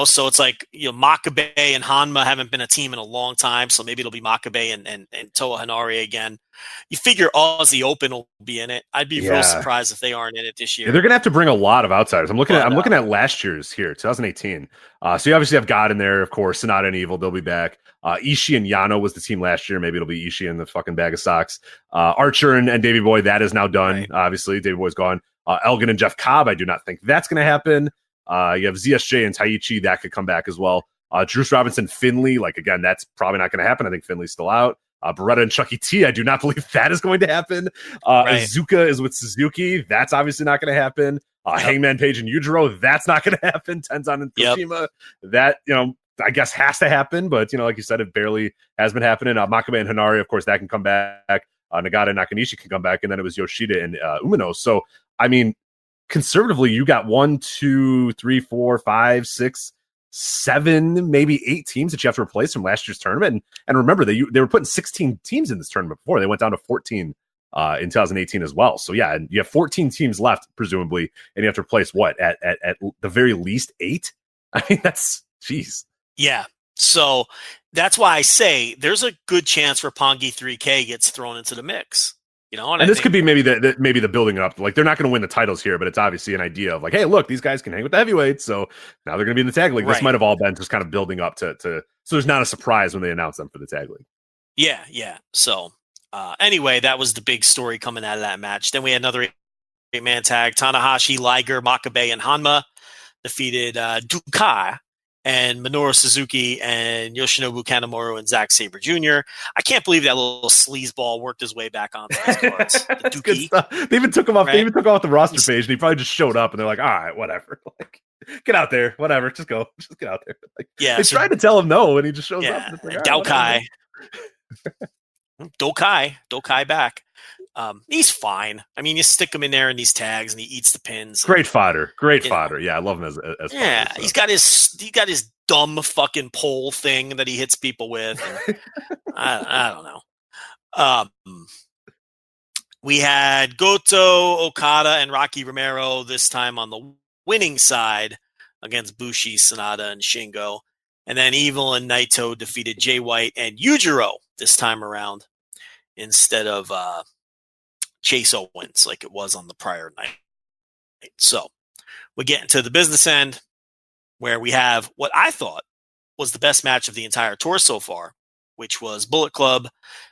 So it's like, Makabe and Hanma haven't been a team in a long time, so maybe it'll be Makabe and Toa Hanare again. You figure Aussie Open will be in it. I'd be real surprised if they aren't in it this year. Yeah, they're gonna have to bring a lot of outsiders. I'm looking at last year's here, 2018. So you obviously have God in there, of course. Sonata and Evil, they'll be back. Ishii and Yano was the team last year. Maybe it'll be Ishii and the fucking bag of socks. Archer and Davey Boy, that is now done. Right. Obviously, Davey Boy's gone. Elgin and Jeff Cobb, I do not think that's gonna happen. You have ZSJ and Taichi, that could come back as well. Bruce Robinson, Finley, again, that's probably not going to happen. I think Finley's still out. Beretta and Chucky T, I do not believe that is going to happen. Right. Izuka is with Suzuki. That's obviously not going to happen. Hangman Page and Yujiro, that's not going to happen. Tenzon and Kojima, that, I guess has to happen. But, like you said, it barely has been happening. Makabe and Hanari, of course, that can come back. Nagata and Nakanishi can come back. And then it was Yoshida and Umino. So, I mean, conservatively, you got 1, 2, 3, 4, 5, 6, 7, maybe 8 teams that you have to replace from last year's tournament. And remember, they were putting 16 teams in this tournament before. They went down to 14 in 2018 as well. So yeah, and you have 14 teams left, presumably, and you have to replace what at the very least 8. I mean, that's jeez. Yeah. So that's why I say there's a good chance Roppongi 3K gets thrown into the mix. And this could be maybe the building up. Like, they're not going to win the titles here, but it's obviously an idea of like, hey, look, these guys can hang with the heavyweights, so now they're going to be in the tag league. Right. This might have all been just kind of building up to so there's not a surprise when they announce them for the tag league. Yeah. So anyway, that was the big story coming out of that match. Then we had another 8-man tag: Tanahashi, Liger, Makabe, and Hanma defeated Dukai and Minoru Suzuki and Yoshinobu Kanemaru and Zack Sabre Jr. I can't believe that little sleazeball worked his way back onto these cards. The good stuff. They even took him off. Right? They even took him off the roster page, and he probably just showed up. And they're like, "All right, whatever. Like, get out there, whatever. Just go. Just get out there." Like, they tried to tell him no, and he just shows up. And like, Dokai back. He's fine. I mean, you stick him in there in these tags, and he eats the pins. Great fodder. Yeah, I love him as yeah. Fodder, so. He's got his dumb fucking pole thing that he hits people with. And I don't know. We had Goto, Okada, and Rocky Romero this time on the winning side against Bushi, Sanada, and Shingo, and then Evil and Naito defeated Jay White and Yujiro this time around instead of Chase Owens like it was on the prior night. So we get into the business end where we have what I thought was the best match of the entire tour so far, which was Bullet Club,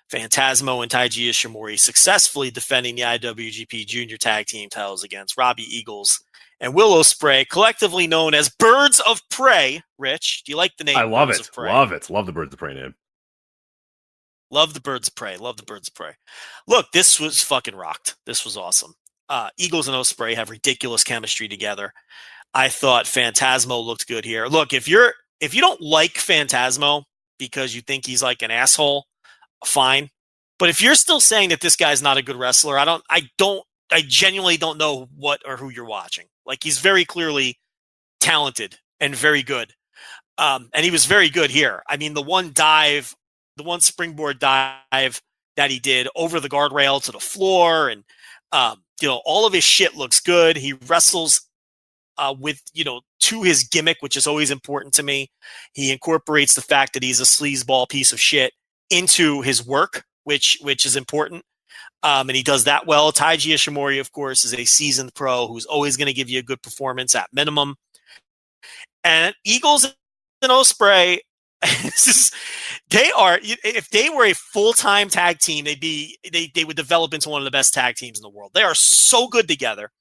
Phantasmo, and Taiji Ishimori successfully defending the IWGP Junior Tag Team titles against Robbie Eagles and Will Ospreay, collectively known as Birds of Prey. Rich, do you like the name? I love Birds it. Of Prey? Love it. Love the Birds of Prey name. Love the Birds of Prey. Love the Birds of Prey. Look, this was fucking rocked. This was awesome. Eagles and Ospreay have ridiculous chemistry together. I thought Phantasmo looked good here. Look, if you don't like Phantasmo because you think he's like an asshole, fine. But if you're still saying that this guy's not a good wrestler, I genuinely don't know what or who you're watching. Like, he's very clearly talented and very good. And he was very good here. I mean, the one springboard dive that he did over the guardrail to the floor, and all of his shit looks good. He wrestles with to his gimmick, which is always important to me. He incorporates the fact that he's a sleazeball piece of shit into his work, which is important. And he does that well. Taiji Ishimori, of course, is a seasoned pro who's always going to give you a good performance at minimum. And Eagles and Ospreay, if they were a full-time tag team, they would develop into one of the best tag teams in the world. They are so good together.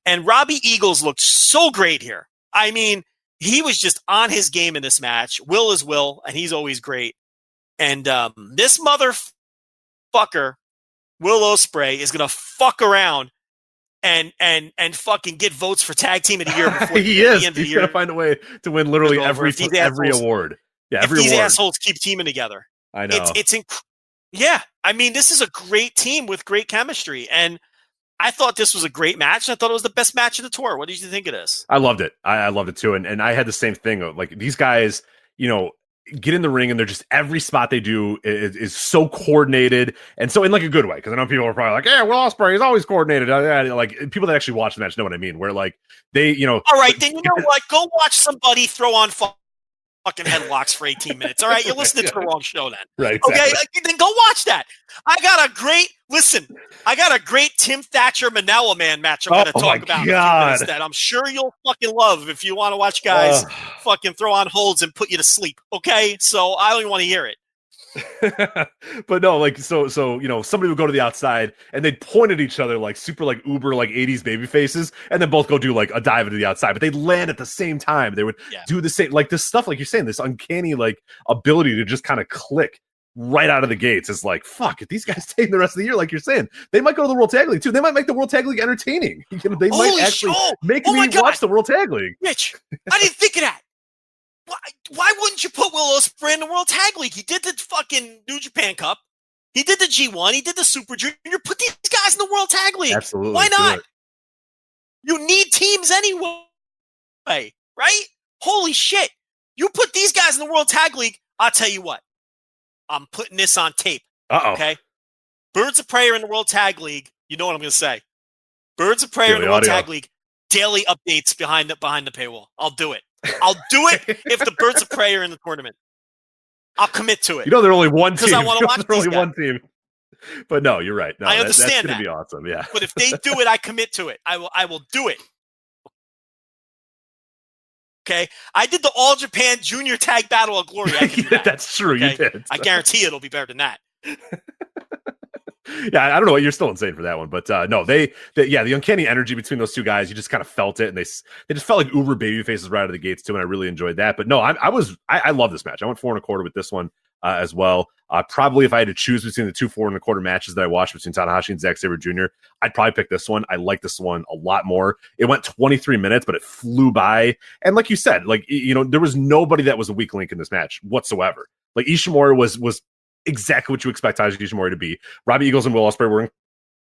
And Robbie Eagles looked so great here. I mean, he was just on his game in this match. Will is Will, and he's always great. And this motherfucker, Will Ospreay, is gonna fuck around and fucking get votes for tag team of the year before he is. He's gonna find a way to win literally every award. Yeah, if these assholes keep teaming together. I know. Yeah, I mean, this is a great team with great chemistry, and I thought this was a great match. I thought it was the best match of the tour. What did you think of this? I loved it. I loved it too. And I had the same thing of like these guys, get in the ring and they're just every spot they do is so coordinated and so in like a good way. Because I know people are probably like, "Yeah, Will Ospreay is always coordinated." Like people that actually watch the match know what I mean. Where like they, all right, then you know what? Go watch somebody throw on fucking headlocks for 18 minutes. All right, you're listening to the wrong show then. Right. Exactly. Okay, then go watch that. I got a great Tim Thatcher Manila Man match I'm going to talk about in a few minutes that I'm sure you'll fucking love if you want to watch guys fucking throw on holds and put you to sleep. Okay, so I don't even want to hear it. But no, like so somebody would go to the outside and they'd point at each other like super like uber like 80s baby faces and then both go do like a dive into the outside, but they'd land at the same time. They would do the same, like this stuff like you're saying, this uncanny like ability to just kind of click right out of the gates is like, fuck, if these guys take the rest of the year, like you're saying, they might go to the World Tag League too. They might make the World Tag League entertaining. They might actually make me watch the World Tag League. Mitch, I didn't think of that. Why wouldn't you put Will Ospreay in the World Tag League? He did the fucking New Japan Cup. He did the G1. He did the Super Junior. Put these guys in the World Tag League. Absolutely. Why not? You need teams anyway, right? Holy shit. You put these guys in the World Tag League, I'll tell you what. I'm putting this on tape. Okay? Birds of Prey are in the World Tag League. You know what I'm going to say. Birds of Prey are in the World Tag League. Daily updates behind the paywall. I'll do it. I'll do it if the Birds of Prey are in the tournament. I'll commit to it. They're only one team. Because I want to watch these guys. One team. But no, you're right. No, I understand that's going to be awesome. Yeah. But if they do it, I commit to it. I will do it. Okay? I did the All Japan Junior Tag Battle of Glory. I can do that. That's true. Okay? You did. I guarantee it'll be better than that. Yeah, I don't know. You're still insane for that one, but no, the uncanny energy between those two guys, you just kind of felt it, and they just felt like uber baby faces right out of the gates too, and I really enjoyed that. But no, I love this match. I went 4.25 with this one as well. Probably if I had to choose between the two 4.25 matches that I watched between Tanahashi and Zack Sabre Jr., I'd probably pick this one. I like this one a lot more. It went 23 minutes, but it flew by. And like you said, like there was nobody that was a weak link in this match whatsoever. Like Ishimori was exactly what you expect Taiji Ishimori to be. Robbie Eagles and Will Ospreay were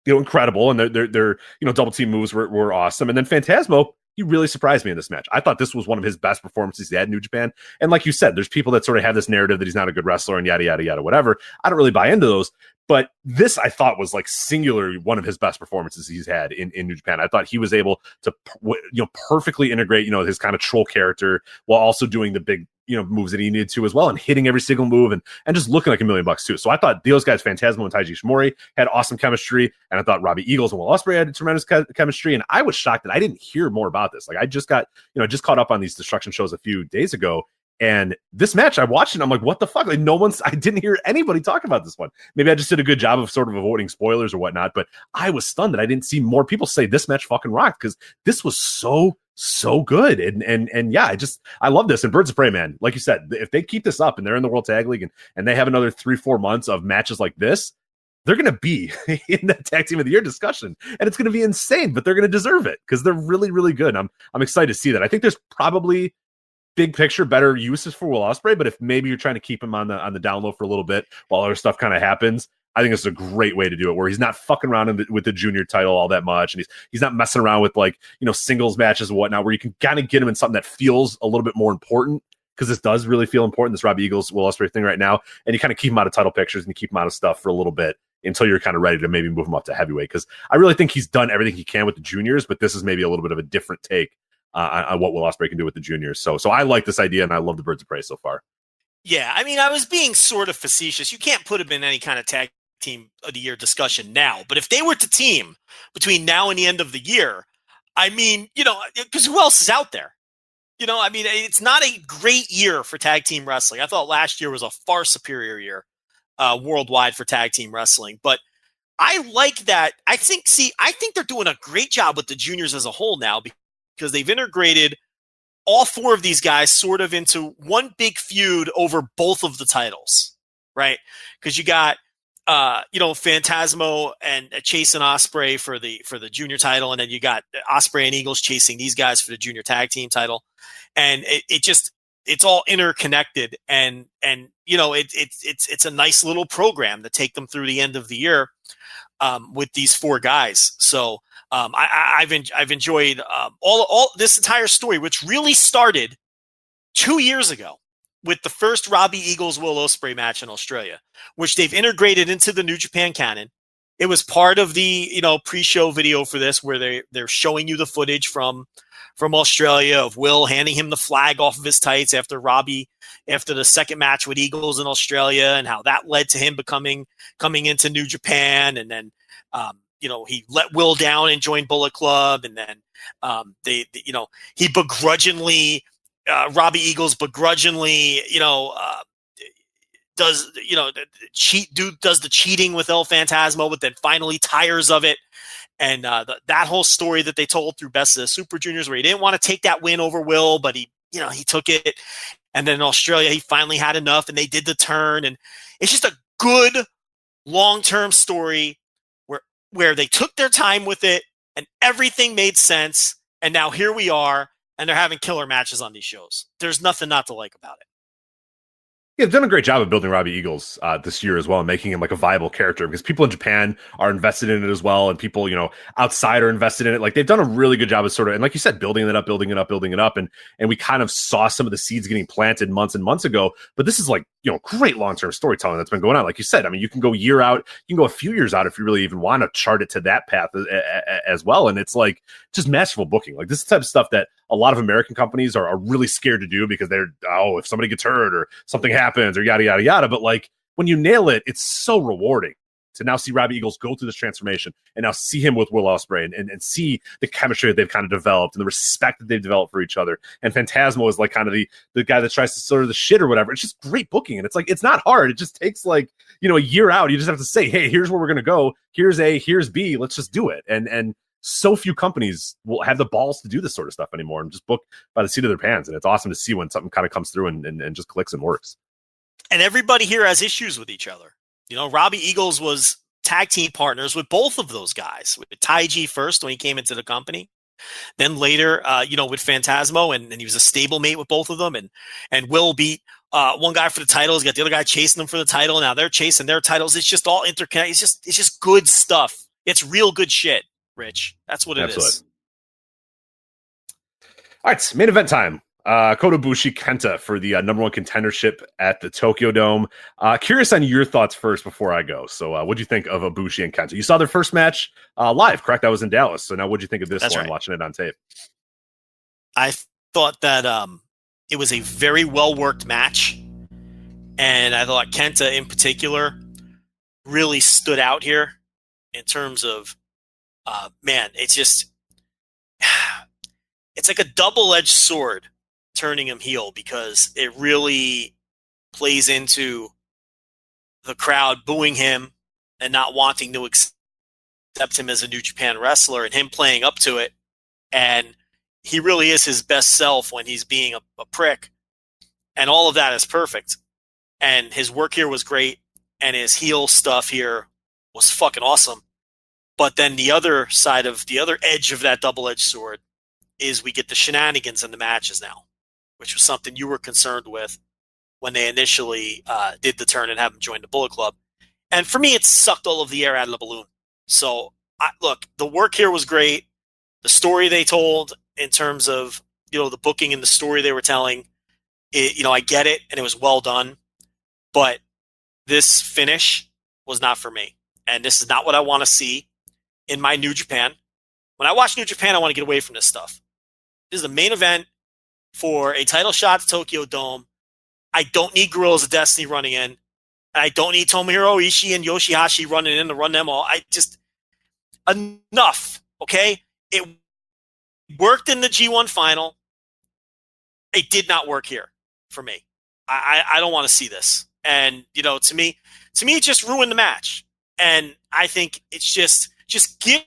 incredible, and their double team moves were awesome. And then Phantasmo, he really surprised me in this match. I thought this was one of his best performances he had in New Japan. And like you said, there's people that sort of have this narrative that he's not a good wrestler and yada yada yada whatever. I don't really buy into those. But this, I thought, was like singularly one of his best performances he's had in New Japan. I thought he was able to perfectly integrate his kind of troll character while also doing the big moves that he needed to as well, and hitting every single move and just looking like $1 million too. So I thought those guys, Phantasmo and Taiji Ishimori, had awesome chemistry, and I thought Robbie Eagles and Will Ospreay had tremendous chemistry. And I was shocked that I didn't hear more about this. Like I just got just caught up on these Destruction shows a few days ago. And this match, I watched it and I'm like, what the fuck? Like I didn't hear anybody talk about this one. Maybe I just did a good job of sort of avoiding spoilers or whatnot, but I was stunned that I didn't see more people say this match fucking rocked, because this was so good. And yeah, I love this. And Birds of Prey, man, like you said, if they keep this up and they're in the World Tag League and they have another 3-4 months of matches like this, they're going to be in that Tag Team of the Year discussion, and it's going to be insane, but they're going to deserve it because they're really, really good. I'm excited to see that. I think there's probably big picture better uses for Will Ospreay, but if maybe you're trying to keep him on the down low for a little bit while other stuff kind of happens, I think it's a great way to do it, where he's not fucking around with the junior title all that much, and he's not messing around with singles matches and whatnot, where you can kind of get him in something that feels a little bit more important, because this does really feel important, this Robbie Eagles Will Ospreay thing right now, and you kind of keep him out of title pictures and you keep him out of stuff for a little bit until you're kind of ready to maybe move him up to heavyweight, because I really think he's done everything he can with the juniors, but this is maybe a little bit of a different take on what Will Ospreay can do with the juniors. So I like this idea, and I love the Birds of Prey so far. Yeah, I mean, I was being sort of facetious. You can't put him in any kind of Tag Team of the Year discussion now, but if they were to team between now and the end of the year, I mean, because who else is out there? I mean, it's not a great year for tag team wrestling. I thought last year was a far superior year worldwide for tag team wrestling, but I like that. I think they're doing a great job with the juniors as a whole now, because they've integrated all four of these guys sort of into one big feud over both of the titles, right? Because you got Phantasmo and chasing Ospreay for the junior title, and then you got Ospreay and Eagles chasing these guys for the junior tag team title, and it just it's all interconnected, and it's a nice little program to take them through the end of the year with these 4 guys. So I've enjoyed all this entire story, which really started 2 years ago with the first Robbie Eagles Will Ospreay match in Australia, which they've integrated into the New Japan canon. It was part of the pre-show video for this, where they're showing you the footage from Australia of Will handing him the flag off of his tights after the second match with Eagles in Australia, and how that led to him coming into New Japan. And then, he let Will down and joined Bullet Club. And then, he begrudgingly, Robbie Eagles begrudgingly, does the cheating with El Phantasmo, but then finally tires of it. And that whole story that they told through Best of the Super Juniors, where he didn't want to take that win over Will, but he took it. And then in Australia, he finally had enough, and they did the turn. And it's just a good long-term story where they took their time with it, and everything made sense. And now here we are, and they're having killer matches on these shows. There's nothing not to like about it. Yeah, they've done a great job of building Robbie Eagles this year as well, and making him like a viable character, because people in Japan are invested in it as well, and people, outside are invested in it. Like, they've done a really good job of sort of, and like you said, building it up, and we kind of saw some of the seeds getting planted months and months ago. But this is like, great long-term storytelling that's been going on. Like you said, I mean, you can go a year out, you can go a few years out if you really even want to chart it to that path as well. And it's like just masterful booking. Like, this is the type of stuff that a lot of American companies are really scared to do, because they're, if somebody gets hurt or something happens or yada, yada, yada. But like, when you nail it, it's so rewarding to now see Robbie Eagles go through this transformation, and now see him with Will Ospreay, and see the chemistry that they've kind of developed, and the respect that they've developed for each other. And Phantasmo is like kind of the guy that tries to sort of the shit or whatever. It's just great booking. And it's like, it's not hard. It just takes like, a year out. You just have to say, hey, here's where we're going to go. Here's A, here's B. Let's just do it. And so few companies will have the balls to do this sort of stuff anymore, and just book by the seat of their pants. And it's awesome to see when something kind of comes through and just clicks and works. And everybody here has issues with each other. Robbie Eagles was tag team partners with both of those guys, with Taiji first when he came into the company, then later, with Phantasmo, and he was a stablemate with both of them. And Will beat one guy for the title. He's got the other guy chasing them for the title. Now they're chasing their titles. It's just all interconnected. It's just good stuff. It's real good shit, Rich. That's what it is. All right, main event time. Kota Ibushi Kenta for the number 1 contendership at the Tokyo Dome. Curious on your thoughts first before I go. So what'd you think of Ibushi and Kenta? You saw their first match live, correct? I was in Dallas. So now what'd you think of this one, right, watching it on tape? I thought that it was a very well-worked match. And I thought Kenta in particular really stood out here in terms of, it's just, it's like a double-edged sword turning him heel, because it really plays into the crowd booing him and not wanting to accept him as a New Japan wrestler, and him playing up to it. And he really is his best self when he's being a prick. And all of that is perfect. And his work here was great, and his heel stuff here was fucking awesome. But then the other side of the other edge of that double-edged sword is we get the shenanigans in the matches now, which was something you were concerned with when they initially did the turn and have him join the Bullet Club. And for me, it sucked all of the air out of the balloon. So, look, the work here was great. The story they told in terms of, the booking and the story they were telling, I get it, and it was well done. But this finish was not for me. And this is not what I want to see in my New Japan. When I watch New Japan, I want to get away from this stuff. This is the main event for a title shot at the Tokyo Dome. I don't need Guerrillas of Destiny running in. I don't need Tomohiro Ishii and Yoshihashi running in to run them all. Enough, okay? It worked in the G1 final. It did not work here for me. I don't want to see this. And, to me, it just ruined the match. And I think it's just give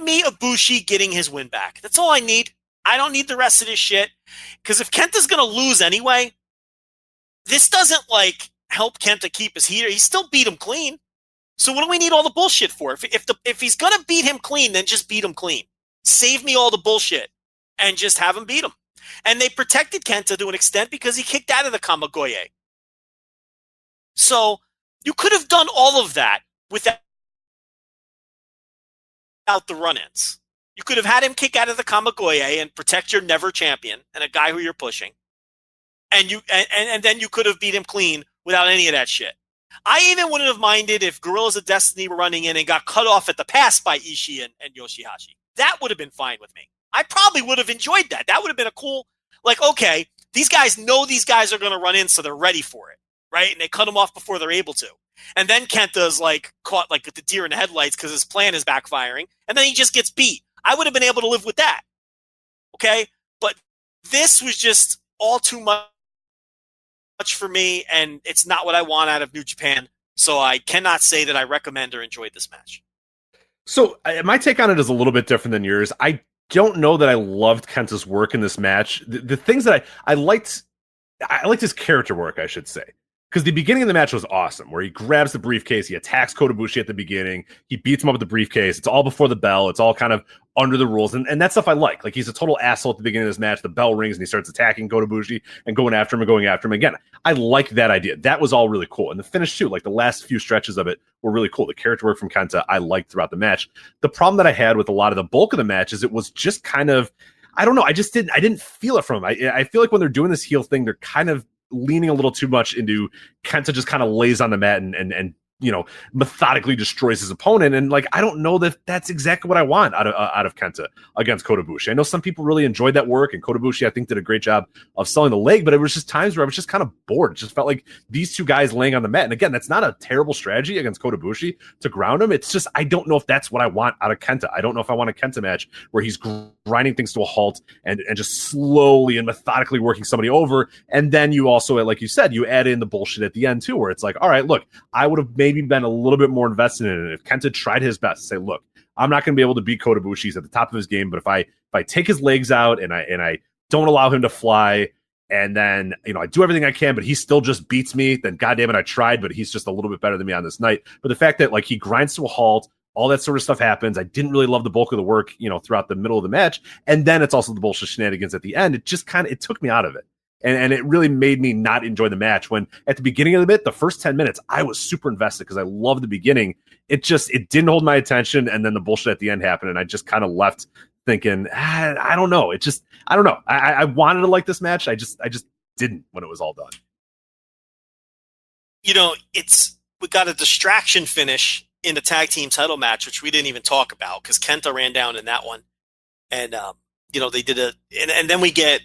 me Ibushi getting his win back. That's all I need. I don't need the rest of this shit. Because if Kenta's going to lose anyway, this doesn't, help Kenta keep his heater. He still beat him clean. So what do we need all the bullshit for? If he's going to beat him clean, then just beat him clean. Save me all the bullshit and just have him beat him. And they protected Kenta to an extent because he kicked out of the Kamigoye. So you could have done all of that without the run-ins. You could have had him kick out of the Kamigoye and protect your never champion and a guy who you're pushing. And then you could have beat him clean without any of that shit. I even wouldn't have minded if Guerrillas of Destiny were running in and got cut off at the pass by Ishii and Yoshihashi. That would have been fine with me. I probably would have enjoyed that. That would have been a cool, like, okay, these guys know these guys are going to run in, so they're ready for it, right? And they cut them off before they're able to. And then Kenta's like caught like the deer in the headlights because his plan is backfiring, and then he just gets beat. I would have been able to live with that, okay? But this was just all too much for me, and it's not what I want out of New Japan. So I cannot say that I recommend or enjoyed this match. So my take on it is a little bit different than yours. I don't know that I loved Kenta's work in this match. The things that I liked his character work, I should say. Because the beginning of the match was awesome, where he grabs the briefcase, he attacks Kota Ibushi at the beginning, he beats him up with the briefcase, it's all before the bell, it's all kind of under the rules, and that stuff I like. Like, he's a total asshole at the beginning of this match, the bell rings, and he starts attacking Kota Ibushi and going after him again. I like that idea. That was all really cool. And the finish, too, like the last few stretches of it were really cool. The character work from Kenta, I liked throughout the match. The problem that I had with a lot of the bulk of the match is it was just kind of, I don't know, I didn't feel it from him. I feel like when they're doing this heel thing, they're kind of leaning a little too much into Kenta just kind of lays on the mat and you know, methodically destroys his opponent. And like, I don't know that that's exactly what I want out of Kenta against Kota Ibushi. I know some people really enjoyed that work, and Kota Ibushi, I think, did a great job of selling the leg, but it was just times where I was just kind of bored. It just felt like these two guys laying on the mat. And again, that's not a terrible strategy against Kota Ibushi to ground him. It's just, I don't know if that's what I want out of Kenta. I don't know if I want a Kenta match where he's grinding things to a halt and just slowly and methodically working somebody over. And then you also, like you said, you add in the bullshit at the end too, where it's like, all right, look, I would have maybe been a little bit more invested in it if Kenta tried his best to say, look, I'm not going to be able to beat Kota Ibushi. He's at the top of his game, but if I take his legs out and I don't allow him to fly, and then, you know, I do everything I can, but he still just beats me, then goddamn it, I tried, but he's just a little bit better than me on this night. But the fact that, like, he grinds to a halt, all that sort of stuff happens. I didn't really love the bulk of the work, you know, throughout the middle of the match. And then it's also the bullshit shenanigans at the end. It just it took me out of it. And it really made me not enjoy the match, when at the beginning of the bit, the first 10 minutes, I was super invested because I loved the beginning. It didn't hold my attention. And then the bullshit at the end happened. And I just kind of left thinking, I don't know. I don't know. I wanted to like this match. I just didn't when it was all done. You know, we got a distraction finish in the tag team title match, which we didn't even talk about because Kenta ran down in that one. And, you know, they did and then we get,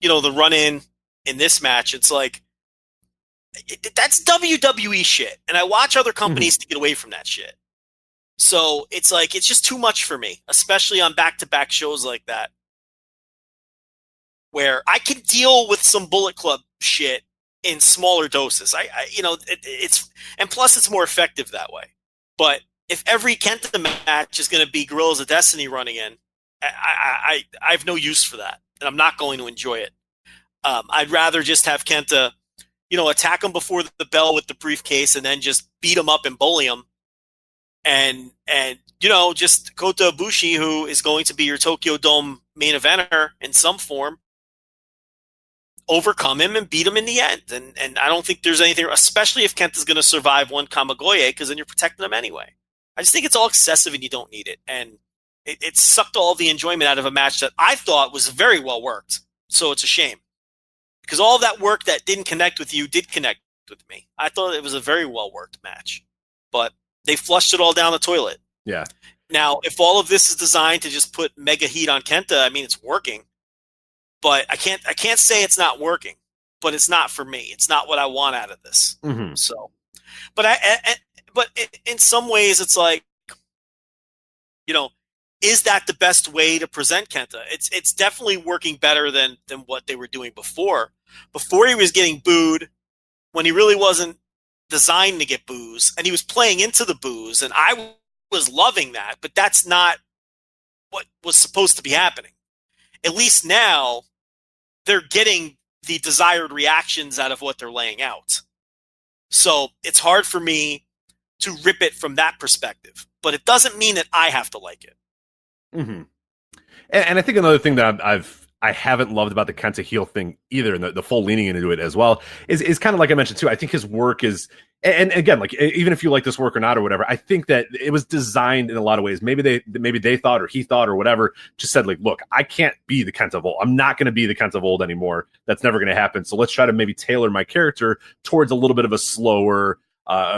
you know, the run-in this match. It's like, that's WWE shit. And I watch other companies to get away from that shit. So it's like, it's just too much for me, especially on back-to-back shows like that, where I can deal with some Bullet Club shit in smaller doses. You know, and plus it's more effective that way. But if every Kenta match is going to be Guerrillas of Destiny running in, I have no use for that. And I'm not going to enjoy it. I'd rather just have Kenta, you know, attack him before the bell with the briefcase and then just beat him up and bully him. And you know, just Kota Ibushi, who is going to be your Tokyo Dome main eventer in some form, overcome him and beat him in the end. And I don't think there's anything, especially if Kenta's going to survive one Kamigoye, because then you're protecting him anyway. I just think it's all excessive and you don't need it. And it sucked all the enjoyment out of a match that I thought was very well worked. So it's a shame. Because all that work that didn't connect with you did connect with me. I thought it was a very well worked match. But they flushed it all down the toilet. Yeah. Now, if all of this is designed to just put mega heat on Kenta, I mean, it's working. But I can't say it's not working. But it's not for me. It's not what I want out of this. Mm-hmm. So, but in some ways, it's like, you know, is that the best way to present Kenta? It's definitely working better than what they were doing before. Before he was getting booed when he really wasn't designed to get boos, and he was playing into the boos, and I was loving that, but that's not what was supposed to be happening. At least now they're getting the desired reactions out of what they're laying out. So it's hard for me to rip it from that perspective, but it doesn't mean that I have to like it. Mm-hmm. And I think another thing that I haven't loved about the Kenta heel thing either, and the full leaning into it as well is kind of like I mentioned too. I think his work is, and again, like even if you like this work or not or whatever, I think that it was designed in a lot of ways. Maybe they thought or he thought or whatever, just said like, look, I can't be the Kenta of old. I'm not going to be the Kenta of old anymore. That's never going to happen. So let's try to maybe tailor my character towards a little bit of a slower,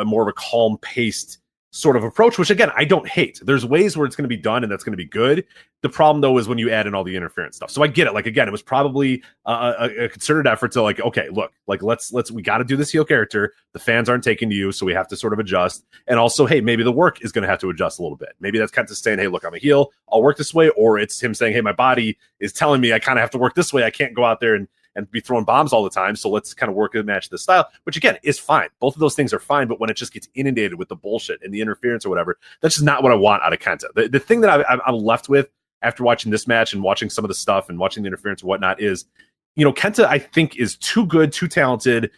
more of a calm paced sort of approach, which again, I don't hate. There's ways where it's going to be done and that's going to be good. The problem though is when you add in all the interference stuff. So I get it. Like again, it was probably a concerted effort to like, okay, look, like let's we got to do this heel character. The fans aren't taking to you, so we have to sort of adjust. And also, hey, maybe the work is going to have to adjust a little bit. Maybe that's kind of saying, hey, look, I'm a heel, I'll work this way, or it's him saying, hey, my body is telling me I kind of have to work this way. I can't go out there and be throwing bombs all the time. So let's kind of work and match this style, which again is fine. Both of those things are fine. But when it just gets inundated with the bullshit and the interference or whatever, that's just not what I want out of Kenta. The thing that I'm left with after watching this match and watching some of the stuff and watching the interference and whatnot is, you know, Kenta, I think is too good, too talented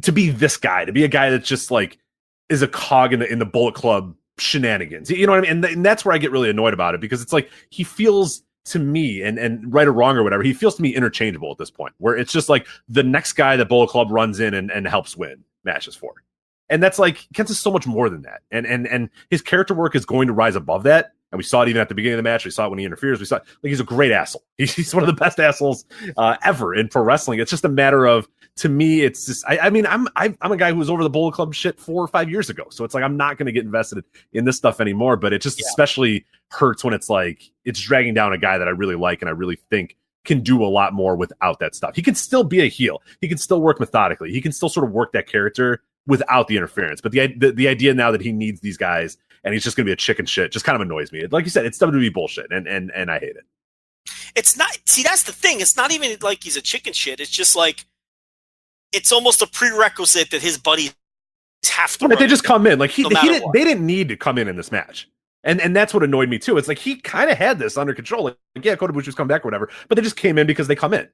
to be this guy, to be a guy that's just like is a cog in the Bullet Club shenanigans. You know what I mean? And that's where I get really annoyed about it, because it's like he feels to me, and right or wrong or whatever, he feels to me interchangeable at this point, where it's just like the next guy that Bullet Club runs in and helps win matches for. And that's like, Kenta's so much more than that. And his character work is going to rise above that. And we saw it even at the beginning of the match. We saw it when he interferes. We saw it, like, he's a great asshole. He's one of the best assholes ever in pro wrestling. It's just a matter of, to me, it's just, I mean, I'm a guy who was over the Bullet Club shit 4 or 5 years ago. So it's like, I'm not going to get invested in this stuff anymore, but it just especially hurts when it's like, it's dragging down a guy that I really like and I really think can do a lot more without that stuff. He can still be a heel. He can still work methodically. He can still sort of work that character without the interference. But the idea now that he needs these guys and he's just going to be a chicken shit just kind of annoys me. Like you said, it's WWE bullshit, and I hate it. It's not. See, that's the thing. It's not even like he's a chicken shit. It's just like, it's almost a prerequisite that his buddies have to. But they just come in like they didn't need to come in this match. And that's what annoyed me too. It's like he kind of had this under control. Like, yeah, Kota Ibushi's come back or whatever, but they just came in because they come in.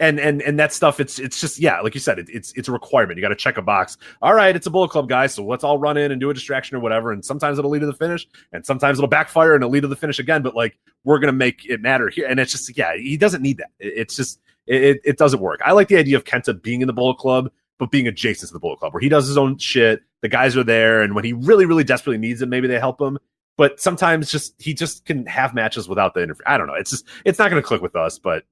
And that stuff, it's just, yeah, like you said, it's a requirement. You got to check a box. All right, it's a Bullet Club guy, so let's all run in and do a distraction or whatever. And sometimes it'll lead to the finish, and sometimes it'll backfire and it'll lead to the finish again. But like, we're gonna make it matter here. And it's just, yeah, he doesn't need that. It's just, it doesn't work. I like the idea of Kenta being in the Bullet Club, but being adjacent to the Bullet Club, where he does his own shit. The guys are there, and when he really, really desperately needs it, maybe they help him. But sometimes he just can have matches without the interference. I don't know. It's not going to click with us, but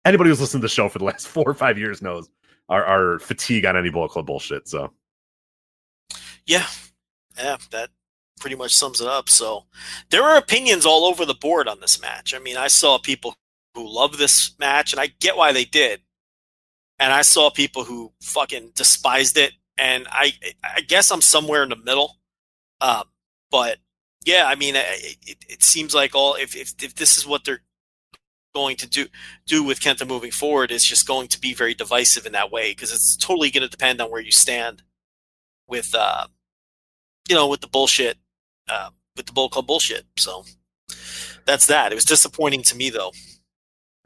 anybody who's listened to the show for the last 4 or 5 years knows our fatigue on any Bullet Club bullshit. So, yeah, that pretty much sums it up. So, there are opinions all over the board on this match. I mean, I saw people who love this match, and I get why they did. And I saw people who fucking despised it, and I guess I'm somewhere in the middle. But yeah, I mean, it seems like if this is what they're going to do with Kenta moving forward, it's just going to be very divisive in that way, because it's totally going to depend on where you stand with with the bullshit, with the Bullet Club bullshit. So that's that. It was disappointing to me, though.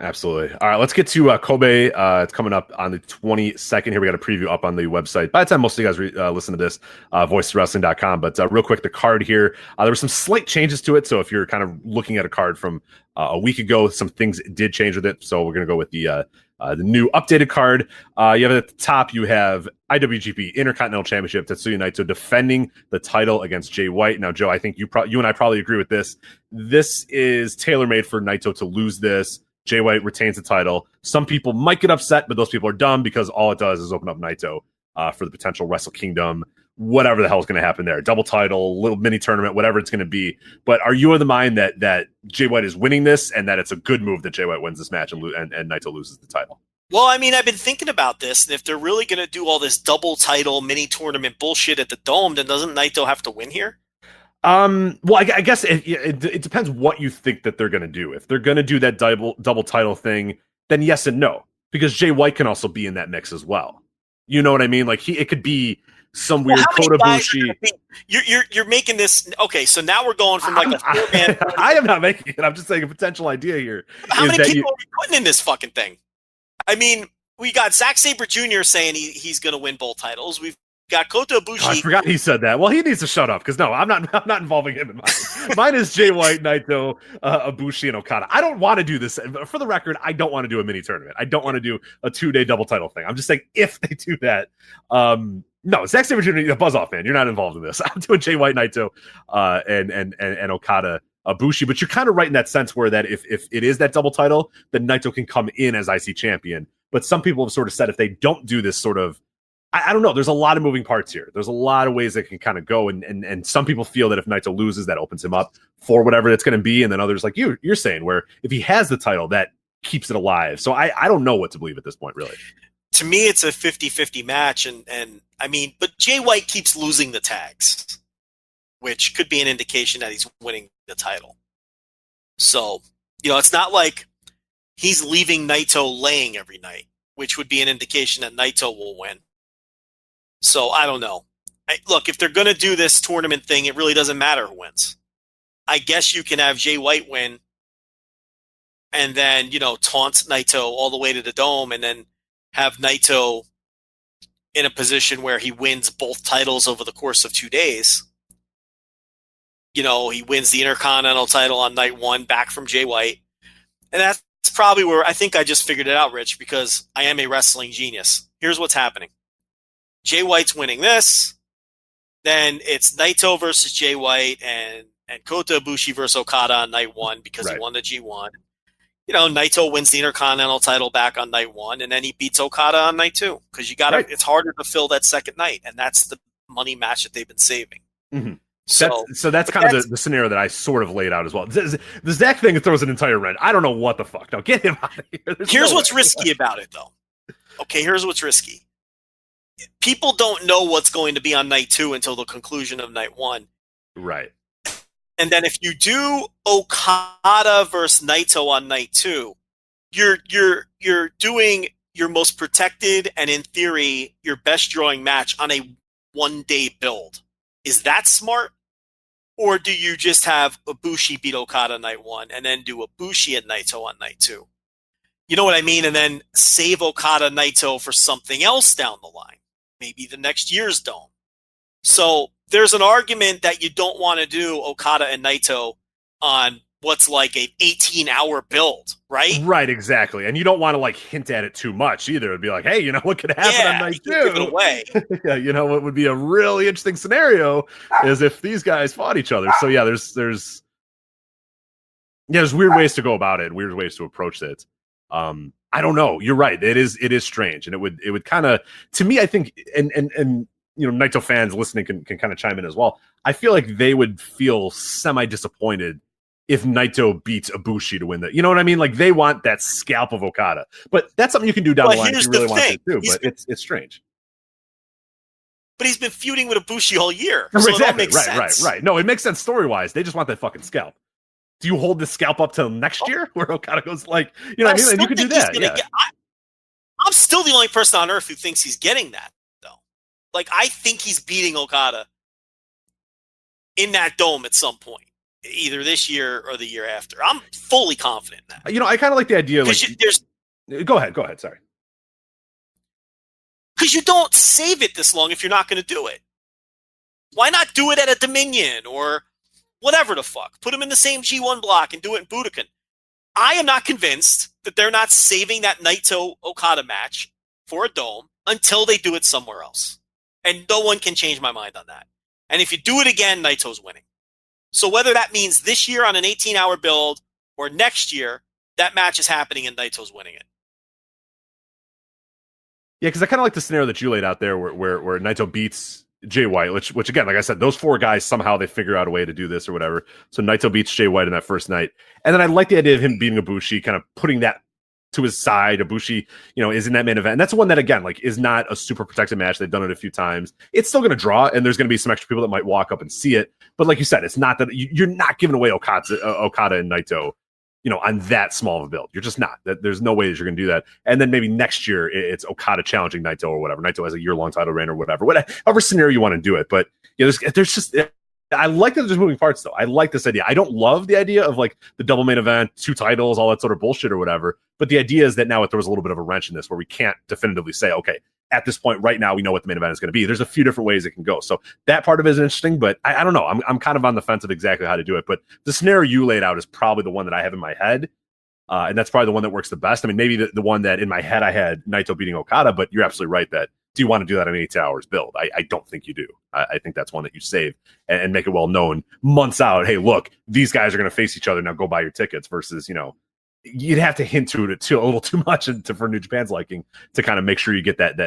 Absolutely. All right, let's get to Kobe. It's coming up on the 22nd here. We got a preview up on the website. By the time most of you guys listen to this, voiceswrestling.com. But real quick, the card here, there were some slight changes to it. So if you're kind of looking at a card from a week ago, some things did change with it. So we're going to go with the new updated card. You have at the top, you have IWGP Intercontinental Championship, Tetsuya Naito defending the title against Jay White. Now, Joe, I think you and I probably agree with this. This is tailor-made for Naito to lose this. Jay White retains the title. Some people might get upset, but those people are dumb, because all it does is open up Naito for the potential Wrestle Kingdom, whatever the hell is going to happen there. Double title, little mini tournament, whatever it's going to be. But are you of the mind that Jay White is winning this, and that it's a good move that Jay White wins this match and Naito loses the title? Well, I mean, I've been thinking about this, and if they're really going to do all this double title mini tournament bullshit at the Dome, then doesn't Naito have to win here? Well, I guess it depends what you think that they're going to do. If they're going to do that double title thing, then yes and no, because Jay White can also be in that mix as well. You know what I mean? Like it could be some weird Kota Ibushi. You're making this okay. So now we're going from like a 4-man. I am not making it. I'm just saying a potential idea here. How many people are we putting in this fucking thing? I mean, we got Zack Sabre Jr. saying he's going to win both titles. We've got Kota Ibushi. Oh, I forgot he said that. Well, he needs to shut up because no, I'm not involving him in mine. Mine is Jay White, Naito, Ibushi, and Okada. I don't want to do this. For the record, I don't want to do a mini tournament. I don't want to do a 2-day double title thing. I'm just saying if they do that, no, Zack Sabre Jr., buzz off, man. You're not involved in this. I'm doing Jay White, Naito, and Okada, Ibushi. But you're kind of right in that sense where that if it is that double title, then Naito can come in as IC champion. But some people have sort of said if they don't do this sort of, I don't know. There's a lot of moving parts here. There's a lot of ways that can kind of go, and some people feel that if Naito loses, that opens him up for whatever it's going to be, and then others, like you're saying, where if he has the title, that keeps it alive. So I don't know what to believe at this point, really. To me, it's a 50-50 match, and I mean, but Jay White keeps losing the tags, which could be an indication that he's winning the title. So, it's not like he's leaving Naito laying every night, which would be an indication that Naito will win. So I don't know. Look, if they're going to do this tournament thing, it really doesn't matter who wins. I guess you can have Jay White win and then, taunt Naito all the way to the Dome and then have Naito in a position where he wins both titles over the course of 2 days. He wins the Intercontinental title on night 1 back from Jay White. And that's probably where I think I just figured it out, Rich, because I am a wrestling genius. Here's what's happening. Jay White's winning this. Then it's Naito versus Jay White and Kota Ibushi versus Okada on night 1 because he won the G1. Naito wins the Intercontinental title back on night 1, and then he beats Okada on night 2 because it's harder to fill that second night, and that's the money match that they've been saving. Mm-hmm. So that's kind of the scenario that I sort of laid out as well. The Zach thing throws an entire wrench. I don't know what the fuck. Now get him out of here. Here's what's risky about it, though. Okay, here's what's risky. People don't know what's going to be on night 2 until the conclusion of night 1. Right. And then if you do Okada versus Naito on night 2, you're doing your most protected and, in theory, your best drawing match on a 1-day build. Is that smart? Or do you just have Ibushi beat Okada night 1 and then do Ibushi and Naito on night 2? You know what I mean? And then save Okada Naito for something else down the line. Maybe the next year's Dome. So there's an argument that you don't want to do Okada and Naito on what's like an 18-hour build, right? Right, exactly. And you don't want to hint at it too much either. It'd be like, hey, what could happen on night 2? Give it away. Yeah, what would be a really interesting scenario is if these guys fought each other. So yeah, there's weird ways to go about it, weird ways to approach it. I don't know. You're right. It is strange, and it would kind of, to me, I think, and Naito fans listening can kind of chime in as well. I feel like they would feel semi disappointed if Naito beats Ibushi to win that. You know what I mean? Like they want that scalp of Okada, but that's something you can do down the line if you really want to do. But it's strange. But he's been feuding with Ibushi all year, so exactly. That makes sense. Right. No, it makes sense story wise. They just want that fucking scalp. Do you hold the scalp up till next year where Okada goes what I mean? And you could do that. Yeah. I'm still the only person on earth who thinks he's getting that, though. I think he's beating Okada in that Dome at some point, either this year or the year after. I'm fully confident in that. I kind of like the idea. Go ahead. Sorry. Because you don't save it this long if you're not going to do it. Why not do it at a Dominion or whatever the fuck? Put them in the same G1 block and do it in Budokan. I am not convinced that they're not saving that Naito-Okada match for a Dome until they do it somewhere else. And no one can change my mind on that. And if you do it again, Naito's winning. So whether that means this year on an 18-hour build or next year, that match is happening and Naito's winning it. Yeah, because I kind of like the scenario that you laid out there where Naito beats Jay White, which again, like I said, those 4 guys, somehow they figure out a way to do this or whatever. So Naito beats Jay White in that first night. And then I like the idea of him beating Ibushi, kind of putting that to his side. Ibushi, is in that main event. And that's one that, again, is not a super protected match. They've done it a few times. It's still going to draw, and there's going to be some extra people that might walk up and see it. But like you said, it's not that you're not giving away Okada and Naito, on that small of a build. You're just not. There's no way that you're going to do that. And then maybe next year it's Okada challenging Naito or whatever. Naito has a year-long title reign or whatever scenario you want to do it. But there's just, I like that there's moving parts though. I like this idea. I don't love the idea of the double main event, 2 titles, all that sort of bullshit or whatever. But the idea is that now it throws a little bit of a wrench in this where we can't definitively say, okay, at this point right now, we know what the main event is going to be. There's a few different ways it can go. So that part of it is interesting, but I don't know. I'm kind of on the fence of exactly how to do it. But the scenario you laid out is probably the one that I have in my head. And that's probably the one that works the best. I mean, maybe the one that in my head I had Naito beating Okada, but you're absolutely right that do you want to do that in 8 hours build? I don't think you do. I think that's one that you save and make it well known months out. Hey, look, these guys are going to face each other. Now go buy your tickets versus, you'd have to hint to it a little too much for New Japan's liking to kind of make sure you get that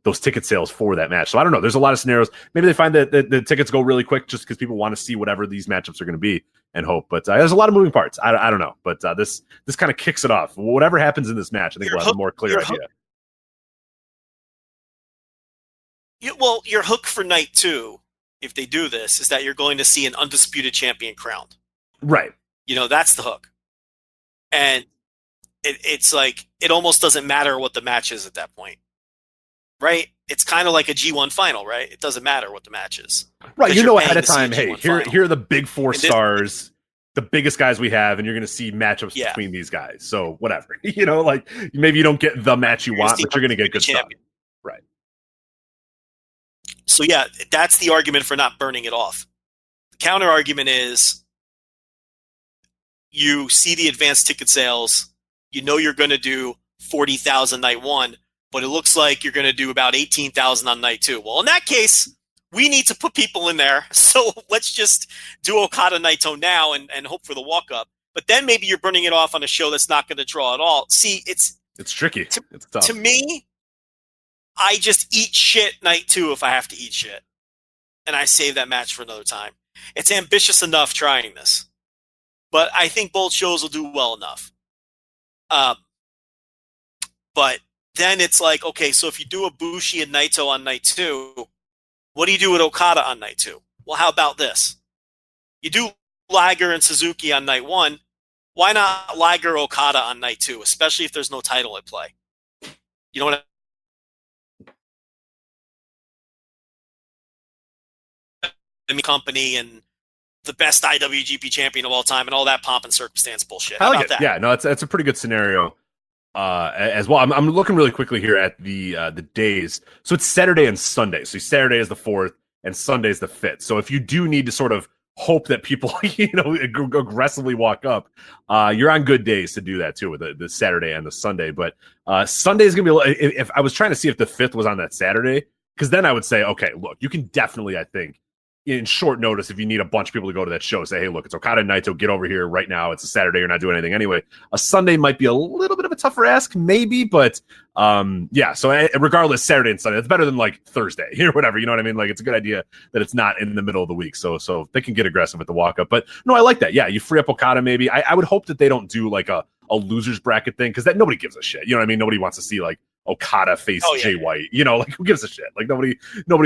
those ticket sales for that match. So I don't know. There's a lot of scenarios. Maybe they find that the tickets go really quick just because people want to see whatever these matchups are going to be and hope. But there's a lot of moving parts. I don't know. But this kind of kicks it off. Whatever happens in this match, I think we'll have a more clear idea. Your hook for night 2, if they do this, is that you're going to see an undisputed champion crowned. Right. That's the hook. And it's like, it almost doesn't matter what the match is at that point. Right? It's kind of like a G1 final, right? It doesn't matter what the match is. Right. Ahead of time, hey, here are the big 4 stars, the biggest guys we have, and you're going to see matchups between these guys. So whatever. Maybe you don't get the match you want, but you're going to get good stuff. Right. So yeah, that's the argument for not burning it off. The counter argument is you see the advanced ticket sales, you're going to do 40,000 night 1, but it looks like you're going to do about 18,000 on night 2. Well, in that case, we need to put people in there. So let's just do Okada Naito now and hope for the walk up. But then maybe you're burning it off on a show that's not going to draw at all. See, it's tricky. It's tough. To me, I just eat shit night 2 if I have to eat shit. And I save that match for another time. It's ambitious enough trying this. But I think both shows will do well enough. But then it's like, okay, so if you do a Bushi and Naito on night 2, what do you do with Okada on night 2? Well, how about this? You do Liger and Suzuki on night 1. Why not Liger Okada on night 2, especially if there's no title at play? You know what I mean? Company and the best IWGP champion of all time and all that pomp and circumstance bullshit. How about that? Yeah, no, it's a pretty good scenario as well. I'm looking really quickly here at the days. So it's Saturday and Sunday. So Saturday is the 4th and Sunday is the 5th. So if you do need to sort of hope that people, aggressively walk up, you're on good days to do that too with the Saturday and the Sunday. But Sunday is going to be, if I was trying to see if the 5th was on that Saturday, because then I would say, okay, look, you can definitely, I think, in short notice, if you need a bunch of people to go to that show, say, hey, look, it's Okada and Naito, get over here right now. It's a Saturday, you're not doing anything anyway. A Sunday might be a little bit of a tougher ask, maybe, but so regardless, Saturday and Sunday, it's better than like Thursday or whatever, you know what I mean? Like, it's a good idea that it's not in the middle of the week, so they can get aggressive with the walk-up. But no, I like that. Yeah, you free up Okada maybe. I would hope that they don't do like a loser's bracket thing, because that nobody gives a shit. You know what I mean? Nobody wants to see like Okada face Jay White, like who gives a shit? Like nobody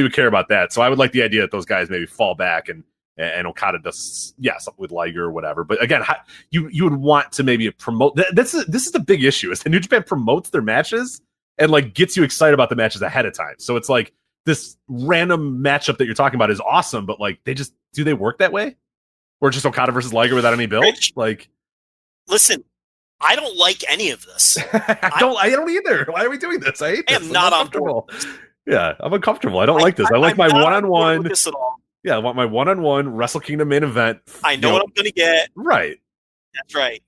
would care about that. So I would like the idea that those guys maybe fall back and Okada does something with Liger or whatever. But again, you would want to maybe promote. This is the big issue is that New Japan promotes their matches and like gets you excited about the matches ahead of time. So it's like this random matchup that you're talking about is awesome, but like do they work that way? Or just Okada versus Liger without any build? Rich, like, listen. I don't like any of this. I don't either. Why are we doing this? I hate this. I am not on board with this. Yeah, I'm uncomfortable. I don't like this. I like my one-on-one. This at all. Yeah, I want my one-on-one Wrestle Kingdom main event. I know what I'm going to get. Right. That's right.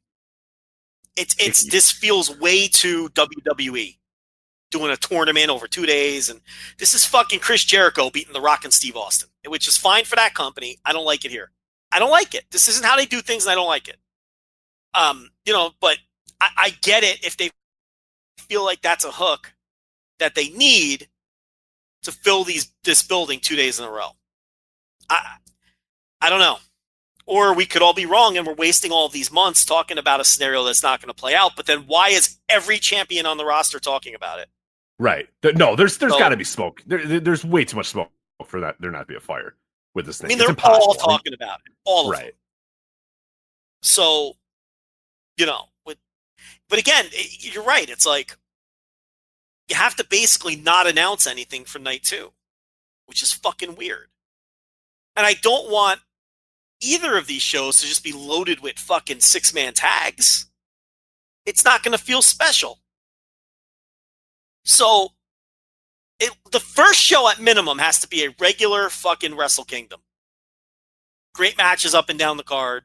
This feels way too WWE. Doing a tournament over 2 days, and this is fucking Chris Jericho beating The Rock and Steve Austin, which is fine for that company. I don't like it here. I don't like it. This isn't how they do things, and I don't like it. But I get it if they feel like that's a hook that they need to fill this building 2 days in a row. I don't know. Or we could all be wrong and we're wasting all of these months talking about a scenario that's not going to play out. But then why is every champion on the roster talking about it? Right. No, there's got to be smoke. There's way too much smoke for that. There not to be a fire with this thing. I mean, they're all talking about it. All of them. So, but again, you're right. It's like you have to basically not announce anything for night 2, which is fucking weird. And I don't want either of these shows to just be loaded with fucking 6-man tags. It's not going to feel special. So the first show at minimum has to be a regular fucking Wrestle Kingdom. Great matches up and down the card.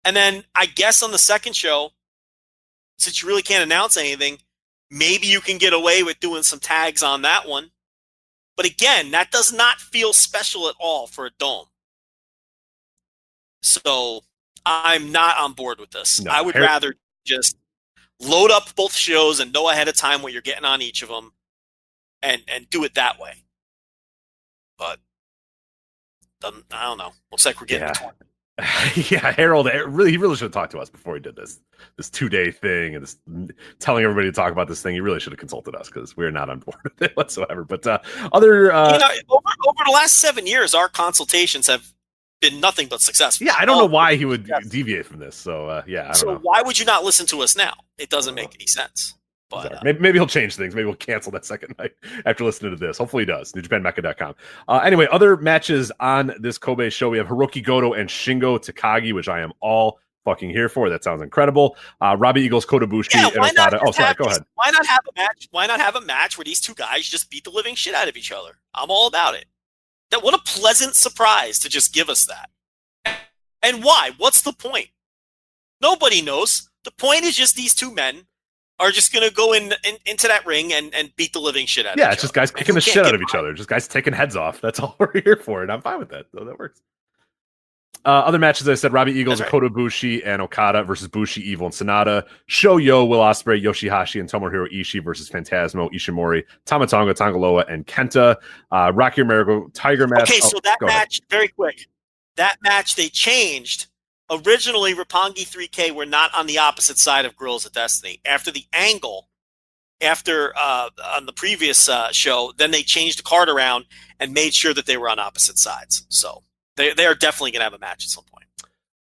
And then I guess on the second show, since you really can't announce anything, maybe you can get away with doing some tags on that one. But again, that does not feel special at all for a Dome. So I'm not on board with this. No, I would rather just load up both shows and know ahead of time what you're getting on each of them and do it that way. But I don't know. Looks like we're getting torn. Yeah, Harold, he really should have talked to us before he did this 2-day thing and this, telling everybody to talk about this thing. He really should have consulted us because we're not on board with it whatsoever. But over the last 7 years, our consultations have been nothing but successful. Yeah, I don't know why he would deviate from this. So I don't know. Why would you not listen to us now? It doesn't make any sense. But maybe he'll change things. Maybe we'll cancel that second night after listening to this. Hopefully he does. NewJapanMecca.com. Anyway, other matches on this Kobe show. We have Hiroki Goto and Shingo Takagi, which I am all fucking here for. That sounds incredible. Robbie Eagles, Kota Ibushi, and Okada. Oh, sorry. Go ahead. Why not have a match? Why not have a match where these two guys just beat the living shit out of each other? I'm all about it. What a pleasant surprise to just give us that. And why? What's the point? Nobody knows. The point is just these two men are just going to go into that ring and beat the living shit out of each other. Yeah, it's just guys kicking the shit out of each other. Just guys taking heads off. That's all we're here for, and I'm fine with that. So that works. Other matches, I said, Robbie Eagles, Kota Ibushi, and Okada versus Bushi, Evil, and Sonata. Shoyo, Will Ospreay, Yoshihashi, and Tomohiro Ishii versus Phantasmo, Ishimori, Tama Tonga, Tangaloa, and Kenta. Rocky Romero, Tiger Mask. Okay, so that match, very quick. That match they changed. Originally, Roppongi 3K were not on the opposite side of Guerrillas of Destiny. After the angle, on the previous show, then they changed the card around and made sure that they were on opposite sides. So they are definitely going to have a match at some point.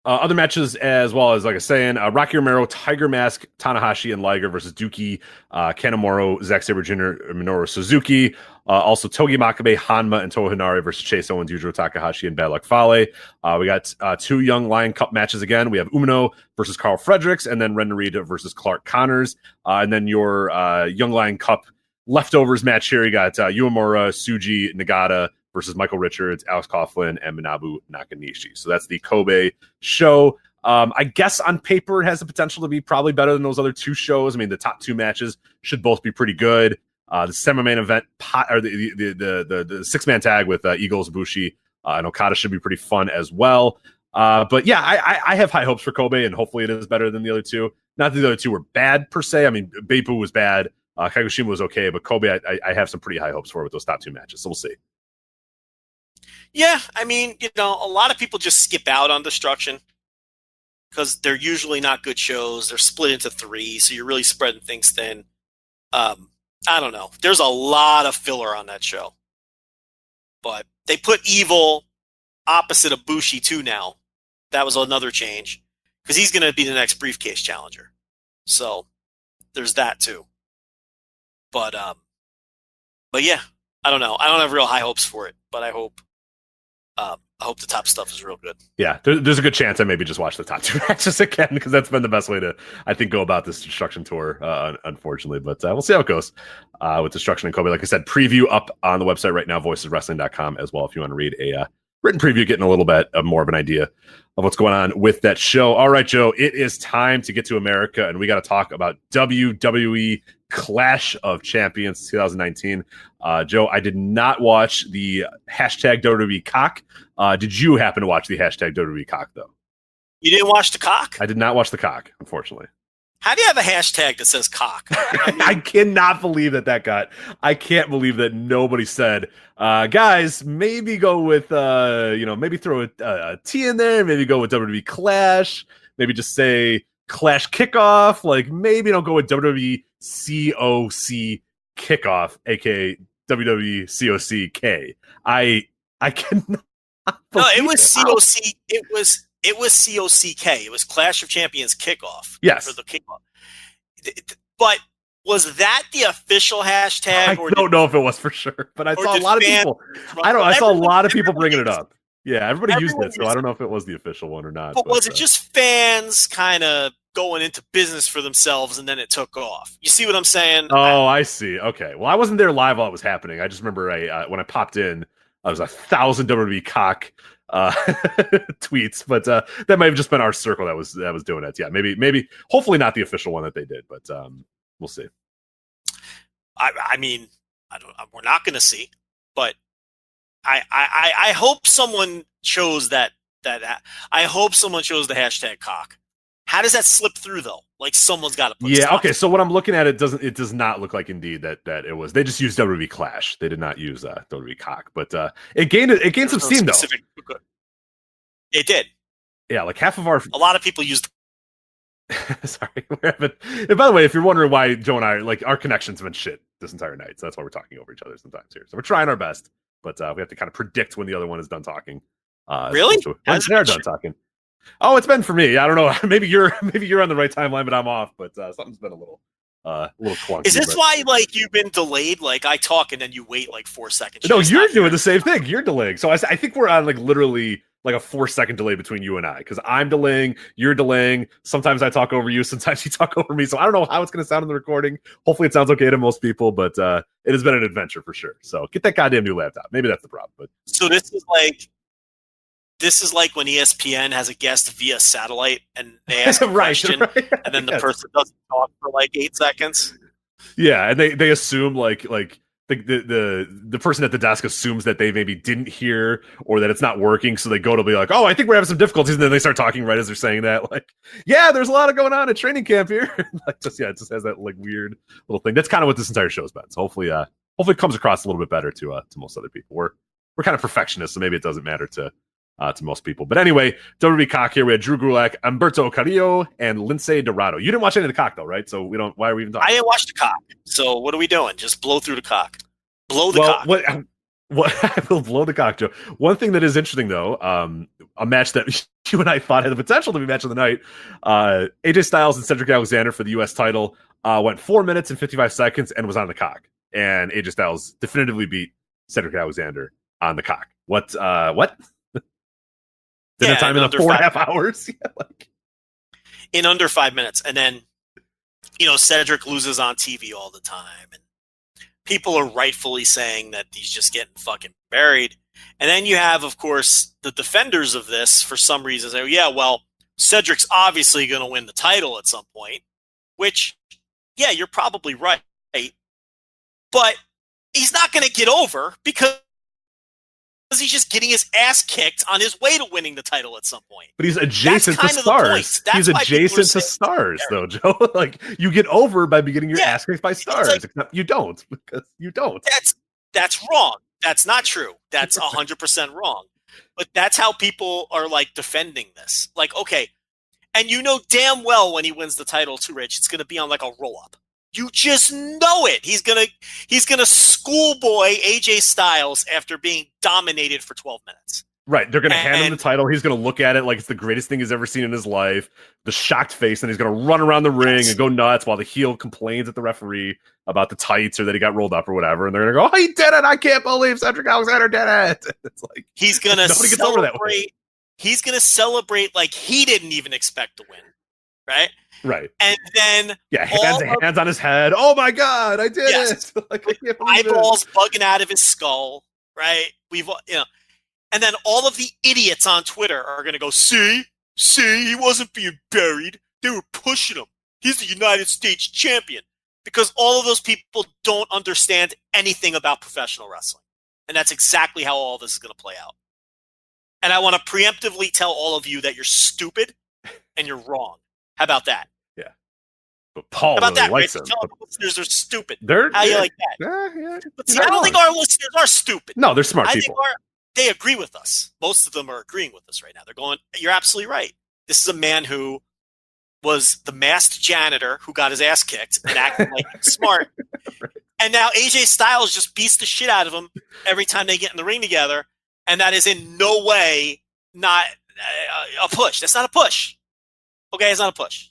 Other matches as well as, like I was saying, Rocky Romero, Tiger Mask, Tanahashi, and Liger versus Dookie, Kanemaru, Zack Sabre Jr., Minoru Suzuki. Also, Togi Makabe, Hanma, and Toa Hinare versus Chase Owens, Yujiro Takahashi, and Bad Luck Fale. We got 2 Young Lion Cup matches again. We have Umino versus Carl Fredericks, and then Ren Narita versus Clark Connors. And then your Young Lion Cup leftovers match here. You got Uemura, Tsuji, Nagata versus Michael Richards, Alex Coughlin, and Manabu Nakanishi. So that's the Kobe show. I guess on paper it has the potential to be probably better than those other 2 shows. I mean, the top 2 matches should both be pretty good. The semi-main event, or the 6-man tag with Eagles, Bushi, and Okada should be pretty fun as well. But yeah, I have high hopes for Kobe, and hopefully it is better than the other 2. Not that the other 2 were bad per se. I mean, Beppu was bad, Kagoshima was okay, but Kobe, I have some pretty high hopes for with those top 2 matches. So we'll see. Yeah, I mean, a lot of people just skip out on Destruction because they're usually not good shows. They're split into 3, so you're really spreading things thin. I don't know. There's a lot of filler on that show. But they put Evil opposite of Bushi too now. That was another change. Because he's going to be the next briefcase challenger. So there's that too. But yeah, I don't know. I don't have real high hopes for it, but I hope the top stuff is real good. Yeah, there's a good chance I maybe just watch the top 2 matches again, because that's been the best way to, I think, go about this Destruction tour, unfortunately. But we'll see how it goes with Destruction and Kobe. Like I said, preview up on the website right now, voiceswrestling.com as well, if you want to read a written preview, getting a little bit more of an idea of what's going on with that show. All right, Joe, it is time to get to America, and we got to talk about WWE Clash of Champions 2019. Joe, I did not watch the hashtag WWE cock. Did you happen to watch the hashtag WWE cock, though? You didn't watch the cock? I did not watch the cock, unfortunately. How do you have a hashtag that says cock? I cannot believe I can't believe that nobody said, guys, maybe go with, maybe throw a T in there, maybe go with WWE Clash, maybe just say Clash Kickoff, like maybe don't go with WWE COC Kickoff, aka WWE COCK. I cannot. No, it was COC. It was COCK. It was Clash of Champions Kickoff. Yes. For the kickoff. But was that the official hashtag? I don't know if it was for sure, but I saw a lot of people. I saw a lot of people bringing it up. Yeah, everybody used Everyone it, so I don't know if it was the official one or not. But was it just fans kind of going into business for themselves and then it took off? You see what I'm saying? Oh, I see. Okay. Well, I wasn't there live while it was happening. I just remember when I popped in, I was 1,000 WWE cock tweets, but that might have just been our circle that was doing it. Yeah, maybe, hopefully not the official one that they did, but we'll see. I mean, we're not going to see, but I hope someone chose that. I hope someone chose the hashtag cock. How does that slip through though? Like someone's got to put. Yeah. Okay. So what I'm looking at, it does not look like indeed that it was. They just used WWE Clash. They did not use WWE cock, but it gained some steam though. It did. Yeah, like half of our. A lot of people used. Sorry, we're having. And by the way, if you're wondering why Joe and I our connections have been shit this entire night, so that's why we're talking over each other sometimes here. So we're trying our best, but we have to kind of predict when the other one is done talking. Really? When they're done talking. Oh, it's been for me. I don't know. Maybe you're on the right timeline, but I'm off. But something's been a little clunky. Is this why like you've been delayed? Like I talk and then you wait like 4 seconds. No, you're doing the same thing. You're delaying. So I think we're on like literally like a 4-second delay between you and I, because I'm delaying, you're delaying. Sometimes I talk over you, sometimes you talk over me. So I don't know how it's going to sound in the recording. Hopefully it sounds okay to most people, but it has been an adventure for sure. So get that goddamn new laptop. Maybe that's the problem. But so this is like when ESPN has a guest via satellite and they ask a question, and then the person doesn't talk for like 8 seconds. Yeah, and they assume like the person at the desk assumes that they maybe didn't hear or that it's not working, so they go to be like, oh, I think we're having some difficulties, and then they start talking right as they're saying that, like, yeah, there's a lot of going on at training camp here. Like, it just has that like weird little thing. That's kind of what this entire show's been. So hopefully it comes across a little bit better to most other people. We're kind of perfectionists, so maybe it doesn't matter to most people. But anyway, WWE cock here. We had Drew Gulak, Humberto Carrillo, and Lince Dorado. You didn't watch any of the cock though, right? So why are we even talking? I didn't watch the cock. So what are we doing? Just blow through the cock. Blow the cock. What I will blow the cock, Joe. One thing that is interesting though, a match that you and I thought had the potential to be match of the night. AJ Styles and Cedric Alexander for the US title went 4 minutes and 55 seconds and was on the cock. And AJ Styles definitively beat Cedric Alexander on the cock. What? Dinner time in the 4.5 hours. In under 5 minutes. And then, Cedric loses on TV all the time. And people are rightfully saying that he's just getting fucking buried. And then you have, of course, the defenders of this for some reason say, yeah, well, Cedric's obviously going to win the title at some point. Which, yeah, you're probably right. But he's not going to get over because he's just getting his ass kicked on his way to winning the title at some point. But he's adjacent to stars. He's adjacent to stars, though, Joe. Like, you get over by getting your ass kicked by stars. Like, except you don't, because you don't. That's wrong. That's not true. That's 100% wrong. But that's how people are, like, defending this. Like, okay, and you know damn well when he wins the title too, Rich, it's going to be on, like, a roll-up. You just know it. He's gonna schoolboy AJ Styles after being dominated for 12 minutes. Right. They're gonna hand him the title. He's gonna look at it like it's the greatest thing he's ever seen in his life. The shocked face, and he's gonna run around the ring and go nuts while the heel complains at the referee about the tights or that he got rolled up or whatever. And they're gonna go, "Oh, he did it! I can't believe Cedric Alexander did it!" It's like he's gonna celebrate. He's gonna celebrate like he didn't even expect to win. Right. And then hands on his head. Oh my God, I did it. Like, eyeballs bugging out of his skull, right? And then all of the idiots on Twitter are going to go, see, he wasn't being buried. They were pushing him. He's the United States champion. Because all of those people don't understand anything about professional wrestling. And that's exactly how all this is going to play out. And I want to preemptively tell all of you that you're stupid and you're wrong. How about that? Yeah. But Paul How about really that, likes right? them. Tell the listeners are stupid. How you like that? Yeah. But see, I don't think our listeners are stupid. No, they're smart people. They agree with us. Most of them are agreeing with us right now. They're going, you're absolutely right. This is a man who was the masked janitor who got his ass kicked and acted like he was smart. Right. And now AJ Styles just beats the shit out of him every time they get in the ring together. And that is in no way not a push. That's not a push. Okay, it's not a push.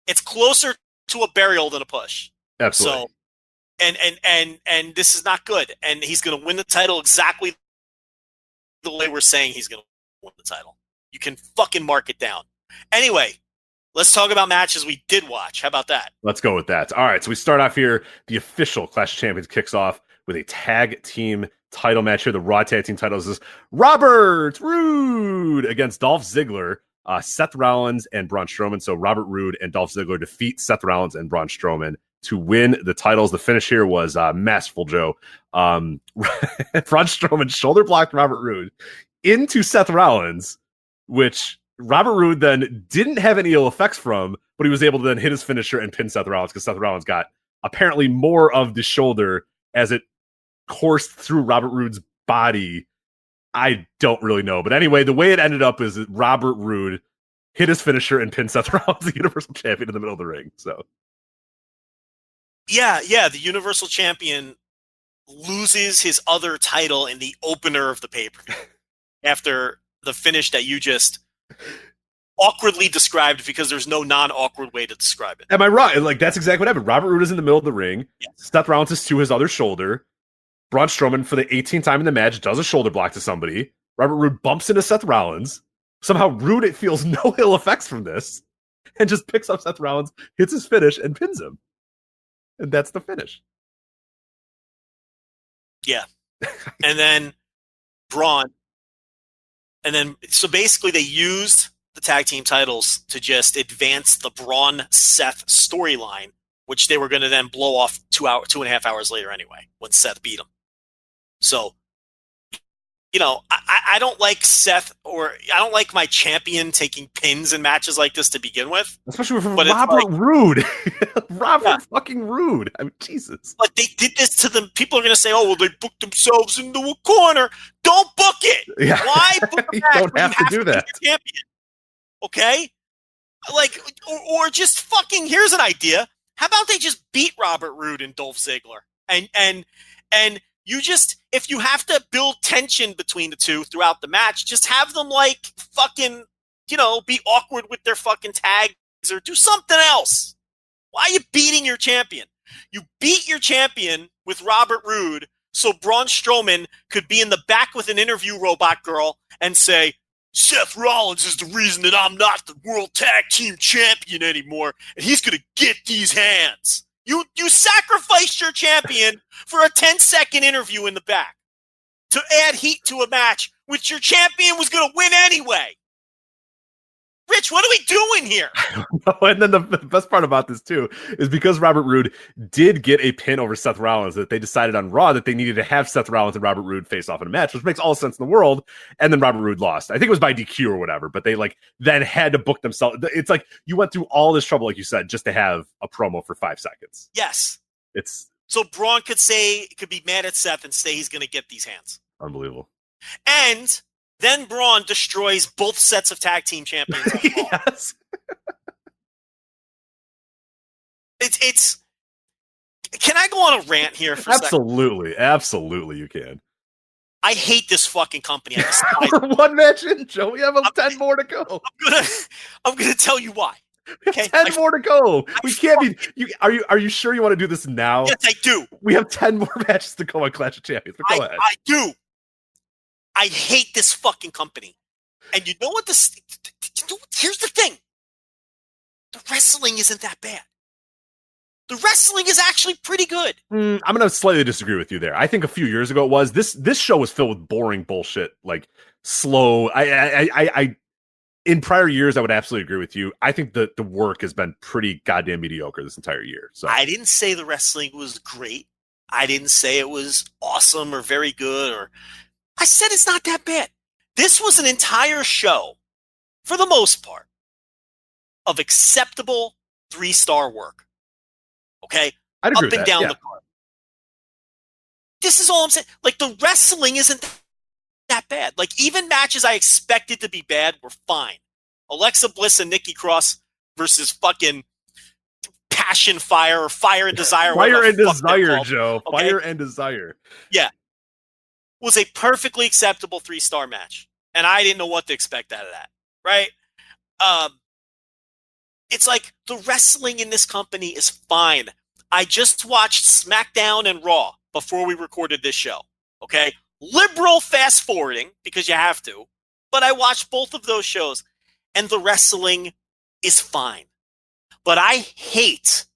It's closer to a burial than a push. Absolutely. So, and this is not good. And he's going to win the title exactly the way we're saying he's going to won the title. You can fucking mark it down. Anyway, let's talk about matches we did watch. How about that? Let's go with that. All right, so we start off here. The official Clash of Champions kicks off with a tag team title match here. The Raw Tag Team titles is Robert Roode against Dolph Ziggler, Seth Rollins, and Braun Strowman. So Robert Roode and Dolph Ziggler defeat Seth Rollins and Braun Strowman to win the titles. The finish here was masterful, Joe. Braun Strowman shoulder blocked Robert Roode into Seth Rollins, which Robert Roode then didn't have any ill effects from, but he was able to then hit his finisher and pin Seth Rollins because Seth Rollins got apparently more of the shoulder as it coursed through Robert Roode's body. I don't really know. But anyway, the way it ended up is that Robert Roode hit his finisher and pinned Seth Rollins, the Universal Champion, in the middle of the ring. So, yeah, the Universal Champion loses his other title in the opener of the pay-per-view after the finish that you just awkwardly described, because there's no non-awkward way to describe it. Am I right? Like, that's exactly what happened. Robert Roode is in the middle of the ring. Yes. Seth Rollins is to his other shoulder. Braun Strowman, for the 18th time in the match, does a shoulder block to somebody. Robert Roode bumps into Seth Rollins. Somehow Roode, it feels no ill effects from this, and just picks up Seth Rollins, hits his finish, and pins him. And that's the finish. Yeah. And then Braun. And then, so basically they used the tag team titles to just advance the Braun-Seth storyline, which they were going to then blow off 2.5 hours later anyway, when Seth beat him. So, you know, I don't like Seth, or I don't like my champion taking pins in matches like this to begin with. Especially for Robert Roode. Robert fucking Roode. I mean, Jesus. But they did this to them. People are going to say, oh, well, they booked themselves into a corner. Don't book it. Yeah. Why book a You match don't when have you to have do to that. be the champion? Okay? Like, or just fucking, here's an idea. How about they just beat Robert Roode and Dolph Ziggler? And you just, if you have to build tension between the two throughout the match, just have them like fucking, you know, be awkward with their fucking tags or do something else. Why are you beating your champion? You beat your champion with Robert Roode so Braun Strowman could be in the back with an interview robot girl and say, Seth Rollins is the reason that I'm not the World Tag Team Champion anymore, and he's going to get these hands. You sacrificed your champion for a 10-second interview in the back to add heat to a match which your champion was going to win anyway. Rich, what are we doing here? And then the best part about this, too, is because Robert Roode did get a pin over Seth Rollins, that they decided on Raw that they needed to have Seth Rollins and Robert Roode face off in a match, which makes all sense in the world. And then Robert Roode lost. I think it was by DQ or whatever, but they then had to book themselves. It's like you went through all this trouble, like you said, just to have a promo for 5 seconds. Yes. So Braun could be mad at Seth and say he's going to get these hands. Unbelievable. And then Braun destroys both sets of tag team champions. Yes. It's. Can I go on a rant here for a second? Absolutely, you can. I hate this fucking company. We're one match in, Joe. We have 10 more to go. I'm gonna tell you why. Okay, 10 more to go. We can't be. Are you sure you want to do this now? Yes, I do. We have 10 more matches to go on Clash of Champions. But go ahead. I do. I hate this fucking company. And you know what here's the thing. The wrestling isn't that bad. The wrestling is actually pretty good. I'm going to slightly disagree with you there. I think a few years ago it was. This show was filled with boring bullshit, like slow. I in prior years, I would absolutely agree with you. I think the work has been pretty goddamn mediocre this entire year. So I didn't say the wrestling was great. I didn't say it was awesome or very good, I said it's not that bad. This was an entire show, for the most part, of acceptable 3-star work. Okay? I'd agree Up with and that, down yeah. the card. This is all I'm saying. Like, the wrestling isn't that bad. Like, even matches I expected to be bad were fine. Alexa Bliss and Nikki Cross versus fucking Passion Fire or Fire and Desire. Fire and Desire, called, Joe. okay? Fire and Desire. Yeah. Was a perfectly acceptable 3-star match. And I didn't know what to expect out of that. Right? It's like the wrestling in this company is fine. I just watched SmackDown and Raw before we recorded this show. Okay? Liberal fast forwarding, because you have to. But I watched both of those shows, and the wrestling is fine. But I hate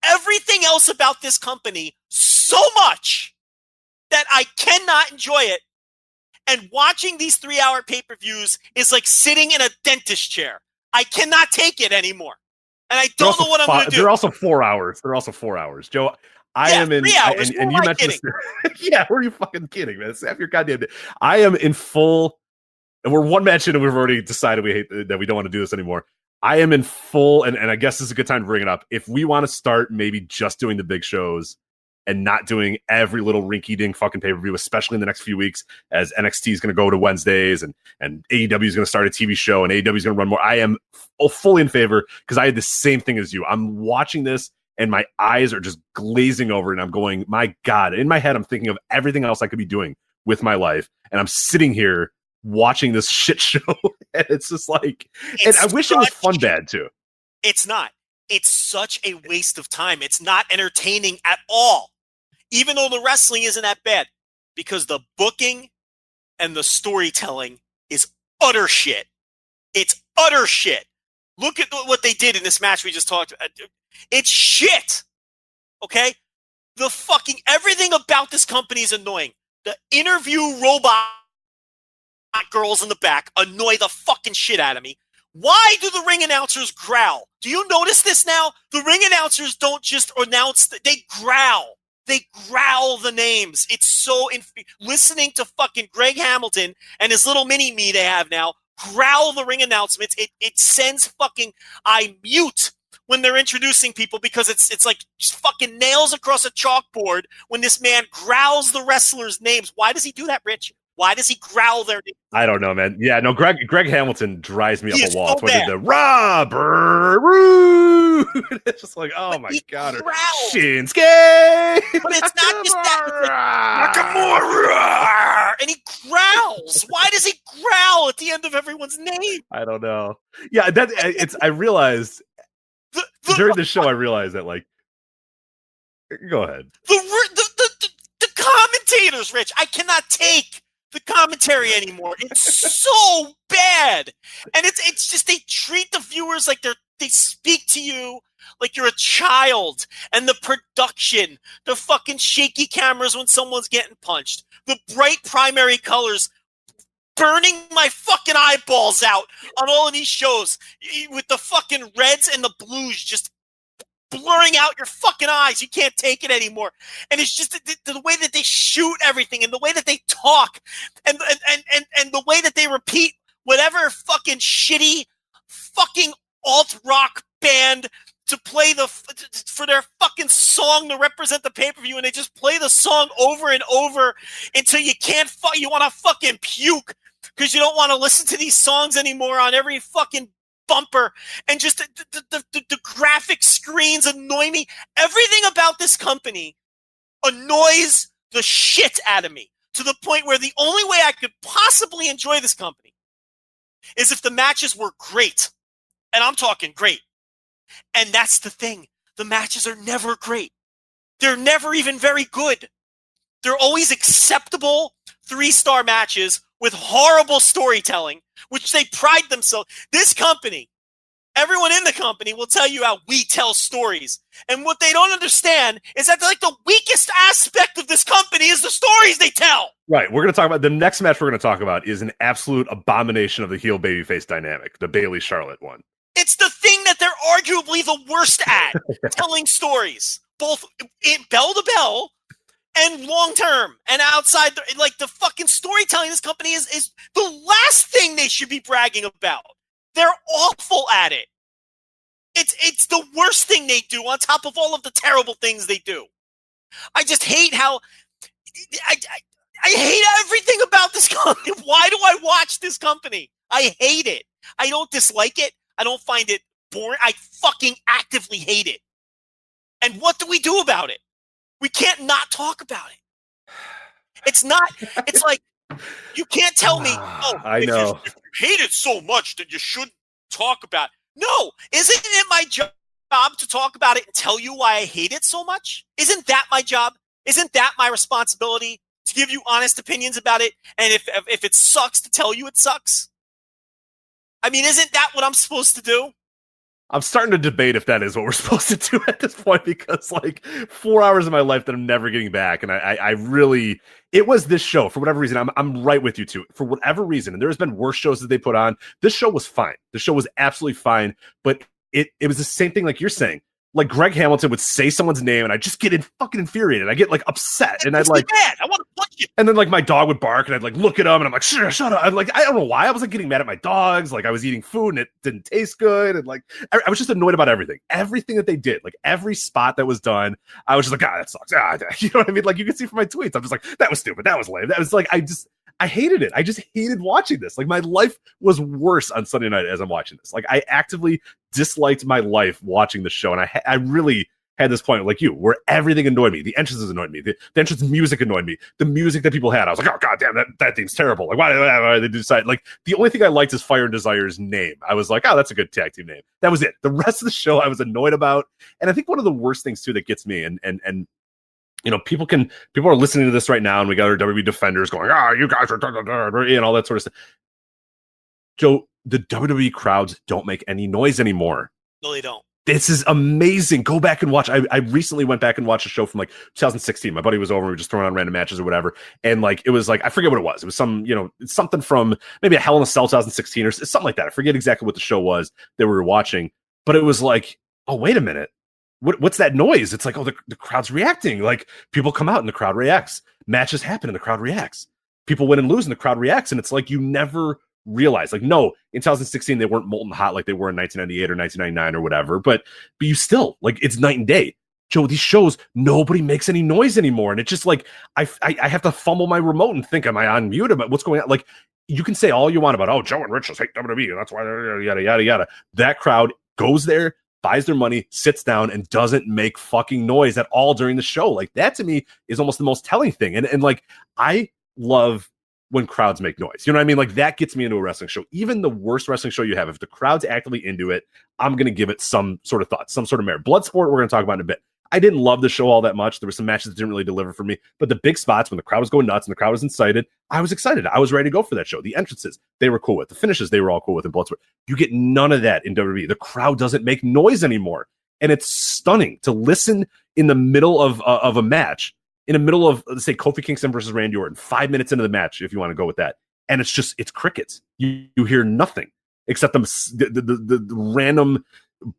everything else about this company so much that I cannot enjoy it. And watching these 3-hour pay-per-views is like sitting in a dentist chair. I cannot take it anymore. And I don't know what I'm going to do. They're also 4 hours. Joe, I am in 3 hours. And you mentioned this. Yeah, who are you fucking kidding, man? It's after your goddamn day. I am in full, and we're one match in and we've already decided that we don't want to do this anymore. I am in full, and I guess this is a good time to bring it up. If we want to start maybe just doing the big shows and not doing every little rinky-dink fucking pay-per-view, especially in the next few weeks, as NXT is going to go to Wednesdays and AEW is going to start a TV show and AEW is going to run more, I am fully in favor, because I had the same thing as you. I'm watching this and my eyes are just glazing over and I'm going, my God. In my head, I'm thinking of everything else I could be doing with my life, and I'm sitting here watching this shit show, and it's just like, and I wish it was fun bad too. It's not. It's such a waste of time. It's not entertaining at all, even though the wrestling isn't that bad, because the booking and the storytelling is utter shit. It's utter shit. Look at what they did in this match we just talked about. It's shit. Okay? The fucking everything about this company is annoying. The interview robot girls in the back annoy the fucking shit out of me. Why do the ring announcers growl? Do you notice this now? The ring announcers don't just announce, they growl. They growl the names. It's so listening to fucking Greg Hamilton and his little mini me they have now growl the ring announcements. It sends fucking, I mute when they're introducing people, because it's like just fucking nails across a chalkboard when this man growls the wrestlers' names. Why does he do that, Rich? Why does he growl their names? I don't know, man. Yeah, no, Greg Hamilton drives me up a wall. So bad. The Robert. It's just like, oh my God. Shinsuke. But it's not just that. It's like, Nakamura. And he growls. Why does he growl at the end of everyone's name? I don't know. Yeah, I realized during the show, I realized that, like, go ahead. The commentators, Rich, I cannot take the commentary anymore. It's so bad. And it's just, they treat the viewers like they speak to you like you're a child. And the production, the fucking shaky cameras when someone's getting punched, the bright primary colors burning my fucking eyeballs out on all of these shows with the fucking reds and the blues just blurring out your fucking eyes. You can't take it anymore. And it's just the way that they shoot everything and the way that they talk and the way that they repeat whatever fucking shitty fucking alt-rock band to play for their fucking song to represent the pay-per-view, and they just play the song over and over until you can't you want to fucking puke because you don't want to listen to these songs anymore on every fucking bumper, and just the graphic screens annoy me. Everything about this company annoys the shit out of me, to the point where the only way I could possibly enjoy this company is if the matches were great. And I'm talking great. And that's the thing. The matches are never great. They're never even very good. They're always acceptable 3-star matches with horrible storytelling, which they pride themselves. This company, everyone in the company will tell you how we tell stories. And what they don't understand is that like the weakest aspect of this company is the stories they tell. Right. We're going to talk about the next match we're going to talk about is an absolute abomination of the heel babyface dynamic, the Bayley Charlotte one. It's the thing that they're arguably the worst at, telling stories, both in bell to bell and long term and outside. Like the fucking storytelling of this company is the last thing they should be bragging about. They're awful at it. It's the worst thing they do on top of all of the terrible things they do. I just hate how I hate everything about this company. Why do I watch this company? I hate it. I don't dislike it. I don't find it boring. I fucking actively hate it. And what do we do about it? We can't not talk about it. It's like, you can't tell me, I know. If you hate it so much that you shouldn't talk about it. No, isn't it my job to talk about it and tell you why I hate it so much? Isn't that my job? Isn't that my responsibility? to give you honest opinions about it, and if it sucks, to tell you it sucks? I mean, isn't that what I'm supposed to do? I'm starting to debate if that is what we're supposed to do at this point, because like 4 hours of my life that I'm never getting back. And I really, it was this show for whatever reason. I'm right with you too, for whatever reason. And there's been worse shows that they put on. This show was fine. The show was absolutely fine, but it was the same thing like you're saying. Like Greg Hamilton would say someone's name and I just get fucking infuriated. I get like upset and I'd like, mad. I want to punch you. And then like my dog would bark and I'd like look at him and I'm like, shut up. I'm like, I don't know why. I was like getting mad at my dogs. Like I was eating food and it didn't taste good. And like, I was just annoyed about everything that they did. Like every spot that was done, I was just like, that sucks. You know what I mean? Like you can see from my tweets, I'm just like, that was stupid. That was lame. That was like, I hated it. I just hated watching this. Like my life was worse on Sunday night as I'm watching this. Like I actively disliked my life watching the show. And I really had this point like you, where everything annoyed me. The entrances annoyed me. The entrance music annoyed me. The music that people had, I was like, oh god damn, that theme's terrible. Like why did they decide? Like the only thing I liked is Fire and Desire's name. I was like, oh, that's a good tag team name. That was it. The rest of the show I was annoyed about. And I think one of the worst things too that gets me and you know, people are listening to this right now, and we got our WWE defenders going, you guys are, and all that sort of stuff. Joe, the WWE crowds don't make any noise anymore. No, they don't. This is amazing. Go back and watch. I recently went back and watched a show from like 2016. My buddy was over. We were just throwing on random matches or whatever. And like, it was like, I forget what it was. It was some, you know, something from maybe a Hell in a Cell 2016 or something like that. I forget exactly what the show was that we were watching, but it was like, oh, wait a minute. What's that noise? It's like, oh, the crowd's reacting. Like people come out and the crowd reacts. Matches happen and the crowd reacts. People win and lose and the crowd reacts. And it's like, you never realize, like, no, in 2016, they weren't molten hot like they were in 1998 or 1999 or whatever. But you still, like, it's night and day. Joe, these shows, nobody makes any noise anymore. And it's just like, I have to fumble my remote and think, am I on mute? About what's going on? Like, you can say all you want about, oh, Joe and Rich just hate WWE. And that's why they're yada, yada, yada. That crowd goes there, buys their money, sits down, and doesn't make fucking noise at all during the show. Like, that to me is almost the most telling thing. And like, I love when crowds make noise. You know what I mean? Like, that gets me into a wrestling show. Even the worst wrestling show you have, if the crowd's actively into it, I'm going to give it some sort of thought, some sort of merit. Bloodsport, we're going to talk about in a bit. I didn't love the show all that much. There were some matches that didn't really deliver for me, but the big spots when the crowd was going nuts and the crowd was excited, I was excited. I was ready to go for that show. The entrances, they were cool with. The finishes, they were all cool with in Bloodsport. You get none of that in WWE. The crowd doesn't make noise anymore. And it's stunning to listen in the middle of a match, in the middle of, let's say, Kofi Kingston versus Randy Orton, 5 minutes into the match, if you want to go with that. And it's crickets. You hear nothing except the random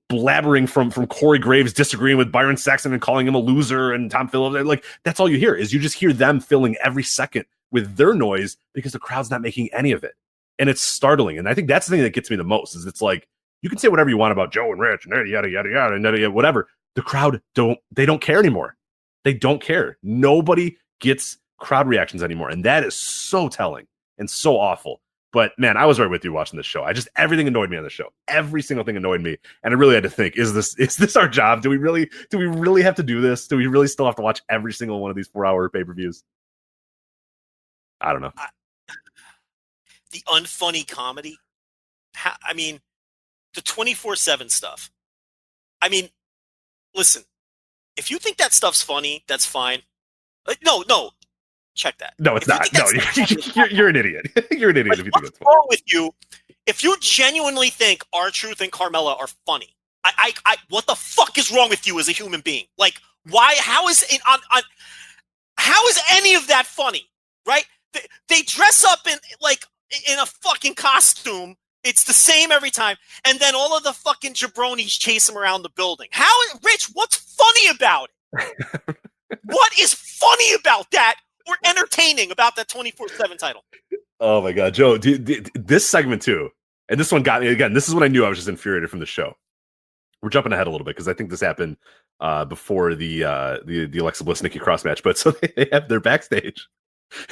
blabbering from Corey Graves disagreeing with Byron Saxton and calling him a loser, and Tom Phillips. Like, that's all you hear, is you just hear them filling every second with their noise because the crowd's not making any of it. And it's startling. And I think that's the thing that gets me the most, is it's like, you can say whatever you want about Joe and Rich and yada, yada, yada, and yada, whatever. The crowd don't care anymore. They don't care. Nobody gets crowd reactions anymore. And that is so telling and so awful. But man, I was right with you watching this show. Everything annoyed me on the show. Every single thing annoyed me. And I really had to think, is this our job? Do we really have to do this? Do we really still have to watch every single one of these 4-hour pay-per-views? I don't know. The unfunny comedy. I mean, the 24/7 stuff. I mean, listen, if you think that stuff's funny, that's fine. No. Check that. No, it's not. No, you're an idiot. You're an idiot if you think it's funny. What's wrong with you? If you genuinely think R-Truth and Carmella are funny, what the fuck is wrong with you as a human being? Like, why? How is it how is any of that funny? Right? They dress up in a fucking costume. It's the same every time, and then all of the fucking jabronis chase them around the building. Rich? What's funny about it? What is funny about that? Or entertaining about that 24/7 title? Oh my God, Joe, this segment too, and this one got me again. This is when I knew I was just infuriated from the show. We're jumping ahead a little bit because I think this happened before the Alexa Bliss Nikki Cross match. But so they're backstage,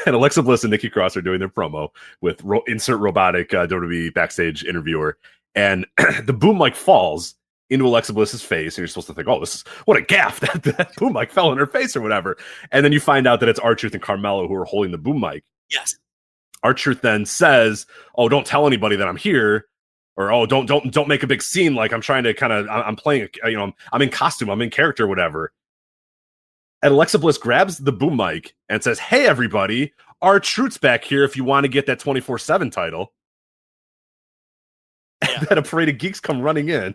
and Alexa Bliss and Nikki Cross are doing their promo with insert robotic WWE backstage interviewer, and the boom mic falls into Alexa Bliss's face, and you're supposed to think, oh, what a gaffe, that boom mic fell in her face or whatever. And then you find out that it's R-Truth and Carmella who are holding the boom mic. Yes. R-Truth then says, oh, don't tell anybody that I'm here, or oh, don't make a big scene, like I'm trying to I'm playing, I'm in costume, I'm in character, whatever. And Alexa Bliss grabs the boom mic and says, "Hey, everybody, R-Truth's back here if you want to get that 24/7 title." Yeah. And then a parade of geeks come running in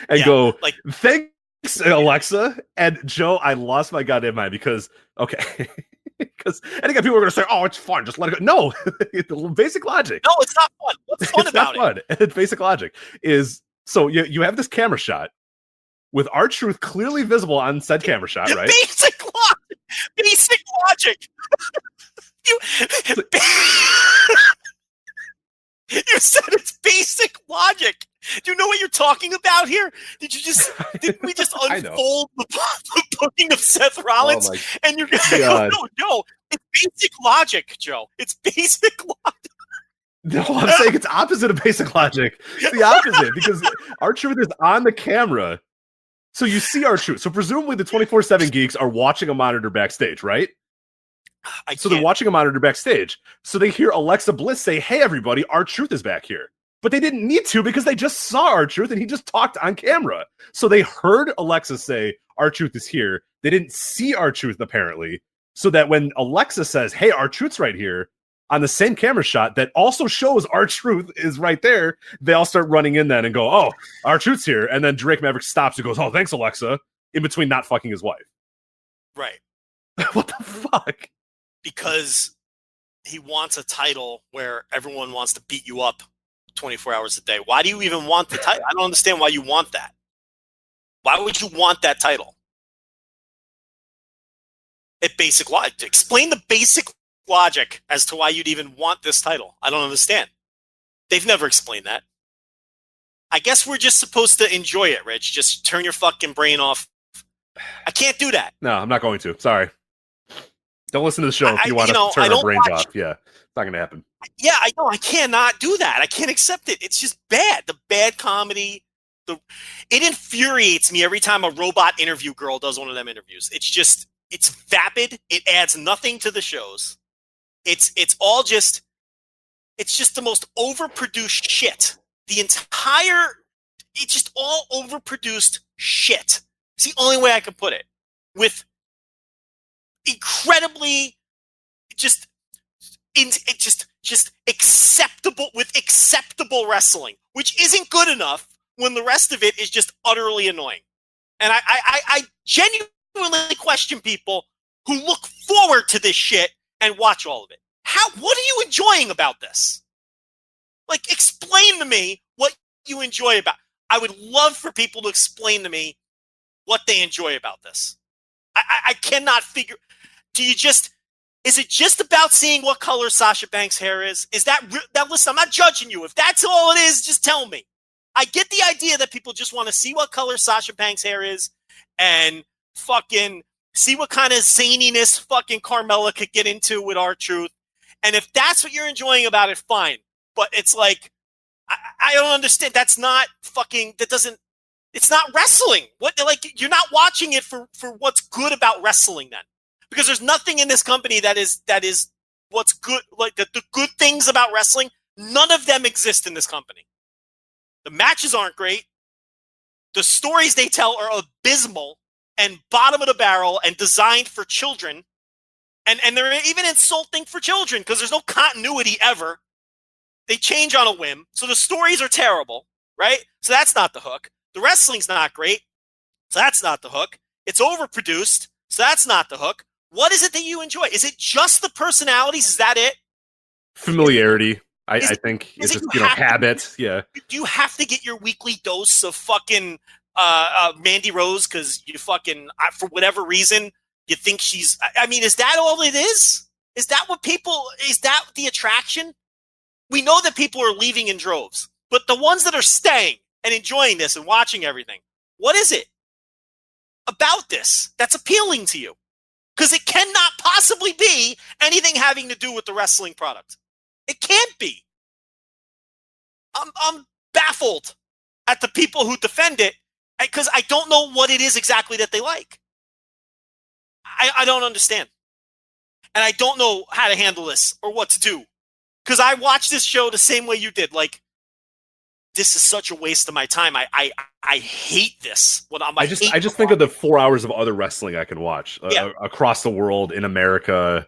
and go, like, "Thanks, Alexa." And Joe, I lost my goddamn mind because, okay. Because and again, people are going to say, "Oh, it's fun. Just let it go." No, basic logic. No, it's not fun. What's fun about it? It's basic logic is so you have this camera shot with R-Truth clearly visible on said camera shot, right? Basic logic. Basic logic. You said it's basic logic. Do you know what you're talking about here? Did we just unfold the booking of Seth Rollins? And you're going to go, no, it's basic logic, Joe. It's basic logic. No, I'm saying it's opposite of basic logic. It's the opposite because R-Truth is on the camera. So you see R-Truth. So presumably the 24/7 geeks are watching a monitor backstage, right? They're watching a monitor backstage. So they hear Alexa Bliss say, "Hey, everybody, R-Truth is back here." But they didn't need to because they just saw R-Truth and he just talked on camera. So they heard Alexa say, "R-Truth is here." They didn't see R-Truth, apparently. So that when Alexa says, "Hey, R-Truth's right here," on the same camera shot that also shows R-Truth is right there, they all start running in then and go, "Oh, R-Truth's here." And then Drake Maverick stops and goes, "Oh, thanks, Alexa," in between not fucking his wife. Right. What the fuck? Because he wants a title where everyone wants to beat you up 24 hours a day. Why do you even want the title? I don't understand why you want that. Why would you want that title? Basic logic. Explain the basic logic as to why you'd even want this title. I don't understand. They've never explained that. I guess we're just supposed to enjoy it, Rich. Just turn your fucking brain off. I can't do that. No, I'm not going to. Sorry. Don't listen to the show if you want to turn our brains off. Yeah, it's not going to happen. Yeah, I know. I cannot do that. I can't accept it. It's just bad. The bad comedy. It infuriates me every time a robot interview girl does one of them interviews. It's vapid. It adds nothing to the shows. It's just the most overproduced shit. It's just all overproduced shit. It's the only way I can put it. With incredibly just acceptable wrestling, which isn't good enough when the rest of it is just utterly annoying. And I genuinely question people who look forward to this shit and watch all of it. What are you enjoying about this? Like, explain to me what you enjoy about. I would love for people to explain to me what they enjoy about this. I cannot figure. Is it just about seeing what color Sasha Banks' hair is? Is that listen, I'm not judging you. If that's all it is, just tell me. I get the idea that people just want to see what color Sasha Banks' hair is and fucking see what kind of zaniness fucking Carmella could get into with R-Truth. And if that's what you're enjoying about it, fine. But it's like, I don't understand. It's not wrestling. You're not watching it for what's good about wrestling then. Because there's nothing in this company that is what's good. Like the good things about wrestling, none of them exist in this company. The matches aren't great. The stories they tell are abysmal and bottom of the barrel and designed for children. And they're even insulting for children because there's no continuity ever. They change on a whim. So the stories are terrible, right? So that's not the hook. The wrestling's not great. So that's not the hook. It's overproduced. So that's not the hook. What is it that you enjoy? Is it just the personalities? Is that it? Familiarity, I think. It's just, habit. Yeah. Do you have to get your weekly dose of fucking Mandy Rose because you fucking, for whatever reason, you think she's... I mean, is that all it is? Is that the attraction? We know that people are leaving in droves, but the ones that are staying and enjoying this and watching everything, what is it about this that's appealing to you? Because it cannot possibly be anything having to do with the wrestling product. It can't be. I'm baffled at the people who defend it because I don't know what it is exactly that they like. I don't understand. And I don't know how to handle this or what to do. Because I watched this show the same way you did. Like, this is such a waste of my time. I hate this. I just think of the 4 hours of other wrestling I can watch across the world, in America,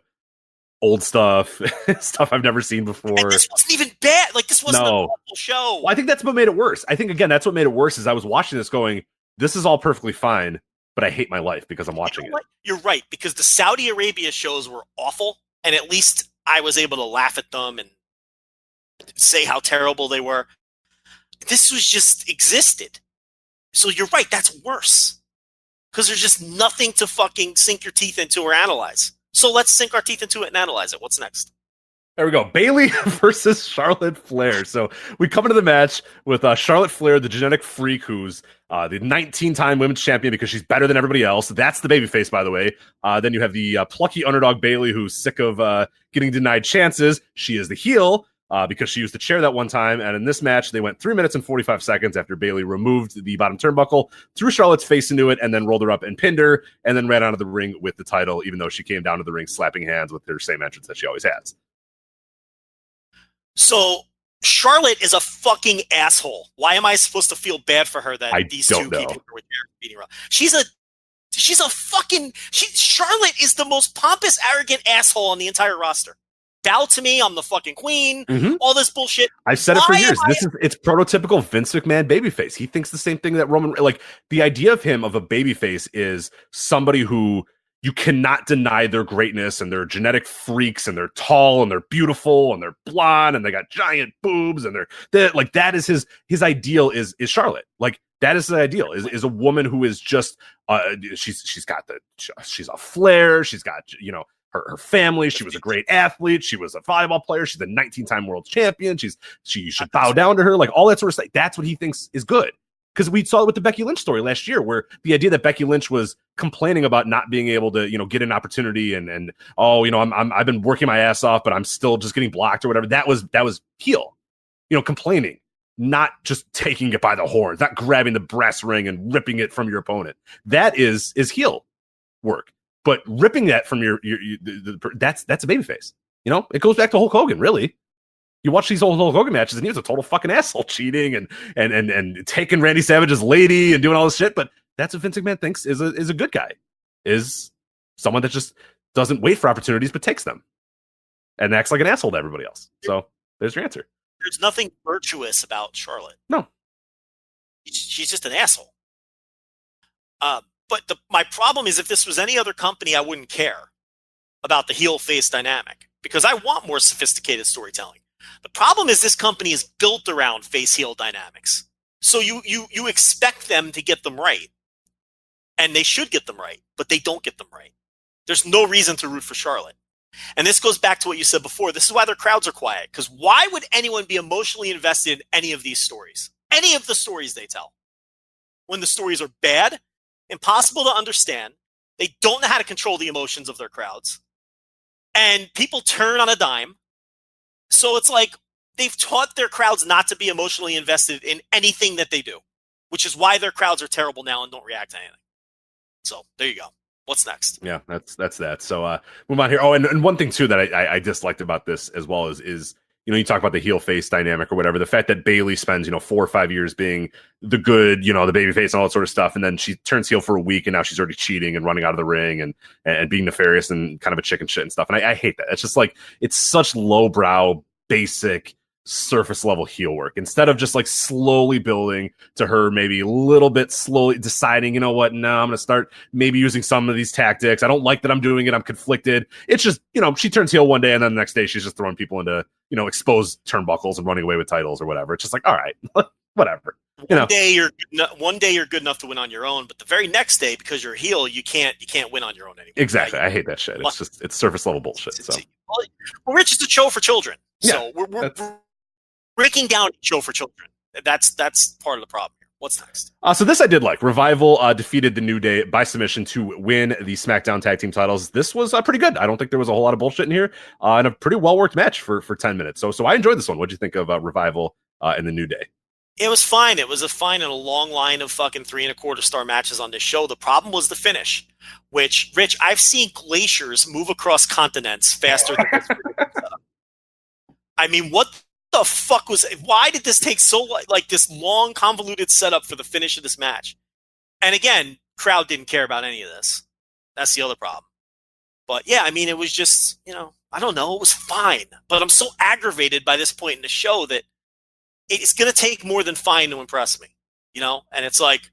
old stuff, stuff I've never seen before. And this wasn't even bad. Like, this wasn't a normal show. Well, I think that's what made it worse. I think, again, that's what made it worse is I was watching this going, this is all perfectly fine, but I hate my life because I'm watching it. You're right, because the Saudi Arabia shows were awful, and at least I was able to laugh at them and say how terrible they were. This was just existed. So you're right, that's worse. Because there's just nothing to fucking sink your teeth into or analyze. So let's sink our teeth into it and analyze it. What's next? There we go. Bayley versus Charlotte Flair. So we come into the match with Charlotte Flair, the genetic freak, who's the 19-time women's champion because she's better than everybody else. That's the babyface, by the way. Then you have the plucky underdog Bayley, who's sick of getting denied chances. She is the heel because she used the chair that one time. And in this match, they went 3 minutes and 45 seconds after Bayley removed the bottom turnbuckle, threw Charlotte's face into it, and then rolled her up and pinned her, and then ran out of the ring with the title, even though she came down to the ring slapping hands with her same entrance that she always has. So Charlotte is a fucking asshole. Why am I supposed to feel bad for her that these two people were beating her? Charlotte is the most pompous, arrogant asshole on the entire roster. Bow to me, I'm the fucking queen. All this bullshit. I've said it for years. It's prototypical Vince McMahon babyface. He thinks the same thing that Roman. Like, the idea of him of a babyface is somebody who you cannot deny their greatness, and they're genetic freaks, and they're tall, and they're beautiful, and they're blonde, and they got giant boobs, and they're like, that is his ideal is Charlotte. Like, that is the ideal is a woman who is just she's a flair. She's got, her family. She was a great athlete. She was a volleyball player. She's a 19-time world champion. She should bow down to her. Like, all that sort of stuff. That's what he thinks is good. Because we saw it with the Becky Lynch story last year, where the idea that Becky Lynch was complaining about not being able to, get an opportunity and I've been working my ass off, but I'm still just getting blocked or whatever. That was heel, complaining, not just taking it by the horns, not grabbing the brass ring and ripping it from your opponent. That is heel work. But ripping that from that's a babyface. It goes back to Hulk Hogan, really. You watch these old Hulk Hogan matches, and he was a total fucking asshole, cheating and taking Randy Savage's lady and doing all this shit. But that's what Vince McMahon thinks is a good guy, is someone that just doesn't wait for opportunities but takes them and acts like an asshole to everybody else. So there's your answer. There's nothing virtuous about Charlotte. No, she's just an asshole. But my problem is, if this was any other company, I wouldn't care about the heel face dynamic, because I want more sophisticated storytelling. The problem is, this company is built around face heel dynamics. So you expect them to get them right, and they should get them right, but they don't get them right. There's no reason to root for Charlotte. And this goes back to what you said before. This is why their crowds are quiet, because why would anyone be emotionally invested in any of these stories? Any of the stories they tell? When the stories are bad, impossible to understand, they don't know how to control the emotions of their crowds, and people turn on a dime. So it's like they've taught their crowds not to be emotionally invested in anything that they do, which is why their crowds are terrible now and don't react to anything. So there you go. What's next? Yeah, that's that. So move on here. Oh, and one thing too that I disliked about this as well is you talk about the heel face dynamic or whatever. The fact that Bayley spends 4 or 5 years being the good, the baby face and all that sort of stuff, and then she turns heel for a week, and now she's already cheating and running out of the ring and being nefarious and kind of a chicken shit and stuff. And I hate that. It's just like, it's such lowbrow, basic, surface level heel work, instead of just like slowly building to her maybe a little bit slowly deciding, no, I'm going to start maybe using some of these tactics. I don't like that I'm doing it. I'm conflicted. It's just, she turns heel one day, and then the next day she's just throwing people into, exposed turnbuckles and running away with titles or whatever. It's just like, all right, whatever. One day you're good enough to win on your own, but the very next day, because you're heel, you can't win on your own anymore. Exactly. Right? I hate that shit. It's surface level bullshit. Well, Rich is a show for children. So we're breaking down a show for children. That's part of the problem here. What's next? So this I did like. Revival defeated the New Day by submission to win the SmackDown Tag Team titles. This was pretty good. I don't think there was a whole lot of bullshit in here, and a pretty well-worked match for 10 minutes. So I enjoyed this one. What did you think of Revival and the New Day? It was fine. It was a fine and a long line of fucking 3.25-star matches on this show. The problem was the finish, which, Rich, I've seen glaciers move across continents faster than this. I mean, what the fuck was it? Why did this take so like this long convoluted setup for the finish of this match? And again, crowd didn't care about any of this. That's the other problem. But yeah, I mean, it was just, I don't know, it was fine. But I'm so aggravated by this point in the show that it's going to take more than fine to impress me, And it's like,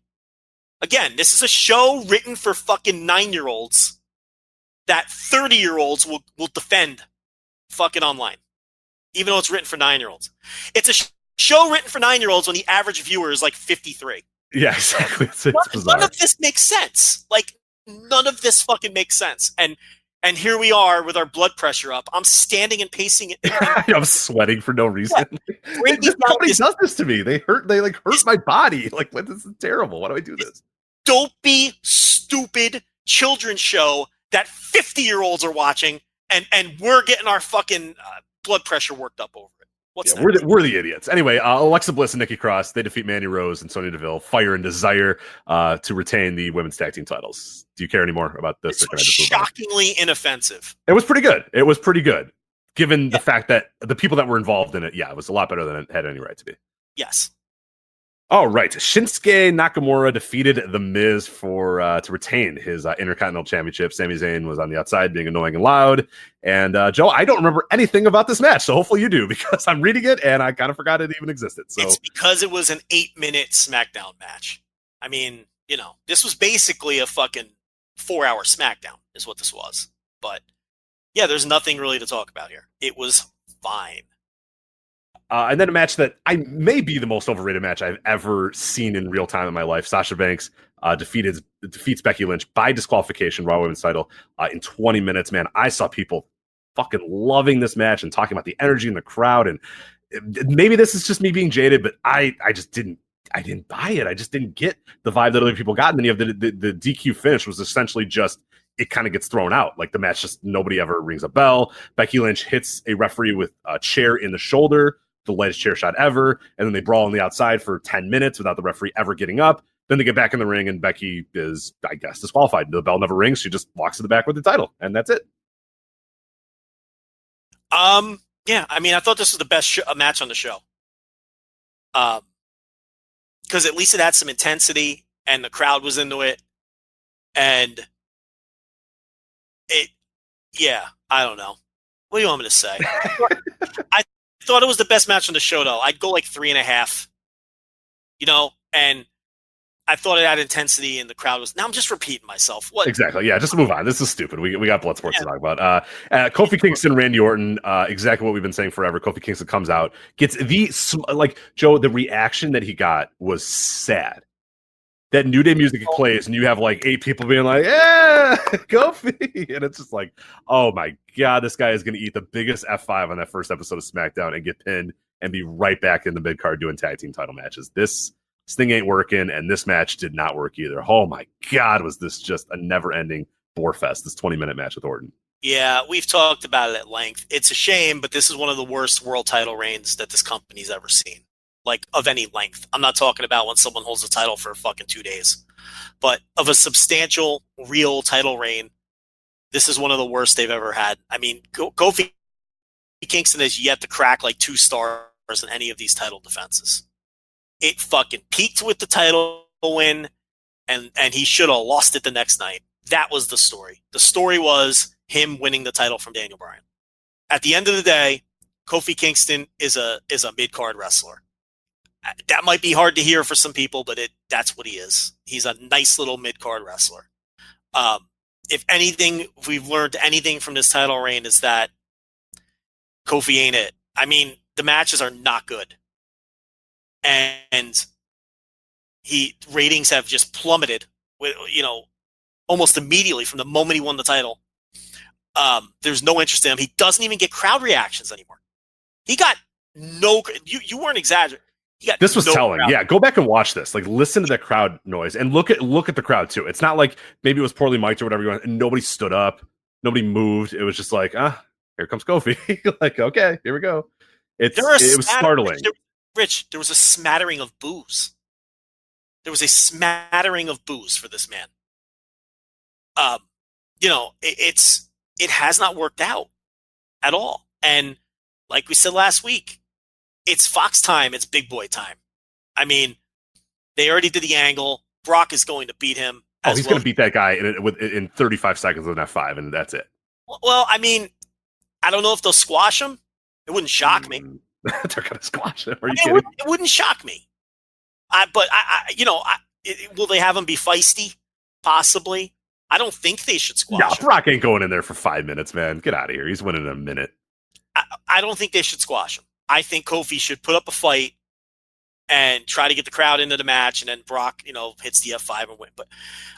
again, this is a show written for fucking 9-year-olds that 30-year-olds will defend fucking online, even though it's written for 9-year-olds. It's a show written for 9-year-olds when the average viewer is like 53. Yeah, exactly. It's none of this makes sense. Like, none of this fucking makes sense. And here we are with our blood pressure up. I'm standing and pacing it. I'm sweating for no reason. Yeah. Nobody does this to me. They hurt my body. Like, this is terrible. Why do I do this? Dopey, stupid children's show that 50-year-olds are watching, and we're getting our fucking blood pressure worked up over it. What's that? We're the idiots. Anyway, Alexa Bliss and Nikki Cross, they defeat Mandy Rose and Sonya Deville, Fire and Desire, to retain the women's tag team titles. Do you care anymore about this? It's shockingly inoffensive. It was pretty good. Given the fact that the people that were involved in it, it was a lot better than it had any right to be. Yes. All right, Shinsuke Nakamura defeated The Miz to retain his Intercontinental Championship. Sami Zayn was on the outside being annoying and loud. And Joe, I don't remember anything about this match, so hopefully you do, because I'm reading it and I kind of forgot it even existed. So it's because it was an 8-minute SmackDown match. I mean, this was basically a fucking 4-hour SmackDown is what this was. But yeah, there's nothing really to talk about here. It was fine. And then a match that may be the most overrated match I've ever seen in real time in my life. Sasha Banks defeats Becky Lynch by disqualification, Raw Women's title, in 20 minutes. Man, I saw people fucking loving this match and talking about the energy in the crowd. And maybe this is just me being jaded, but I just didn't buy it. I just didn't get the vibe that other people got. And then you have the DQ finish was essentially just, it kind of gets thrown out. Like the match just, nobody ever rings a bell. Becky Lynch hits a referee with a chair in the shoulder, the lightest chair shot ever, and then they brawl on the outside for 10 minutes without the referee ever getting up. Then they get back in the ring, and Becky is, I guess, disqualified. The bell never rings. She just walks to the back with the title, and that's it. Yeah, I mean, I thought this was the best match on the show. Because at least it had some intensity, and the crowd was into it, and I don't know. What do you want me to say? I thought it was the best match on the show, though. I'd go like 3.5, and I thought it had intensity and the crowd was. Now I'm just repeating myself. What exactly? Yeah, just move on. This is stupid. We got Bloodsport to talk about. Kofi Kingston, Randy Orton. Exactly what we've been saying forever. Kofi Kingston comes out, gets Joe. The reaction that he got was sad. That New Day music plays, and you have like 8 people being like, "Yeah, Kofi," and it's just like, "Oh my god, this guy is going to eat the biggest F5 on that first episode of SmackDown and get pinned and be right back in the mid card doing tag team title matches." This thing ain't working, and this match did not work either. Oh my god, was this just a never-ending bore fest? This 20-minute match with Orton. Yeah, we've talked about it at length. It's a shame, but this is one of the worst world title reigns that this company's ever seen. Like, of any length. I'm not talking about when someone holds the title for fucking 2 days. But of a substantial, real title reign, this is one of the worst they've ever had. I mean, Kofi Kingston has yet to crack like 2 stars in any of these title defenses. It fucking peaked with the title win, and he should have lost it the next night. That was the story. The story was him winning the title from Daniel Bryan. At the end of the day, Kofi Kingston is a mid-card wrestler. That might be hard to hear for some people, but that's what he is. He's a nice little mid-card wrestler. If anything, if we've learned anything from this title reign, is that Kofi ain't it. I mean, the matches are not good. And ratings have just plummeted, almost immediately from the moment he won the title. There's no interest in him. He doesn't even get crowd reactions anymore. He got no. You weren't exaggerating. This was telling. Crowd. Yeah, go back and watch this. Like, listen to the crowd noise and look at the crowd too. It's not like maybe it was poorly mic'd or whatever you want, and nobody stood up, nobody moved. It was just like, here comes Kofi. Like, okay, here we go. It was startling. Rich, there was a smattering of boos. There was a smattering of boos for this man. It has not worked out at all. And like we said last week, it's Fox time. It's big boy time. I mean, they already did the angle. Brock is going to beat him. He's going to beat that guy in 35 seconds with an F5, and that's it. Well, I mean, I don't know if they'll squash him. It wouldn't shock me. They're going to squash him. Are you kidding? It wouldn't shock me. But will they have him be feisty? Possibly. I don't think they should squash him. Brock ain't going in there for 5 minutes, man. Get out of here. He's winning in a minute. I don't think they should squash him. I think Kofi should put up a fight and try to get the crowd into the match, and then Brock, hits the F5 and win. But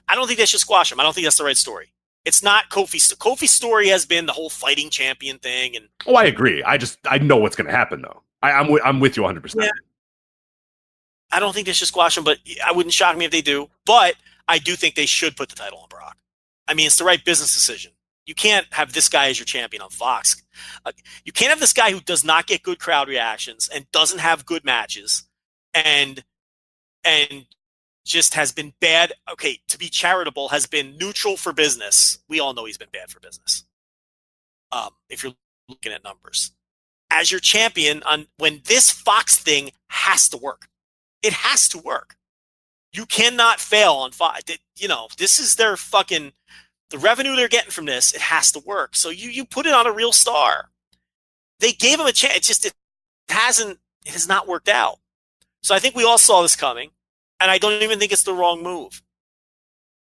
I don't think they should squash him. I don't think that's the right story. It's not Kofi's. Kofi's story has been the whole fighting champion thing. And I agree. I know what's going to happen, though. I'm with you 100%. Yeah. I don't think they should squash him, but I wouldn't shock me if they do. But I do think they should put the title on Brock. I mean, it's the right business decision. You can't have this guy as your champion on Fox. You can't have this guy who does not get good crowd reactions and doesn't have good matches and just has been bad. Okay, to be charitable, has been neutral for business. We all know he's been bad for business. If you're looking at numbers. As your champion, when this Fox thing has to work. It has to work. You cannot fail on Fox. This is their fucking... The revenue they're getting from this, it has to work. So you put it on a real star. They gave him a chance. It has not worked out. So I think we all saw this coming, and I don't even think it's the wrong move.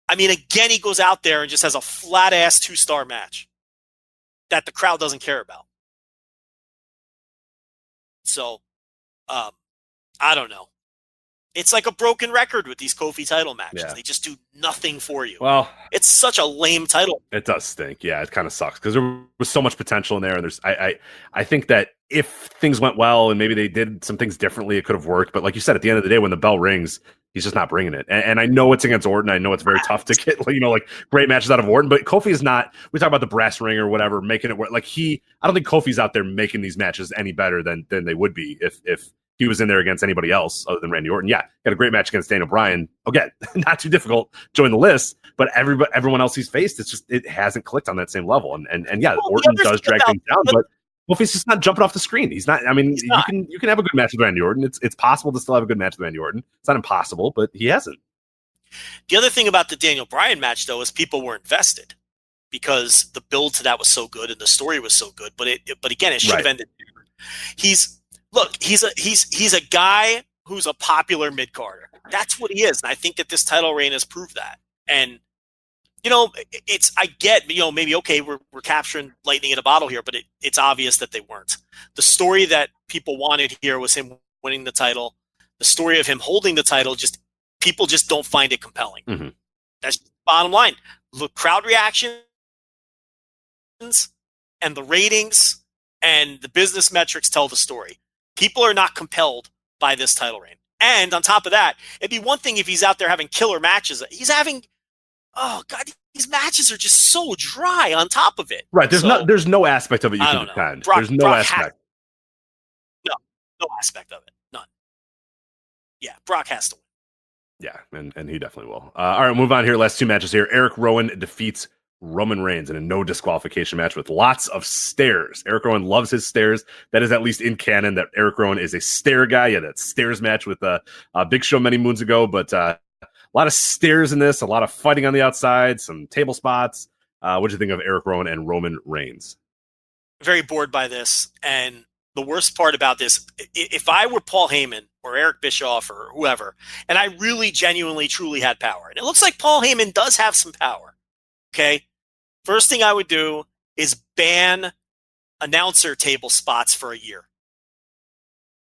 I mean, again, he goes out there and just has a flat-ass 2-star match that the crowd doesn't care about. So, I don't know. It's like a broken record with these Kofi title matches. Yeah. They just do nothing for you. Well, it's such a lame title. It does stink. Yeah, it kind of sucks because there was so much potential in there. And I think that if things went well and maybe they did some things differently, it could have worked. But like you said, at the end of the day, when the bell rings, he's just not bringing it. And I know it's against Orton. I know it's very tough to get, great matches out of Orton. But Kofi is not. We talk about the brass ring or whatever, making it work. I don't think Kofi's out there making these matches any better than they would be if he was in there against anybody else other than Randy Orton. Yeah, got a great match against Daniel Bryan. Again, not too difficult. Join the list, but everyone else he's faced, it hasn't clicked on that same level. And yeah, Orton does drag things down, but Kofi's just not jumping off the screen. He's not. I mean, you can have a good match with Randy Orton. It's possible to still have a good match with Randy Orton. It's not impossible, but he hasn't. The other thing about the Daniel Bryan match, though, is people were invested because the build to that was so good and the story was so good. But again, it should have ended there. He's a guy who's a popular mid-carder. That's what he is. And I think that this title reign has proved that. And, I get, maybe, okay, we're capturing lightning in a bottle here, but it's obvious that they weren't. The story that people wanted here was him winning the title. The story of him holding the title, people just don't find it compelling. Mm-hmm. That's the bottom line. Look, crowd reactions and the ratings and the business metrics tell the story. People are not compelled by this title reign. And on top of that, it'd be one thing if he's out there having killer matches. He's having, oh God, these matches are just so dry on top of it. Right. There's no aspect of it you can defend. There's no aspect. No aspect of it. None. Yeah, Brock has to win. Yeah, and he definitely will. All right, move on here. Last two matches here. Eric Rowan defeats Roman Reigns in a no disqualification match with lots of stairs. Eric Rowan loves his stairs. That is at least in canon that Eric Rowan is a stair guy. Yeah, that stairs match with Big Show many moons ago, but a lot of stairs in this, a lot of fighting on the outside, some table spots. What do you think of Eric Rowan and Roman Reigns? Very bored by this. And the worst part about this, if I were Paul Heyman or Eric Bischoff or whoever, and I really genuinely, truly had power, and it looks like Paul Heyman does have some power. Okay. First thing I would do is ban announcer table spots for a year.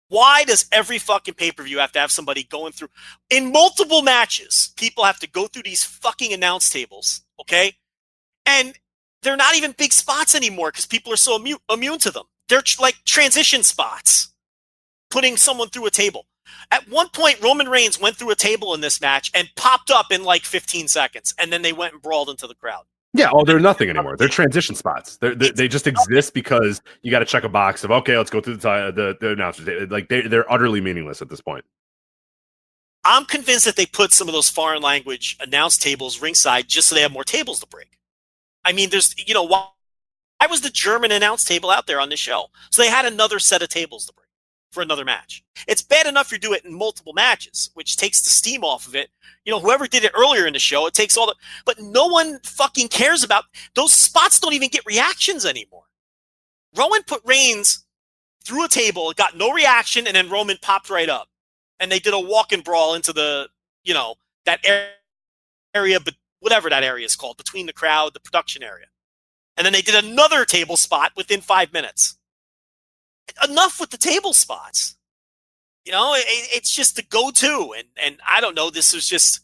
Why does every fucking pay-per-view have to have somebody going through in multiple matches? People have to go through these fucking announce tables. Okay. And they're not even big spots anymore because people are so immune to them. They're like transition spots, putting someone through a table. At one point, Roman Reigns went through a table in this match and popped up in like 15 seconds, and then they went and brawled into the crowd. Yeah, they're nothing anymore. They're transition spots. They just exist because you got to check a box of, okay, let's go through the announcers. Like they're utterly meaningless at this point. I'm convinced that they put some of those foreign language announce tables ringside just so they have more tables to break. I mean, there's, why was the German announce table out there on this show? So they had another set of tables to break. for another match. It's bad enough you do it in multiple matches, which takes the steam off of it. Whoever did it earlier in the show, it takes but no one fucking cares about those spots. Don't even get reactions anymore. Rowan put Reigns through a table, it got no reaction, and then Roman popped right up. And they did a walk-in brawl into the, that area, but whatever that area is called, between the crowd, the production area. And then they did another table spot within 5 minutes. Enough with the table spots. It's just the go-to. And I don't know, this was just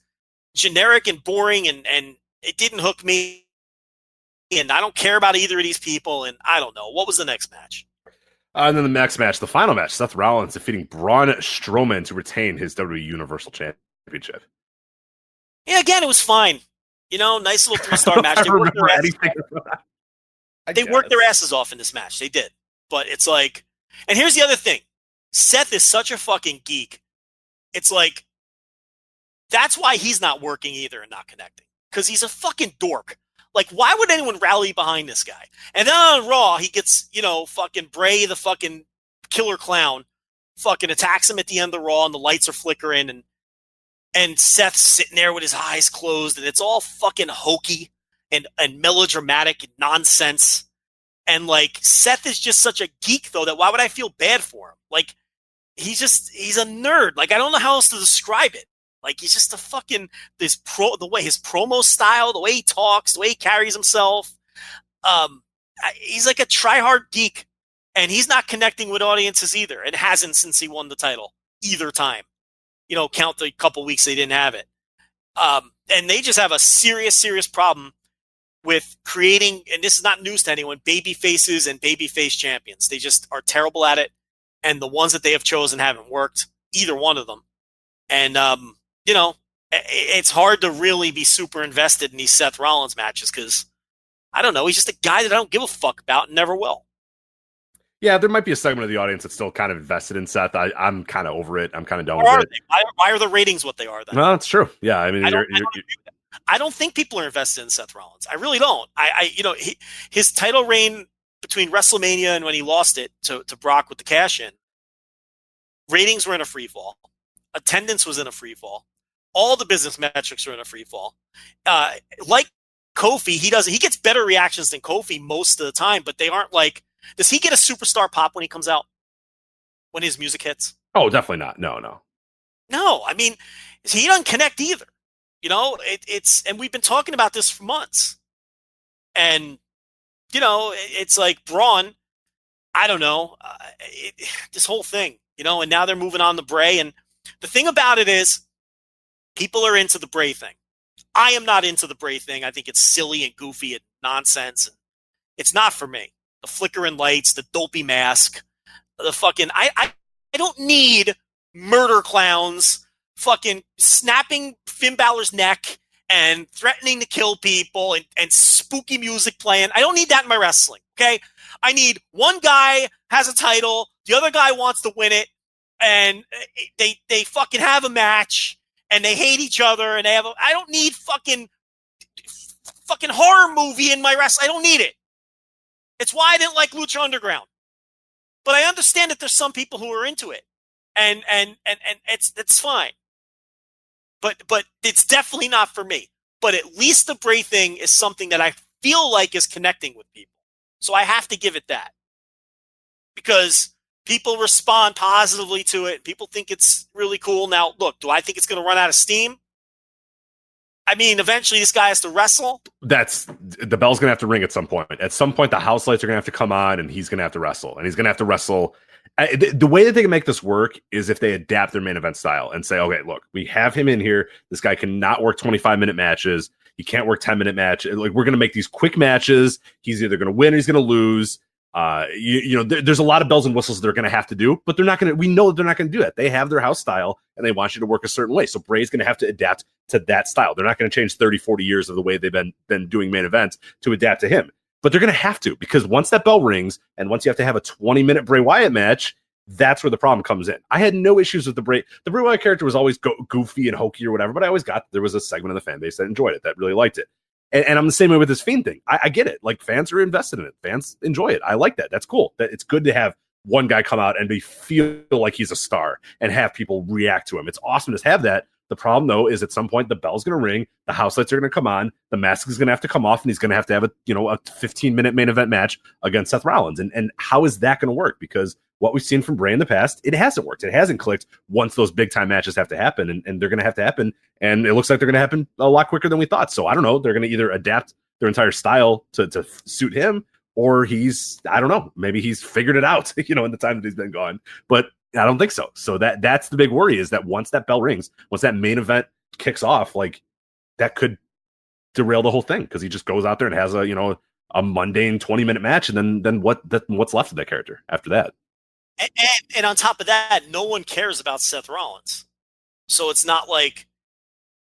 generic and boring, and it didn't hook me. And I don't care about either of these people, and I don't know. What was the next match? And then the next match, the final match, Seth Rollins defeating Braun Strowman to retain his WWE Universal Championship. Yeah, again, it was fine. Nice little 3-star match. They worked their asses off in this match. They did. But it's like, and here's the other thing. Seth is such a fucking geek. It's like, that's why he's not working either and not connecting. Because he's a fucking dork. Like, why would anyone rally behind this guy? And then on Raw, he gets, fucking Bray, the fucking killer clown, fucking attacks him at the end of the Raw, and the lights are flickering, and Seth's sitting there with his eyes closed, and it's all fucking hokey and melodramatic and nonsense. And, like, Seth is just such a geek, though, that why would I feel bad for him? Like, he's a nerd. Like, I don't know how else to describe it. Like, he's just a fucking, the way his promo style, the way he talks, the way he carries himself. He's like a try-hard geek, and he's not connecting with audiences either, and hasn't since he won the title either time. Count the couple weeks they didn't have it. And they just have a serious, serious problem with creating, and this is not news to anyone, baby faces and baby face champions. They just are terrible at it, and the ones that they have chosen haven't worked, either one of them. And, it's hard to really be super invested in these Seth Rollins matches because, I don't know, he's just a guy that I don't give a fuck about and never will. Yeah, there might be a segment of the audience that's still kind of invested in Seth. I'm kind of over it. I'm kind of done with it. Why are the ratings what they are then? No, it's true. Yeah, I mean, I don't think people are invested in Seth Rollins. I really don't. His title reign between WrestleMania and when he lost it to Brock with the cash-in, ratings were in a free fall. Attendance was in a free fall. All the business metrics are in a free fall. Like Kofi, he gets better reactions than Kofi most of the time, but they aren't like, does he get a superstar pop when he comes out? When his music hits? Oh, definitely not. No. No, I mean, he doesn't connect either. And we've been talking about this for months. And, it's like Braun, I don't know, this whole thing, and now they're moving on to Bray. And the thing about it is, people are into the Bray thing. I am not into the Bray thing. I think it's silly and goofy and nonsense. It's not for me. The flickering lights, the dopey mask, the fucking, I don't need murder clowns fucking snapping Finn Balor's neck and threatening to kill people and spooky music playing. I don't need that in my wrestling, okay? I need one guy has a title, the other guy wants to win it, and they fucking have a match, and they hate each other, and I don't need fucking horror movie in my wrestling. I don't need it. It's why I didn't like Lucha Underground. But I understand that there's some people who are into it. And it's fine. But it's definitely not for me. But at least the Bray thing is something that I feel like is connecting with people. So I have to give it that. Because people respond positively to it. People think it's really cool. Now, look, do I think it's going to run out of steam? I mean, eventually this guy has to wrestle. The bell's going to have to ring at some point. At some point, the house lights are going to have to come on, and he's going to have to wrestle. And he's going to have to wrestle. The way that they can make this work is if they adapt their main event style and say, okay, look, we have him in here. This guy cannot work 25-minute matches. He can't work 10-minute matches. Like, we're going to make these quick matches. He's either going to win or he's going to lose. There's a lot of bells and whistles they're going to have to do, but they're not going to. We know they're not going to do that. They have their house style, and they want you to work a certain way. So Bray's going to have to adapt to that style. They're not going to change 30, 40 years of the way they've been doing main events to adapt to him. But they're going to have to, because once that bell rings, and once you have to have a 20-minute Bray Wyatt match, that's where the problem comes in. I had no issues with the Bray. The Bray Wyatt character was always goofy and hokey or whatever, but I always got there was a segment of the fan base that enjoyed it, that really liked it. And I'm the same way with this Fiend thing. I get it. Like, fans are invested in it. Fans enjoy it. I like that. That's cool. It's good to have one guy come out and they feel like he's a star and have people react to him. It's awesome to have that. The problem, though, is at some point the bell's going to ring, the house lights are going to come on, the mask is going to have to come off, and he's going to have a 15-minute main event match against Seth Rollins. And how is that going to work? Because what we've seen from Bray in the past, it hasn't worked. It hasn't clicked once those big-time matches have to happen, and they're going to have to happen. And it looks like they're going to happen a lot quicker than we thought. So I don't know. They're going to either adapt their entire style to suit him, or I don't know, maybe he's figured it out, in the time that he's been gone. But I don't think so. So that's the big worry, is that once that bell rings, once that main event kicks off, like, that could derail the whole thing, because he just goes out there and has a mundane 20-minute match, and then what's left of that character after that? And on top of that, no one cares about Seth Rollins. So it's not like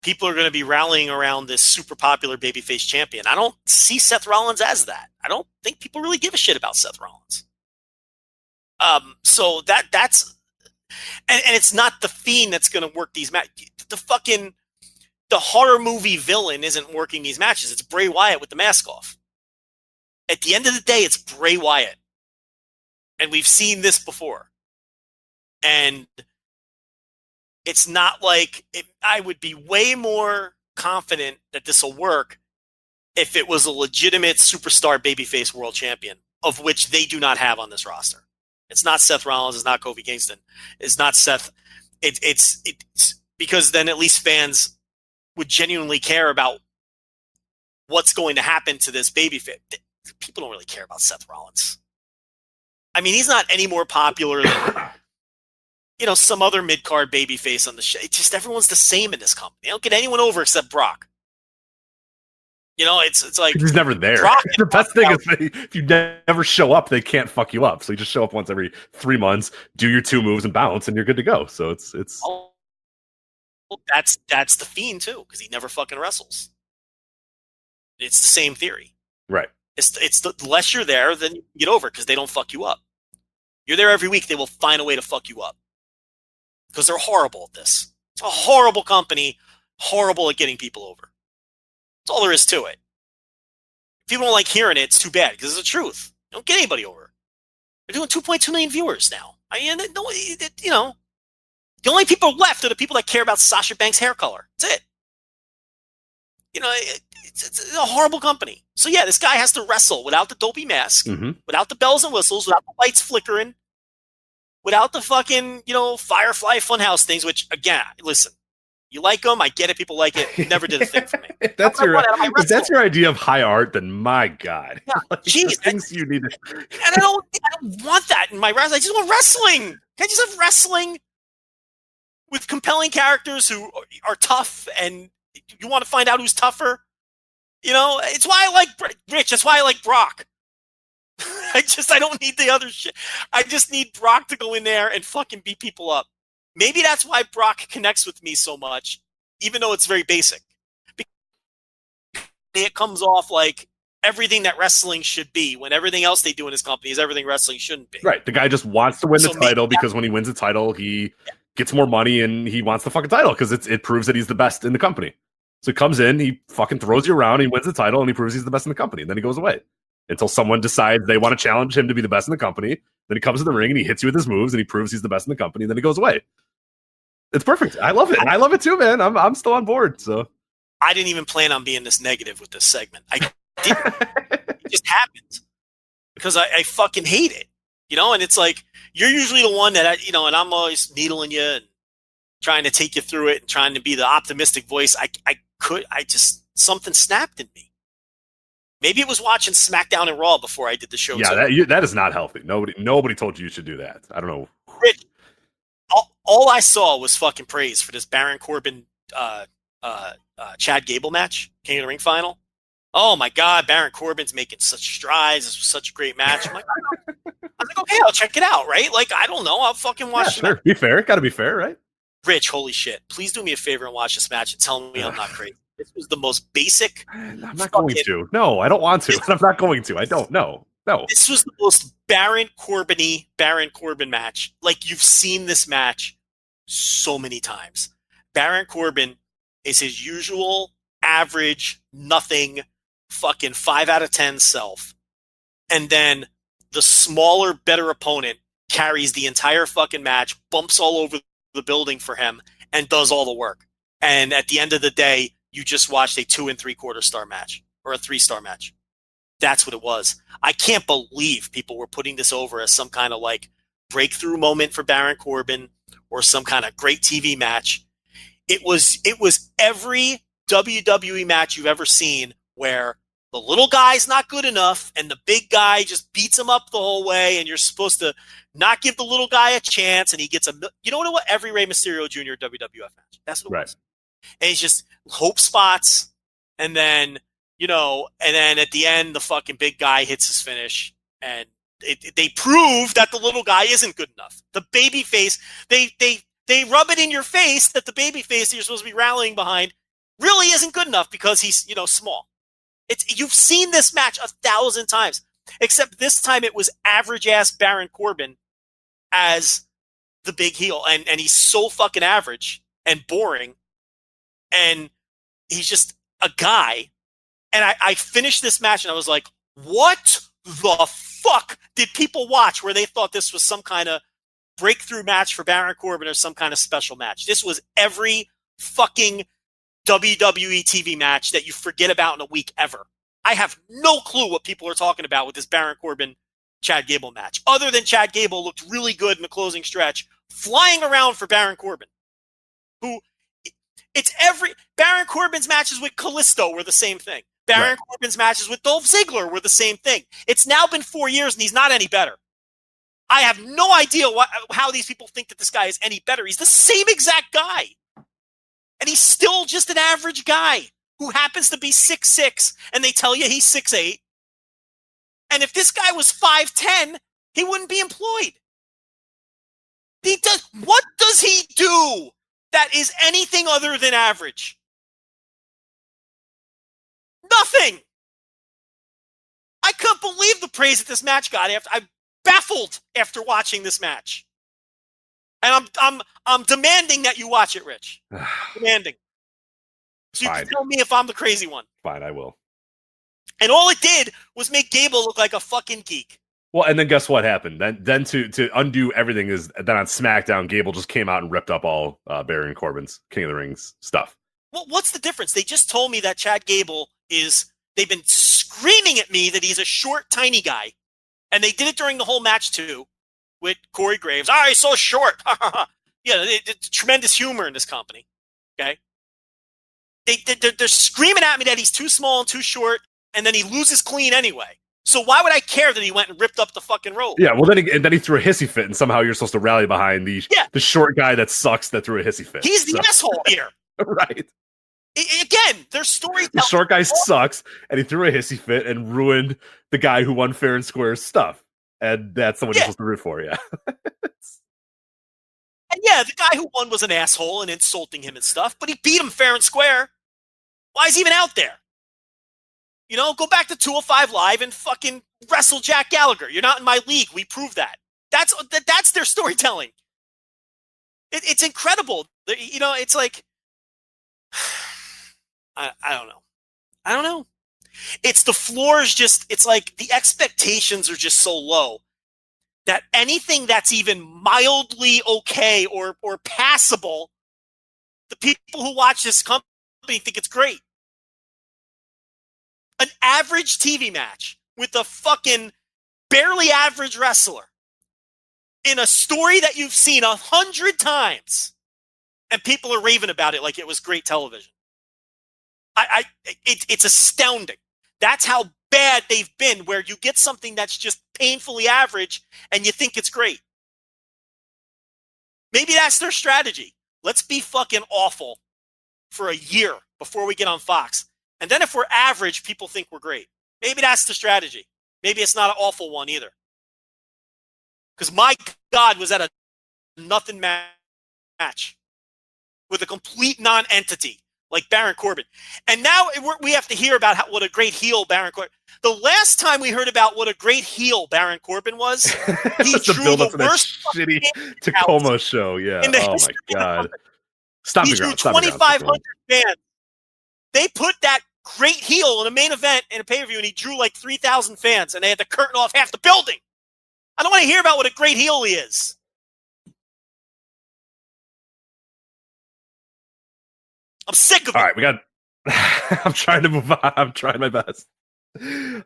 people are going to be rallying around this super popular babyface champion. I don't see Seth Rollins as that. I don't think people really give a shit about Seth Rollins. So that's and it's not the Fiend that's going to work these matches. The horror movie villain isn't working these matches. It's Bray Wyatt with the mask off. At the end of the day, it's Bray Wyatt. And we've seen this before. And it's not like I would be way more confident that this will work if it was a legitimate superstar babyface world champion, of which they do not have on this roster. It's not Seth Rollins. It's not Kofi Kingston. It's not Seth. It's because then at least fans would genuinely care about what's going to happen to this babyface. People don't really care about Seth Rollins. I mean, he's not any more popular than some other mid-card babyface on the show. It's just everyone's the same in this company. They don't get anyone over except Brock. It's like he's never there. The best thing is if you never show up, they can't fuck you up. So you just show up once every 3 months, do your 2 moves and bounce, and you're good to go. So it's that's the Fiend too, because he never fucking wrestles. It's the same theory, right? It's the less you're there, then you get over, because they don't fuck you up. You're there every week, they will find a way to fuck you up, because they're horrible at this. It's a horrible company, horrible at getting people over. That's all there is to it. If people don't like hearing it, it's too bad, because it's the truth. They don't get anybody over. They're doing 2.2 million viewers now. I mean, the only people left are the people that care about Sasha Banks' hair color. That's it. It's a horrible company. So yeah, this guy has to wrestle without the dopey mask, without the bells and whistles, without the lights flickering, without the fucking, Firefly Funhouse things, which, again, listen, you like them, I get it, people like it. It never did a thing for me. If that's your idea of high art, then my God. Yeah, geez, things you need to... And I don't want that in my wrestling. I just want wrestling. Can I just have wrestling with compelling characters who are tough, and you want to find out who's tougher? It's why I like Rich. That's why I like Brock. I don't need the other shit. I just need Brock to go in there and fucking beat people up. Maybe that's why Brock connects with me so much, even though it's very basic. Because it comes off like everything that wrestling should be, when everything else they do in his company is everything wrestling shouldn't be. Right. The guy just wants to win the title because when he wins the title, he gets more money and he wants the fucking title because it proves that he's the best in the company. So he comes in, he fucking throws you around, he wins the title, and he proves he's the best in the company. And then he goes away until someone decides they want to challenge him to be the best in the company. Then he comes to the ring and he hits you with his moves and he proves he's the best in the company. And then he goes away. It's perfect. I love it. I love it too, man. I'm still on board. So I didn't even plan on being this negative with this segment. I didn't. It just happened because I fucking hate it. And it's like, you're usually the one that, and I'm always needling you and trying to take you through it and trying to be the optimistic voice. Something snapped in me. Maybe it was watching SmackDown and Raw before I did the show. Yeah, that is not healthy. Nobody told you should do that. I don't know. Rich, all I saw was fucking praise for this Baron Corbin, Chad Gable match, King of the Ring final. Oh my God, Baron Corbin's making such strides. This was such a great match. I'm like, okay, I'll check it out, right? Like, I don't know. I'll fucking watch it. Sure. Be fair. Gotta be fair, right? Rich, holy shit. Please do me a favor and watch this match and tell me I'm not crazy. This was the most basic. I'm not going to. No, I don't want to. I'm not going to. I don't. No. This was the most Baron Corbin match. Like, you've seen this match so many times. Baron Corbin is his usual average, nothing, fucking 5 out of 10 self. And then the smaller, better opponent carries the entire fucking match, bumps all over the building for him, and does all the work. And at the end of the day, you just watched a 2 3/4 star match or a 3-star match. That's what it was. I can't believe people were putting this over as some kind of like breakthrough moment for Baron Corbin or some kind of great TV match. It was every WWE match you've ever seen where the little guy's not good enough and the big guy just beats him up the whole way, and you're supposed to not give the little guy a chance, and he gets you know what? Every Rey Mysterio Jr. WWF match. That's what it was. And he's just hope spots, and then at the end, the fucking big guy hits his finish, and they prove that the little guy isn't good enough. The baby face, they rub it in your face that the baby face that you're supposed to be rallying behind really isn't good enough because he's, small. You've seen this match 1,000 times, except this time it was average-ass Baron Corbin as the big heel, and he's so fucking average and boring, and he's just a guy. And I finished this match, and I was like, what the fuck did people watch where they thought this was some kind of breakthrough match for Baron Corbin or some kind of special match? This was every fucking WWE TV match that you forget about in a week ever. I have no clue what people are talking about with this Baron Corbin Chad Gable match, other than Chad Gable looked really good in the closing stretch, flying around for Baron Corbin, who Baron Corbin's matches with Kalisto were the same thing. Baron Corbin's matches with Dolph Ziggler were the same thing. It's now been 4 years and he's not any better. I have no idea how these people think that this guy is any better. He's the same exact guy. And he's still just an average guy who happens to be 6'6", and they tell you he's 6'8". And if this guy was 5'10", he wouldn't be employed. What does he do that is anything other than average? Nothing. I couldn't believe the praise that this match got. I'm baffled after watching this match, and I'm demanding that you watch it, Rich. Demanding. So you can tell me if I'm the crazy one. Fine, I will. And all it did was make Gable look like a fucking geek. Well, and then guess what happened? Then to undo everything is then on SmackDown, Gable just came out and ripped up all Baron Corbin's King of the Rings stuff. Well, what's the difference? They just told me that Chad Gable they've been screaming at me that he's a short, tiny guy. And they did it during the whole match, too, with Corey Graves. He's so short. Yeah, tremendous humor in this company. Okay? They're screaming at me that he's too small and too short, and then he loses clean anyway. So why would I care that he went and ripped up the fucking rope? Yeah, well, then he threw a hissy fit, and somehow you're supposed to rally behind the short guy that sucks that threw a hissy fit. He's the asshole here. Right. Again, their story. The short guy sucks, and he threw a hissy fit and ruined the guy who won fair and square stuff. And that's someone you're supposed to root for, yeah. And yeah, the guy who won was an asshole and insulting him and stuff, but he beat him fair and square. Why is he even out there? Go back to 205 Live and fucking wrestle Jack Gallagher. You're not in my league. We proved that. That's their storytelling. It's incredible. It's like, I don't know. It's the floor is just, it's like the expectations are just so low that anything that's even mildly okay or passable, the people who watch this company think it's great. An average TV match with a fucking barely average wrestler in a story that you've seen 100 times, and people are raving about it like it was great television. It's astounding. That's how bad they've been, where you get something that's just painfully average and you think it's great. Maybe that's their strategy. Let's be fucking awful for a year before we get on Fox. And then if we're average, people think we're great. Maybe that's the strategy. Maybe it's not an awful one either. Because my God, was that a nothing match with a complete non-entity like Baron Corbin. And now we have to hear about what a great heel Baron Corbin. The last time we heard about what a great heel Baron Corbin was, he drew the worst shitty Tacoma show. Yeah. Oh my God. Stop he drew 2,500 fans. They put that great heel in a main event in a pay-per-view, and he drew like 3,000 fans, and they had to curtain off half the building. I don't want to hear about what a great heel he is. I'm sick of it. All right, we got. I'm trying to move on. I'm trying my best.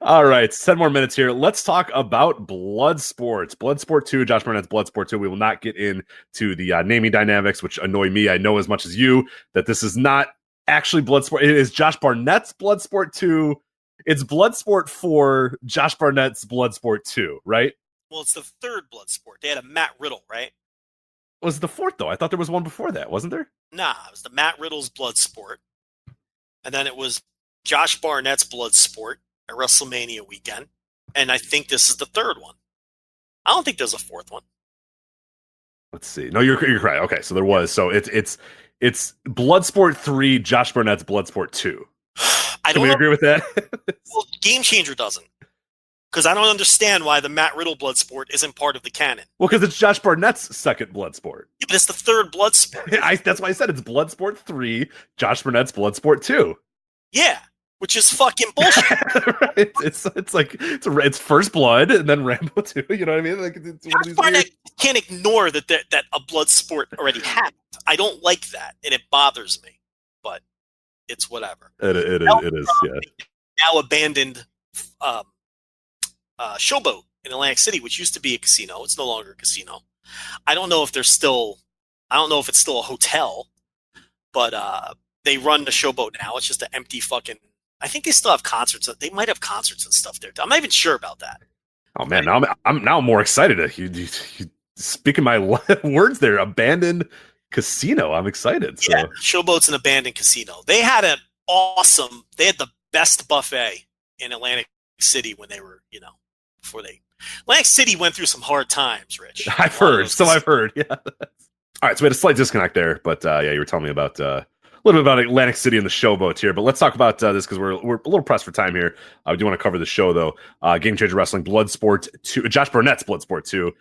All right, 10 more minutes here. Let's talk about Bloodsport. Bloodsport 2, Josh Barnett's Bloodsport 2. We will not get into the naming dynamics, which annoy me. I know as much as you that this is not actually Bloodsport. It is Josh Barnett's Bloodsport 2. It's Bloodsport 4, Josh Barnett's Bloodsport 2, right? Well, it's the third Bloodsport. They had a Matt Riddle, right? Was it the fourth, though? I thought there was one before that, wasn't there? Nah, it was the Matt Riddle's Bloodsport. And then it was Josh Barnett's Bloodsport at WrestleMania weekend. And I think this is the third one. I don't think there's a fourth one. Let's see. No, you're correct. Okay, so there was. So it's Bloodsport 3, Josh Barnett's Bloodsport 2. Can we agree with that? Well, Game Changer doesn't. Because I don't understand why the Matt Riddle Bloodsport isn't part of the canon. Well, because it's Josh Barnett's second Bloodsport. Yeah, but it's the third Bloodsport. That's why I said it's Bloodsport 3, Josh Barnett's Bloodsport 2. Yeah, which is fucking bullshit. Right? It's First Blood and then Rambo 2. You know what I mean? Like it's one of these Barnett can't ignore that a Bloodsport already happened. I don't like that, and it bothers me. But it's whatever. It is. Yeah. Now abandoned. Showboat in Atlantic City, which used to be a casino. It's no longer a casino. I don't know if it's still a hotel, but they run the Showboat now. It's just an empty fucking. I think they still have concerts. They might have concerts and stuff there. I'm not even sure about that. Oh man, now I'm now more excited. You speaking my words there. Abandoned casino. I'm excited. So. Yeah, Showboat's an abandoned casino. They had They had the best buffet in Atlantic City when they were, Atlantic City went through some hard times, Rich. I've heard. Yeah. All right, so we had a slight disconnect there, but you were telling me about a little bit about Atlantic City and the Showboat here. But let's talk about this because we're a little pressed for time here. We do want to cover the show though. Game Changer Wrestling Bloodsport 2, Josh Barnett's Bloodsport 2.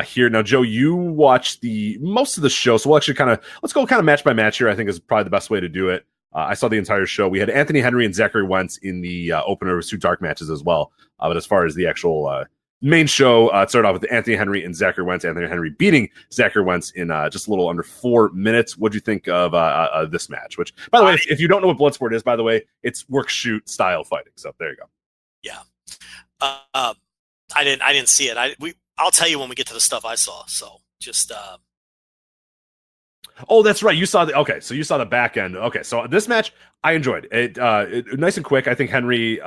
Here now, Joe, you watched most of the show, so we'll actually let's go match by match here. I think is probably the best way to do it. I saw the entire show. We had Anthony Henry and Zachary Wentz in the opener with 2 dark matches as well. But as far as the actual main show, it started off with Anthony Henry and Zachary Wentz. Anthony Henry beating Zachary Wentz in just a little under 4 minutes. What'd you think of this match? Which, by the way, if you don't know what Bloodsport is, by the way, it's work shoot style fighting. So there you go. Yeah, I didn't see it. I'll tell you when we get to the stuff I saw. So just. Oh, that's right. You saw so you saw the back end. Okay, so this match I enjoyed it. Nice and quick. I think Henry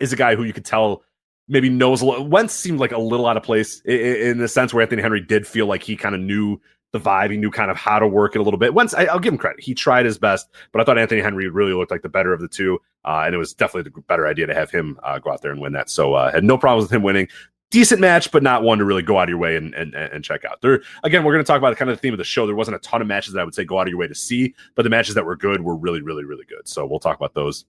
is a guy who you could tell maybe knows a little. Wentz seemed like a little out of place in the sense where Anthony Henry did feel like he kind of knew the vibe. He knew kind of how to work it a little bit. Wentz, I'll give him credit. He tried his best, but I thought Anthony Henry really looked like the better of the two, and it was definitely the better idea to have him go out there and win that. So had no problems with him winning. Decent match, but not one to really go out of your way and check out. There again, we're going to talk about kind of the theme of the show. There wasn't a ton of matches that I would say go out of your way to see, but the matches that were good were really, really, really good. So we'll talk about those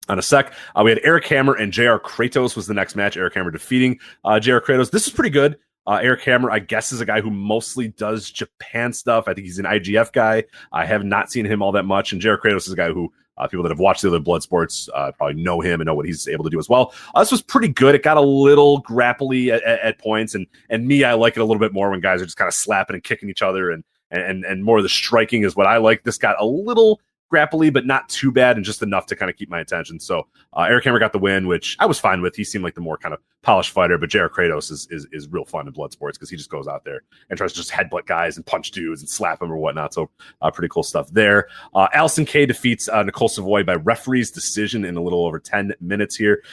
in a sec. We had Eric Hammer and JR Kratos was the next match. Eric Hammer defeating JR Kratos. This is pretty good. Eric Hammer, I guess, is a guy who mostly does Japan stuff. I think he's an IGF guy. I have not seen him all that much. And JR Kratos is a guy who people that have watched the other Bloodsports probably know him and know what he's able to do as well. This was pretty good. It got a little grapply at points, and me, I like it a little bit more when guys are just kind of slapping and kicking each other, and more of the striking is what I like. This got a little grapply, but not too bad, and just enough to kind of keep my attention. So Eric Hammer got the win, which I was fine with. He seemed like the more kind of polished fighter, but JR Kratos is real fun in Bloodsports because he just goes out there and tries to just headbutt guys and punch dudes and slap them or whatnot. So pretty cool stuff there. Allison Kay defeats Nicole Savoy by referee's decision in a little over 10 minutes here.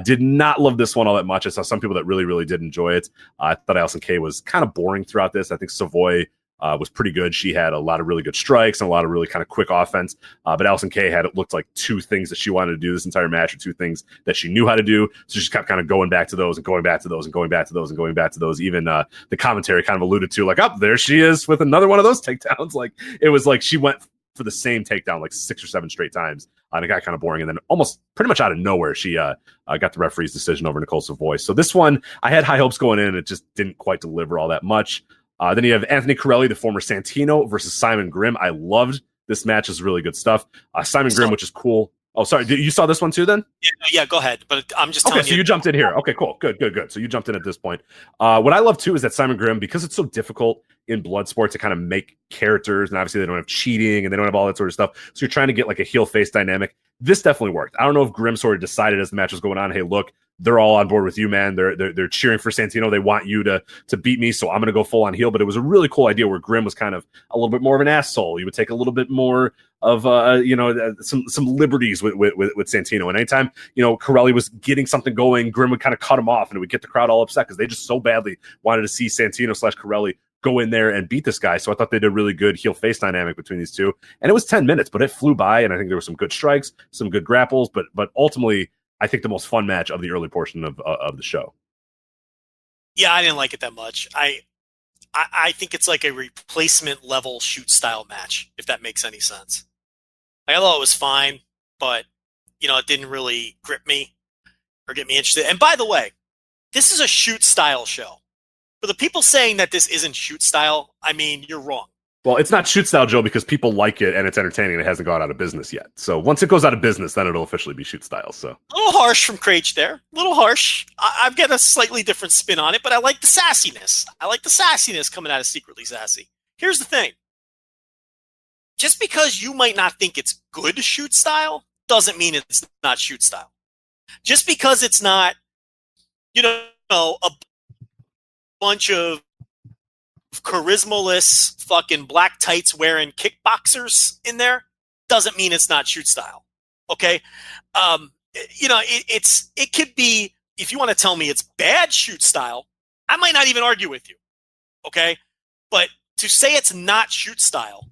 Did not love this one all that much. I saw some people that really, really did enjoy it. I thought Allison Kay was kind of boring throughout this. I think Savoy was pretty good. She had a lot of really good strikes and a lot of really kind of quick offense. But Allison Kay had, it looked like 2 things that she wanted to do this entire match, or 2 things that she knew how to do. So she kept kind of going back to those and going back to those and going back to those and going back to those. Even the commentary kind of alluded to like, oh, there she is with another one of those takedowns. Like it was like she went for the same takedown like 6 or 7 straight times. And it got kind of boring. And then almost pretty much out of nowhere, she got the referee's decision over Nicole Savoy. So this one, I had high hopes going in, and it just didn't quite deliver all that much. Then you have Anthony Corelli, the former Santino, versus Simon Grimm. I loved this match. It's really good stuff. Simon Grimm, which is cool. Oh, sorry. You saw this one too then? Yeah, go ahead. But I'm just telling you. Okay, so you jumped in here. Okay, cool. Good. So you jumped in at this point. What I love too is that Simon Grimm, because it's so difficult in Bloodsport to kind of make characters, and obviously they don't have cheating and they don't have all that sort of stuff. So you're trying to get like a heel face dynamic. This definitely worked. I don't know if Grimm sort of decided as the match was going on, hey, look, they're all on board with you, man. They're cheering for Santino. They want you to beat me, so I'm going to go full on heel. But it was a really cool idea where Grimm was kind of a little bit more of an asshole. He would take a little bit more of some liberties with Santino. And anytime Corelli was getting something going, Grimm would kind of cut him off, and it would get the crowd all upset because they just so badly wanted to see Santino / Corelli go in there and beat this guy. So I thought they did a really good heel face dynamic between these two. And it was 10 minutes, but it flew by. And I think there were some good strikes, some good grapples, but ultimately, I think the most fun match of the early portion of the show. Yeah, I didn't like it that much. I think it's like a replacement level shoot style match, if that makes any sense. Like, I thought it was fine, but it didn't really grip me or get me interested. And by the way, this is a shoot style show. For the people saying that this isn't shoot style, I mean, you're wrong. Well, it's not shoot style, Joe, because people like it and it's entertaining and it hasn't gone out of business yet. So once it goes out of business, then it'll officially be shoot style. So a little harsh from Craich there. A little harsh. I've got a slightly different spin on it, but I like the sassiness. I like the sassiness coming out of Secretly Sassy. Here's the thing. Just because you might not think it's good shoot style doesn't mean it's not shoot style. Just because it's not, a bunch of charisma-less fucking black tights wearing kickboxers in there doesn't mean it's not shoot style. Okay. It could be, if you want to tell me it's bad shoot style, I might not even argue with you. Okay. But to say it's not shoot style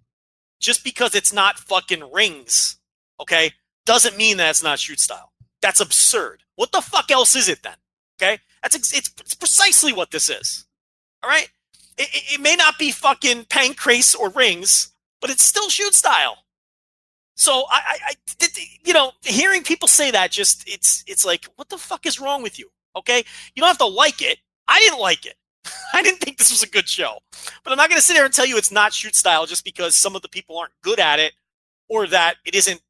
just because it's not fucking rings, okay, doesn't mean that it's not shoot style. That's absurd. What the fuck else is it then? Okay. It's precisely what this is. All right. It may not be fucking pancrase or rings, but it's still shoot style. So hearing people say that it's like, what the fuck is wrong with you? Okay. You don't have to like it. I didn't like it. I didn't think this was a good show, but I'm not going to sit there and tell you it's not shoot style just because some of the people aren't good at it or that it isn't,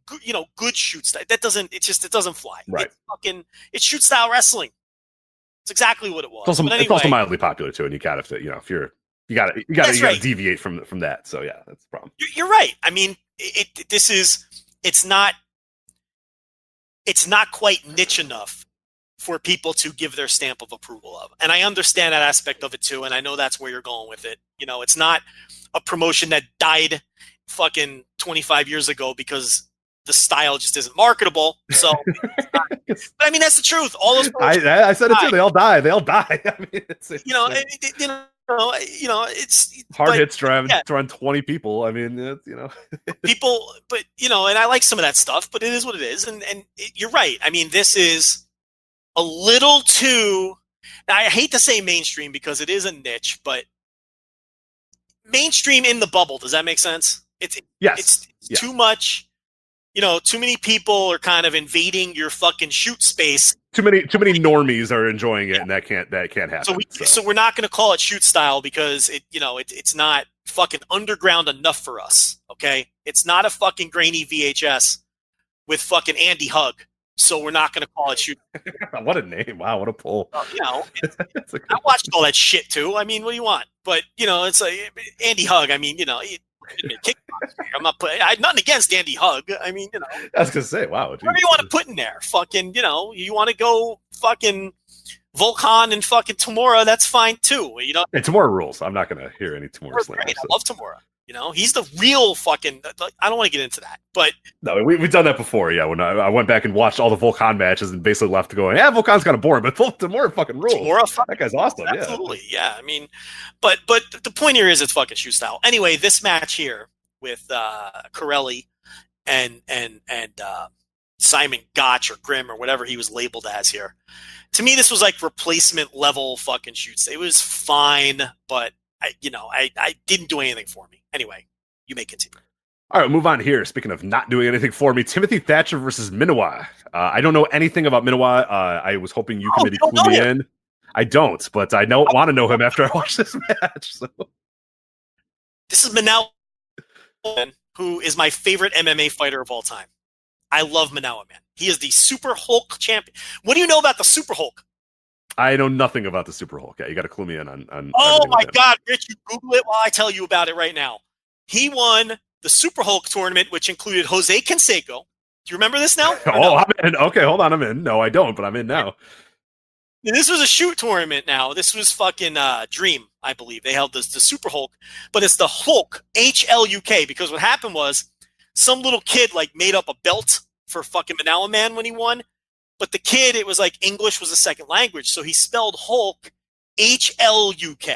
good shoot style. It doesn't fly. Right. It's shoot style wrestling. It's exactly what it was. It's also mildly popular too, and you gotta, if you're, you gotta deviate from that. So yeah, that's the problem. You're right. I mean, it's not quite niche enough for people to give their stamp of approval of, and I understand that aspect of it too, and I know that's where you're going with it. It's not a promotion that died fucking 25 years ago because the style just isn't marketable. So, but I mean, that's the truth. All those I said it too. They all die. I mean, it's hard hits drawing 20 people. I mean, people, but and I like some of that stuff, but it is what it is. And you're right. I mean, this is a little too, now I hate to say mainstream because it is a niche, but mainstream in the bubble. Does that make sense? It's too much. Too many people are kind of invading your fucking shoot space. Too many normies are enjoying it, and that can't happen. So we're not going to call it shoot style because it's not fucking underground enough for us. Okay, it's not a fucking grainy VHS with fucking Andy Hug. So we're not going to call it shoot. What a name! Wow, what a pull. I watched all that shit too. I mean, what do you want? But it's like Andy Hug. I mean, I'm not putting. I had nothing against Andy Hug. I mean, I was gonna say, wow. What do you want to put in there? Fucking, you want to go fucking Volkan and fucking Tamura? That's fine too. Hey, Tamura rules. I'm not gonna hear any Tamura slam. I love Tamura. He's the real fucking. I don't want to get into that, but no, we've done that before. Yeah, when I went back and watched all the Volkan matches and basically left going, yeah, Volkan's kind of boring, but Tamura fucking rules. That guy's awesome. Absolutely, yeah. I mean, but the point here is it's fucking shoot style. Anyway, this match here with Corelli and Simon Gotch or Grimm or whatever he was labeled as here. To me, this was like replacement level fucking shoots. It was fine, but I didn't do anything for me. Anyway, you may continue. All right, move on here. Speaking of not doing anything for me, Timothy Thatcher versus Minowa. I don't know anything about Minowa. I was hoping you could maybe clue me in. I don't, but I want to know him after I watch this match. So. This is Minowa, who is my favorite MMA fighter of all time. I love Manawa Man. He is the Super Hulk champion. What do you know about the Super Hulk? I know nothing about the Super Hulk. Yeah, you got to clue me in on Oh my God, Rich, you Google it while I tell you about it right now. He won the Super Hulk tournament, which included Jose Canseco. Do you remember this now? No? I'm in. Okay, hold on, I'm in. No, I don't, but I'm in now. This was a shoot tournament now. This was fucking Dream, I believe. They held the Super Hulk, but it's the Hulk, HLUK, because what happened was some little kid like made up a belt for fucking Manawa Man when he won. But the kid, it was like English was a second language. So he spelled Hulk HLUK.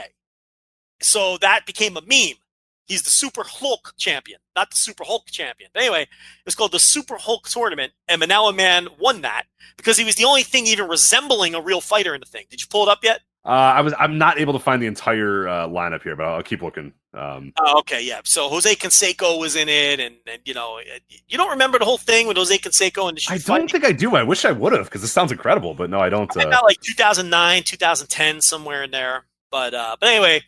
So that became a meme. He's the Super Hulk champion, not the Super Hulk champion. But anyway, it was called the Super Hulk tournament, and Manawa Man won that because he was the only thing even resembling a real fighter in the thing. Did you pull it up yet? I'm not able to find the entire lineup here, but I'll keep looking. Okay, yeah. So Jose Canseco was in it, and you know, you don't remember the whole thing with Jose Canseco and the I don't think I do. I wish I would have, because this sounds incredible, but no, I don't. About like 2009, 2010, somewhere in there. But anyway,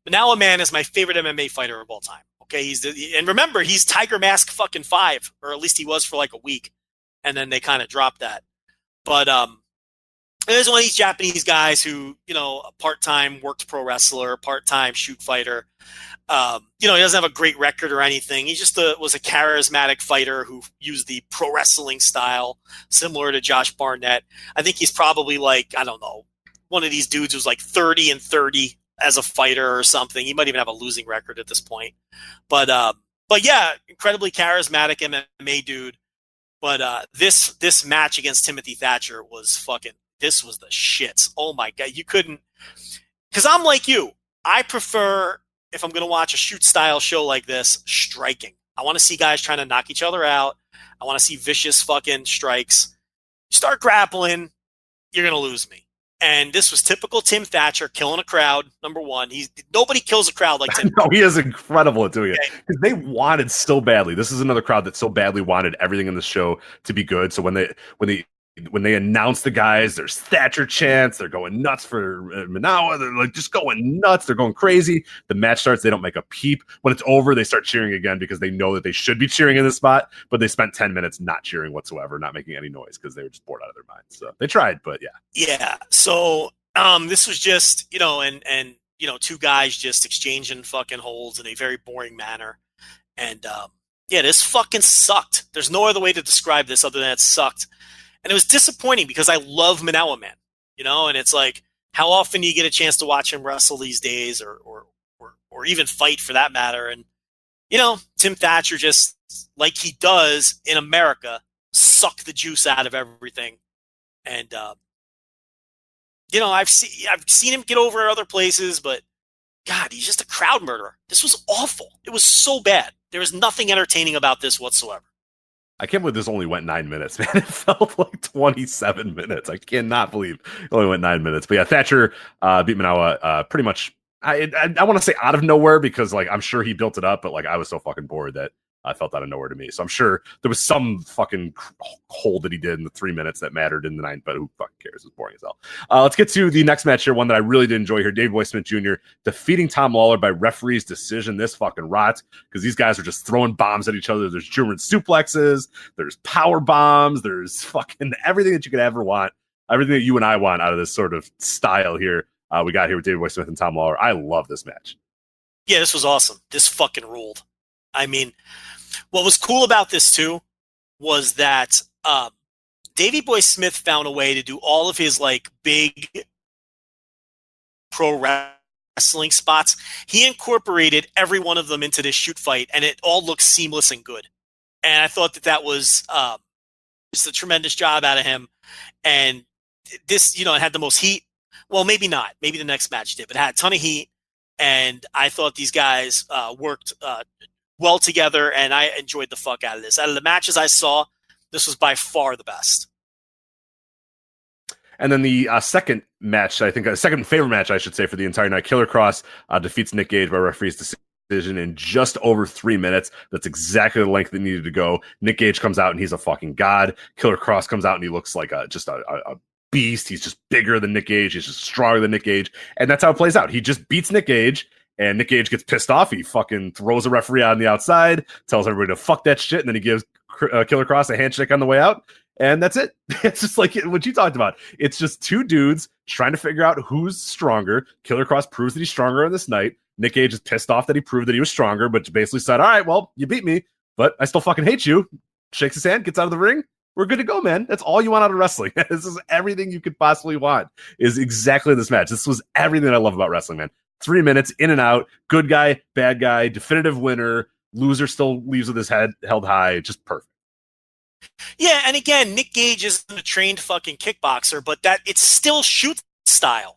Manawa Man is my favorite MMA fighter of all time. Okay, and remember, he's Tiger Mask fucking 5, or at least he was for like a week, and then they kind of dropped that. But there's one of these Japanese guys who, you know, a part-time worked pro wrestler, part-time shoot fighter. You know, he doesn't have a great record or anything. He just was a charismatic fighter who used the pro wrestling style, similar to Josh Barnett. I think he's probably like, I don't know, one of these dudes who's like 30-30 as a fighter or something. He might even have a losing record at this point. But yeah, incredibly charismatic MMA dude. But this match against Timothy Thatcher was fucking, this was the shits. Oh my God. You couldn't, because I'm like you. I prefer, if I'm going to watch a shoot style show like this, striking. I want to see guys trying to knock each other out. I want to see vicious fucking strikes. You start grappling, you're going to lose me. And this was typical Tim Thatcher, killing a crowd. Number one, nobody kills a crowd like Tim. No, he is incredible at doing it, because they wanted so badly. This is another crowd that so badly wanted everything in the show to be good. So when they announce the guys, there's Thatcher chants. They're going nuts for Manawa. They're like just going nuts. They're going crazy. The match starts. They don't make a peep. When it's over, they start cheering again because they know that they should be cheering in this spot, but they spent 10 minutes not cheering whatsoever, not making any noise because they were just bored out of their minds. So they tried, but yeah. Yeah. So this was just, you know, and you know, two guys just exchanging fucking holds in a very boring manner. And yeah, this fucking sucked. There's no other way to describe this other than it sucked. And it was disappointing because I love Manawa Man, you know, and it's like, how often do you get a chance to watch him wrestle these days, or even fight for that matter? And, you know, Tim Thatcher just, like he does in America, suck the juice out of everything. And, you know, I've seen him get over other places, but God, he's just a crowd murderer. This was awful. It was so bad. There was nothing entertaining about this whatsoever. I can't believe this only went 9 minutes, man. It felt like 27 minutes. I cannot believe it only went 9 minutes. But yeah, Thatcher beat Manawa pretty much, I want to say out of nowhere, because like I'm sure he built it up, but like I was so fucking bored that I felt out of nowhere to me. So I'm sure there was some fucking hole that he did in the 3 minutes that mattered in the 9, but who fucking cares? It was boring as hell. Let's get to the next match here, one that I really did enjoy here. Davey Boy Smith Jr. defeating Tom Lawler by referee's decision. This fucking rot, because these guys are just throwing bombs at each other. There's German suplexes, there's power bombs, there's fucking everything that you could ever want, everything that you and I want out of this sort of style here. We got here with Davey Boy Smith and Tom Lawler. I love this match. Yeah, this was awesome. This fucking ruled. I mean, what was cool about this too was that Davey Boy Smith found a way to do all of his like big pro wrestling spots. He incorporated every one of them into this shoot fight, and it all looks seamless and good. And I thought that was just a tremendous job out of him. And this, you know, it had the most heat. Well, maybe not. Maybe the next match did, but it had a ton of heat. And I thought these guys worked well together, and I enjoyed the fuck out of this. Out of the matches I saw, this was by far the best. And then the second match, I think, second favorite match, I should say, for the entire night, Killer Cross defeats Nick Gage by referee's decision in just over 3 minutes. That's exactly the length that needed to go. Nick Gage comes out, and he's a fucking god. Killer Cross comes out, and he looks like just a beast. He's just bigger than Nick Gage. He's just stronger than Nick Gage. And that's how it plays out. He just beats Nick Gage, and Nick Gage gets pissed off. He fucking throws a referee on the outside, tells everybody to fuck that shit, and then he gives Killer Cross a handshake on the way out, and that's it. It's just like what you talked about. It's just two dudes trying to figure out who's stronger. Killer Cross proves that he's stronger on this night. Nick Gage is pissed off that he proved that he was stronger, but basically said, all right, well, you beat me, but I still fucking hate you. Shakes his hand, gets out of the ring. We're good to go, man. That's all you want out of wrestling. This is everything you could possibly want, is exactly this match. This was everything that I love about wrestling, man. 3 minutes, in and out, good guy, bad guy, definitive winner, loser still leaves with his head held high, just perfect. Yeah, and again, Nick Gage isn't a trained fucking kickboxer, but that it's still shoot style.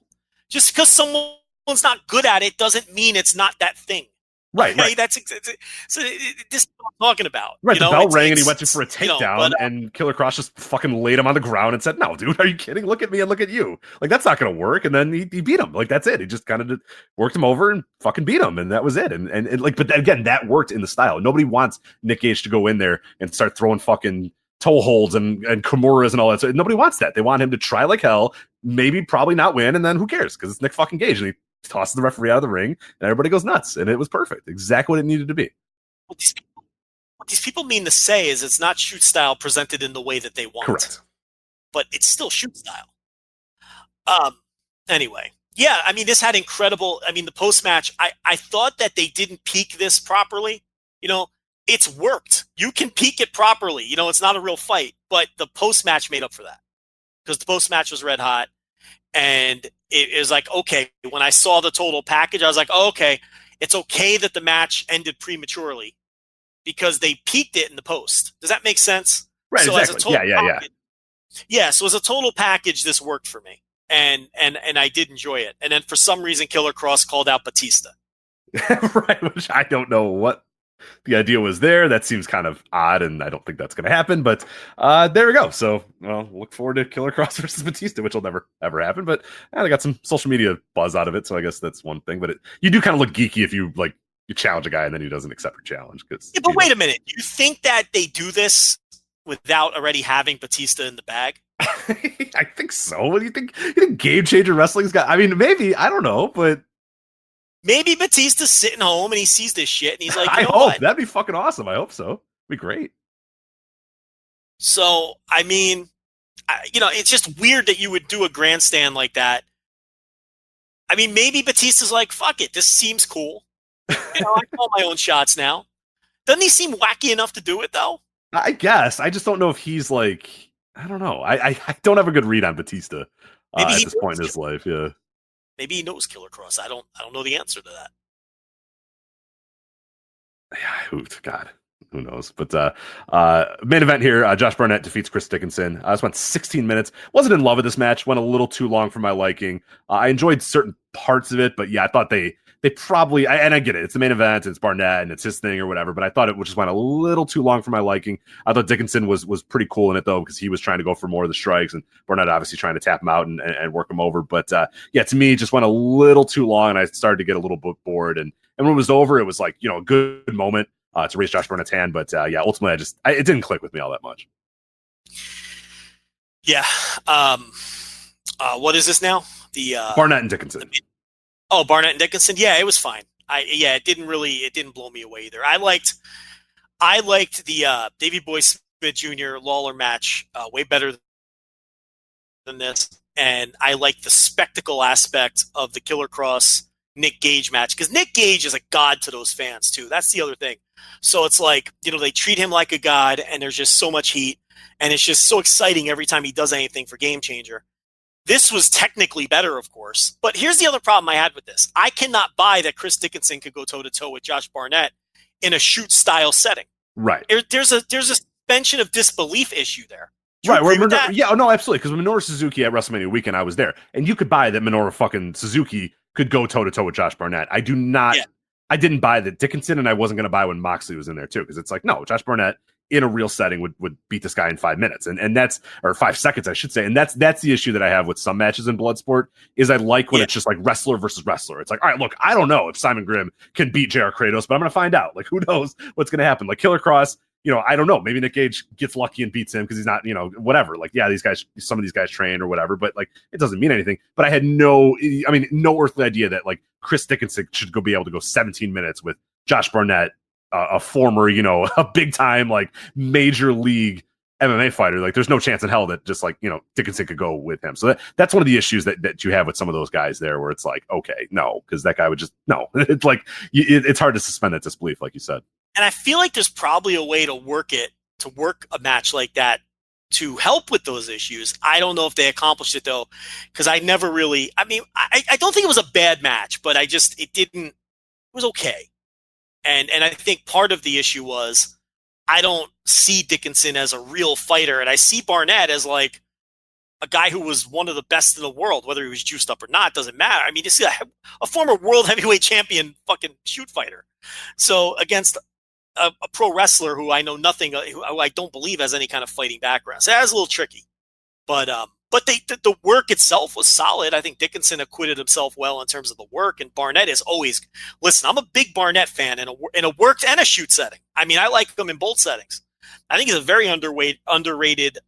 Just because someone's not good at it doesn't mean it's not that thing. Right, okay? right. This is what I'm talking about. Right, the bell rang and he went for a takedown, but, and Killer Cross just fucking laid him on the ground and said, no, dude, are you kidding? Look at me and look at you. Like, that's not going to work. And then he beat him. Like, that's it. He just kind of worked him over and fucking beat him. And that was it. And like, but again, that worked in the style. Nobody wants Nick Gage to go in there and start throwing fucking toe holds and Kimuras and all that. So nobody wants that. They want him to try like hell, maybe probably not win. And then who cares? Because it's Nick fucking Gage. And he tosses the referee out of the ring and everybody goes nuts. And it was perfect. Exactly what it needed to be. What these people mean to say is it's not shoot style presented in the way that they want. Correct. But it's still shoot style. Anyway. Yeah, I mean, this had incredible... I mean, the post-match, I thought that they didn't peak this properly. You know, it's worked. You can peak it properly. You know, it's not a real fight. But the post-match made up for that. Because the post-match was red hot. And it was like, okay, when I saw the total package, I was like, oh, okay, it's okay that the match ended prematurely because they peaked it in the post. Does that make sense? Right, so exactly. Yeah. Yeah, so as a total package, this worked for me. And I did enjoy it. And then for some reason, Killer Cross called out Batista. Right, which I don't know what the idea was there. That seems kind of odd, and I don't think that's going to happen. But there we go. So, well, look forward to Killer Cross versus Batista, which will never, ever happen. But I got some social media buzz out of it, so I guess that's one thing. But you do kind of look geeky if you challenge a guy and then he doesn't accept your challenge. Yeah, but wait a minute. You think that they do this without already having Batista in the bag? I think so. What do you think? You think Game Changer Wrestling's got? I mean, maybe. I don't know, but maybe Batista's sitting home and he sees this shit and he's like, I hope what? That'd be fucking awesome. I hope so. It'd be great. So, I mean, it's just weird that you would do a grandstand like that. I mean, maybe Batista's like, fuck it. This seems cool. I call my own shots now. Doesn't he seem wacky enough to do it, though? I guess. I just don't know if he's like, I don't know. I don't have a good read on Batista at this point in his life. Yeah. Maybe he knows Killer Cross. I don't know the answer to that. Yeah, God, who knows? But main event here, Josh Barnett defeats Chris Dickinson. This went 16 minutes. Wasn't in love with this match. Went a little too long for my liking. I enjoyed certain parts of it, but yeah, I thought they probably, and I get it. It's the main event, it's Barnett, and it's his thing or whatever, but I thought it just went a little too long for my liking. I thought Dickinson was pretty cool in it, though, because he was trying to go for more of the strikes, and Barnett obviously trying to tap him out and work him over. But yeah, to me, it just went a little too long, and I started to get a little bit bored. And when it was over, it was like, a good moment to raise Josh Barnett's hand. But yeah, ultimately, it didn't click with me all that much. Yeah. What is this now? The Barnett and Dickinson. Barnett and Dickinson. Yeah, it was fine. It didn't blow me away either. I liked the Davey Boy Smith Jr. Lawler match way better than this, and I liked the spectacle aspect of the Killer Cross Nick Gage match, because Nick Gage is a god to those fans too. That's the other thing. So it's like, they treat him like a god, and there's just so much heat, and it's just so exciting every time he does anything for Game Changer. This was technically better, of course. But here's the other problem I had with this. I cannot buy that Chris Dickinson could go toe-to-toe with Josh Barnett in a shoot-style setting. Right. There's a suspension of disbelief issue there. Right. Yeah, no, absolutely. Because Minoru Suzuki at WrestleMania weekend, I was there. And you could buy that Minoru fucking Suzuki could go toe-to-toe with Josh Barnett. I didn't buy that Dickinson, and I wasn't going to buy when Moxley was in there, too. Because it's like, no, Josh Barnett in a real setting would beat this guy in 5 minutes. And that's, or 5 seconds, I should say. And that's the issue that I have with some matches in Bloodsport, is I like when it's just like wrestler versus wrestler. It's like, all right, look, I don't know if Simon Grimm can beat JR Kratos, but I'm going to find out. Like, who knows what's going to happen? Like Killer Cross, I don't know. Maybe Nick Gage gets lucky and beats him because he's not, whatever. Like, yeah, some of these guys train or whatever, but like, it doesn't mean anything. But I had no earthly idea that like Chris Dickinson should be able to go 17 minutes with Josh Barnett a former, a big time like major league MMA fighter. Like there's no chance in hell that just like, Dickinson could go with him. So that's one of the issues that you have with some of those guys there, where it's like, okay, no, because that guy would just, no. It's like, it's hard to suspend that disbelief, like you said. And I feel like there's probably a way to work a match like that to help with those issues. I don't know if they accomplished it though, because I never really, I don't think it was a bad match, but it was okay. And I think part of the issue was, I don't see Dickinson as a real fighter, and I see Barnett as like a guy who was one of the best in the world, whether he was juiced up or not, doesn't matter. I mean, you see a former world heavyweight champion fucking shoot fighter. So against a pro wrestler who I know nothing, who I don't believe has any kind of fighting background. So that was a little tricky. But the work itself was solid. I think Dickinson acquitted himself well in terms of the work, and Barnett is always, listen, I'm a big Barnett fan in a worked and a shoot setting. I mean, I like him in both settings. I think he's a very underrated,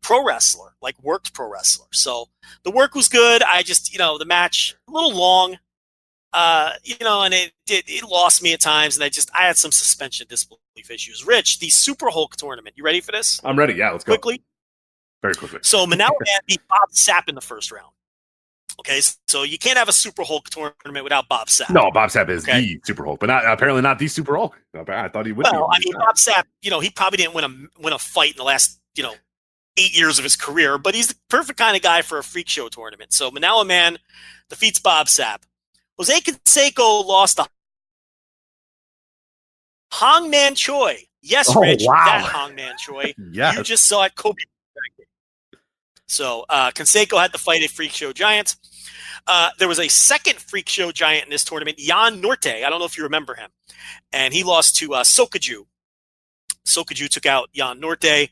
pro wrestler, like worked pro wrestler. So the work was good. I just, the match a little long, and it lost me at times, and I had some suspension disbelief issues. Rich, the Super Hulk tournament, you ready for this? I'm ready. Yeah, let's go. Quickly. Very quickly. So Manawa Man beat Bob Sapp in the first round. Okay, so you can't have a Super Hulk tournament without Bob Sapp. No, Bob Sapp is the Super Hulk, but apparently not the Super Hulk. I thought he would. Well, I mean, Bob Sapp, he probably didn't win a fight in the last, 8 years of his career, but he's the perfect kind of guy for a freak show tournament. So Manawa Man defeats Bob Sapp. Jose Canseco lost to Hangman Choi. Yes, Rich, wow. that Hangman Choi. Yes. You just saw it, Kobe. So Canseco had to fight a Freak Show Giant. There was a second Freak Show Giant in this tournament, Jan Norte. I don't know if you remember him. And he lost to Sokaju. Sokaju took out Jan Norte.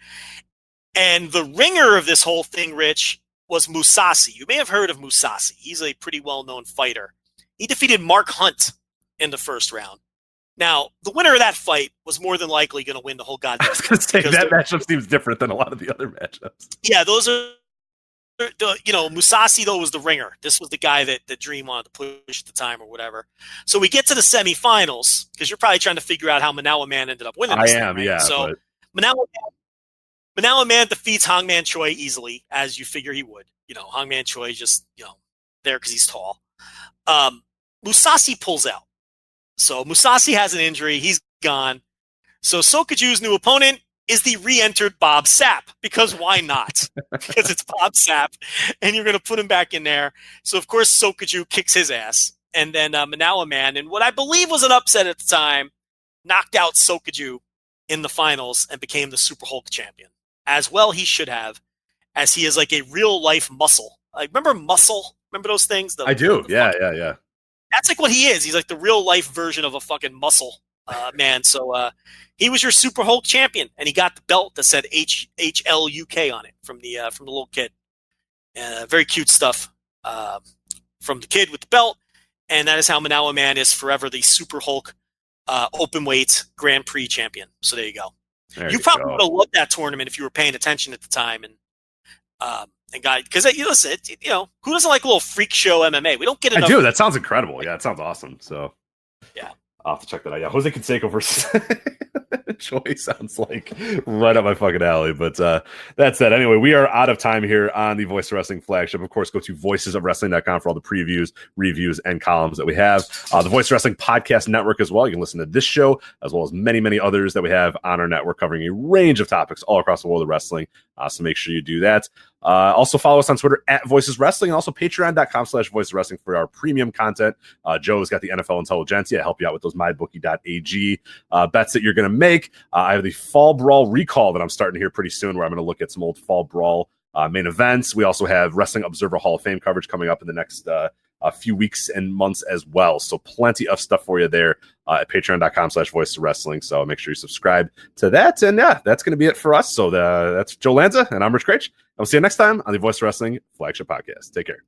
And the ringer of this whole thing, Rich, was Musashi. You may have heard of Musashi. He's a pretty well-known fighter. He defeated Mark Hunt in the first round. Now, the winner of that fight was more than likely going to win the whole goddamn thing. I was going to say, that matchup seems different than a lot of the other matchups. Yeah, those are Musashi, though, was the ringer. This was the guy that Dream wanted to push at the time or whatever. So we get to the semifinals, because you're probably trying to figure out how Manawa Man ended up winning this thing, right? Yeah. So Manawa Man defeats Hangman Choi easily, as you figure he would. Hangman Choi just, there because he's tall. Musashi pulls out. So Musashi has an injury. He's gone. So Sokaju's new opponent is the re-entered Bob Sapp, because why not? Because it's Bob Sapp, and you're going to put him back in there. So, of course, Sokaju kicks his ass. And then Manawa Man, and what I believe was an upset at the time, knocked out Sokaju in the finals and became the Super Hulk champion. As well he should have, as he is like a real-life muscle. Like, remember Muscle? Remember those things? I do. Yeah. That's like what he is. He's like the real-life version of a fucking muscle man. So he was your Super Hulk champion, and he got the belt that said HLUK on it from the little kid. Very cute stuff from the kid with the belt, and that is how Manawa Man is forever the Super Hulk open-weight Grand Prix champion. So there you go. You probably would have loved that tournament if you were paying attention at the time, and got, because listen, who doesn't like a little freak show MMA? We don't get enough. I do. That sounds incredible. Yeah, it sounds awesome. So yeah, I'll have to check that out. Yeah, Jose Canseco versus Choi sounds like right up my fucking alley. But that's that. Anyway, we are out of time here on the Voice of Wrestling flagship. Of course, go to voicesofwrestling.com for all the previews, reviews, and columns that we have. The Voice of Wrestling podcast network as well. You can listen to this show as well as many, many others that we have on our network, covering a range of topics all across the world of wrestling. So make sure you do that. Also follow us on Twitter at Voices Wrestling, and also patreon.com/Voices Wrestling for our premium content. Joe's got the NFL Intelligentsia to help you out with those mybookie.ag bets that you're going to make. I have the Fall Brawl recall that I'm starting here pretty soon, where I'm going to look at some old Fall Brawl main events. We also have Wrestling Observer Hall of Fame coverage coming up in the next few weeks and months as well. So plenty of stuff for you there at patreon.com/Voices Wrestling. So make sure you subscribe to that. And yeah, that's going to be it for us. So that's Joe Lanza, and I'm Rich Craich. And we'll see you next time on the Voice of Wrestling flagship podcast. Take care.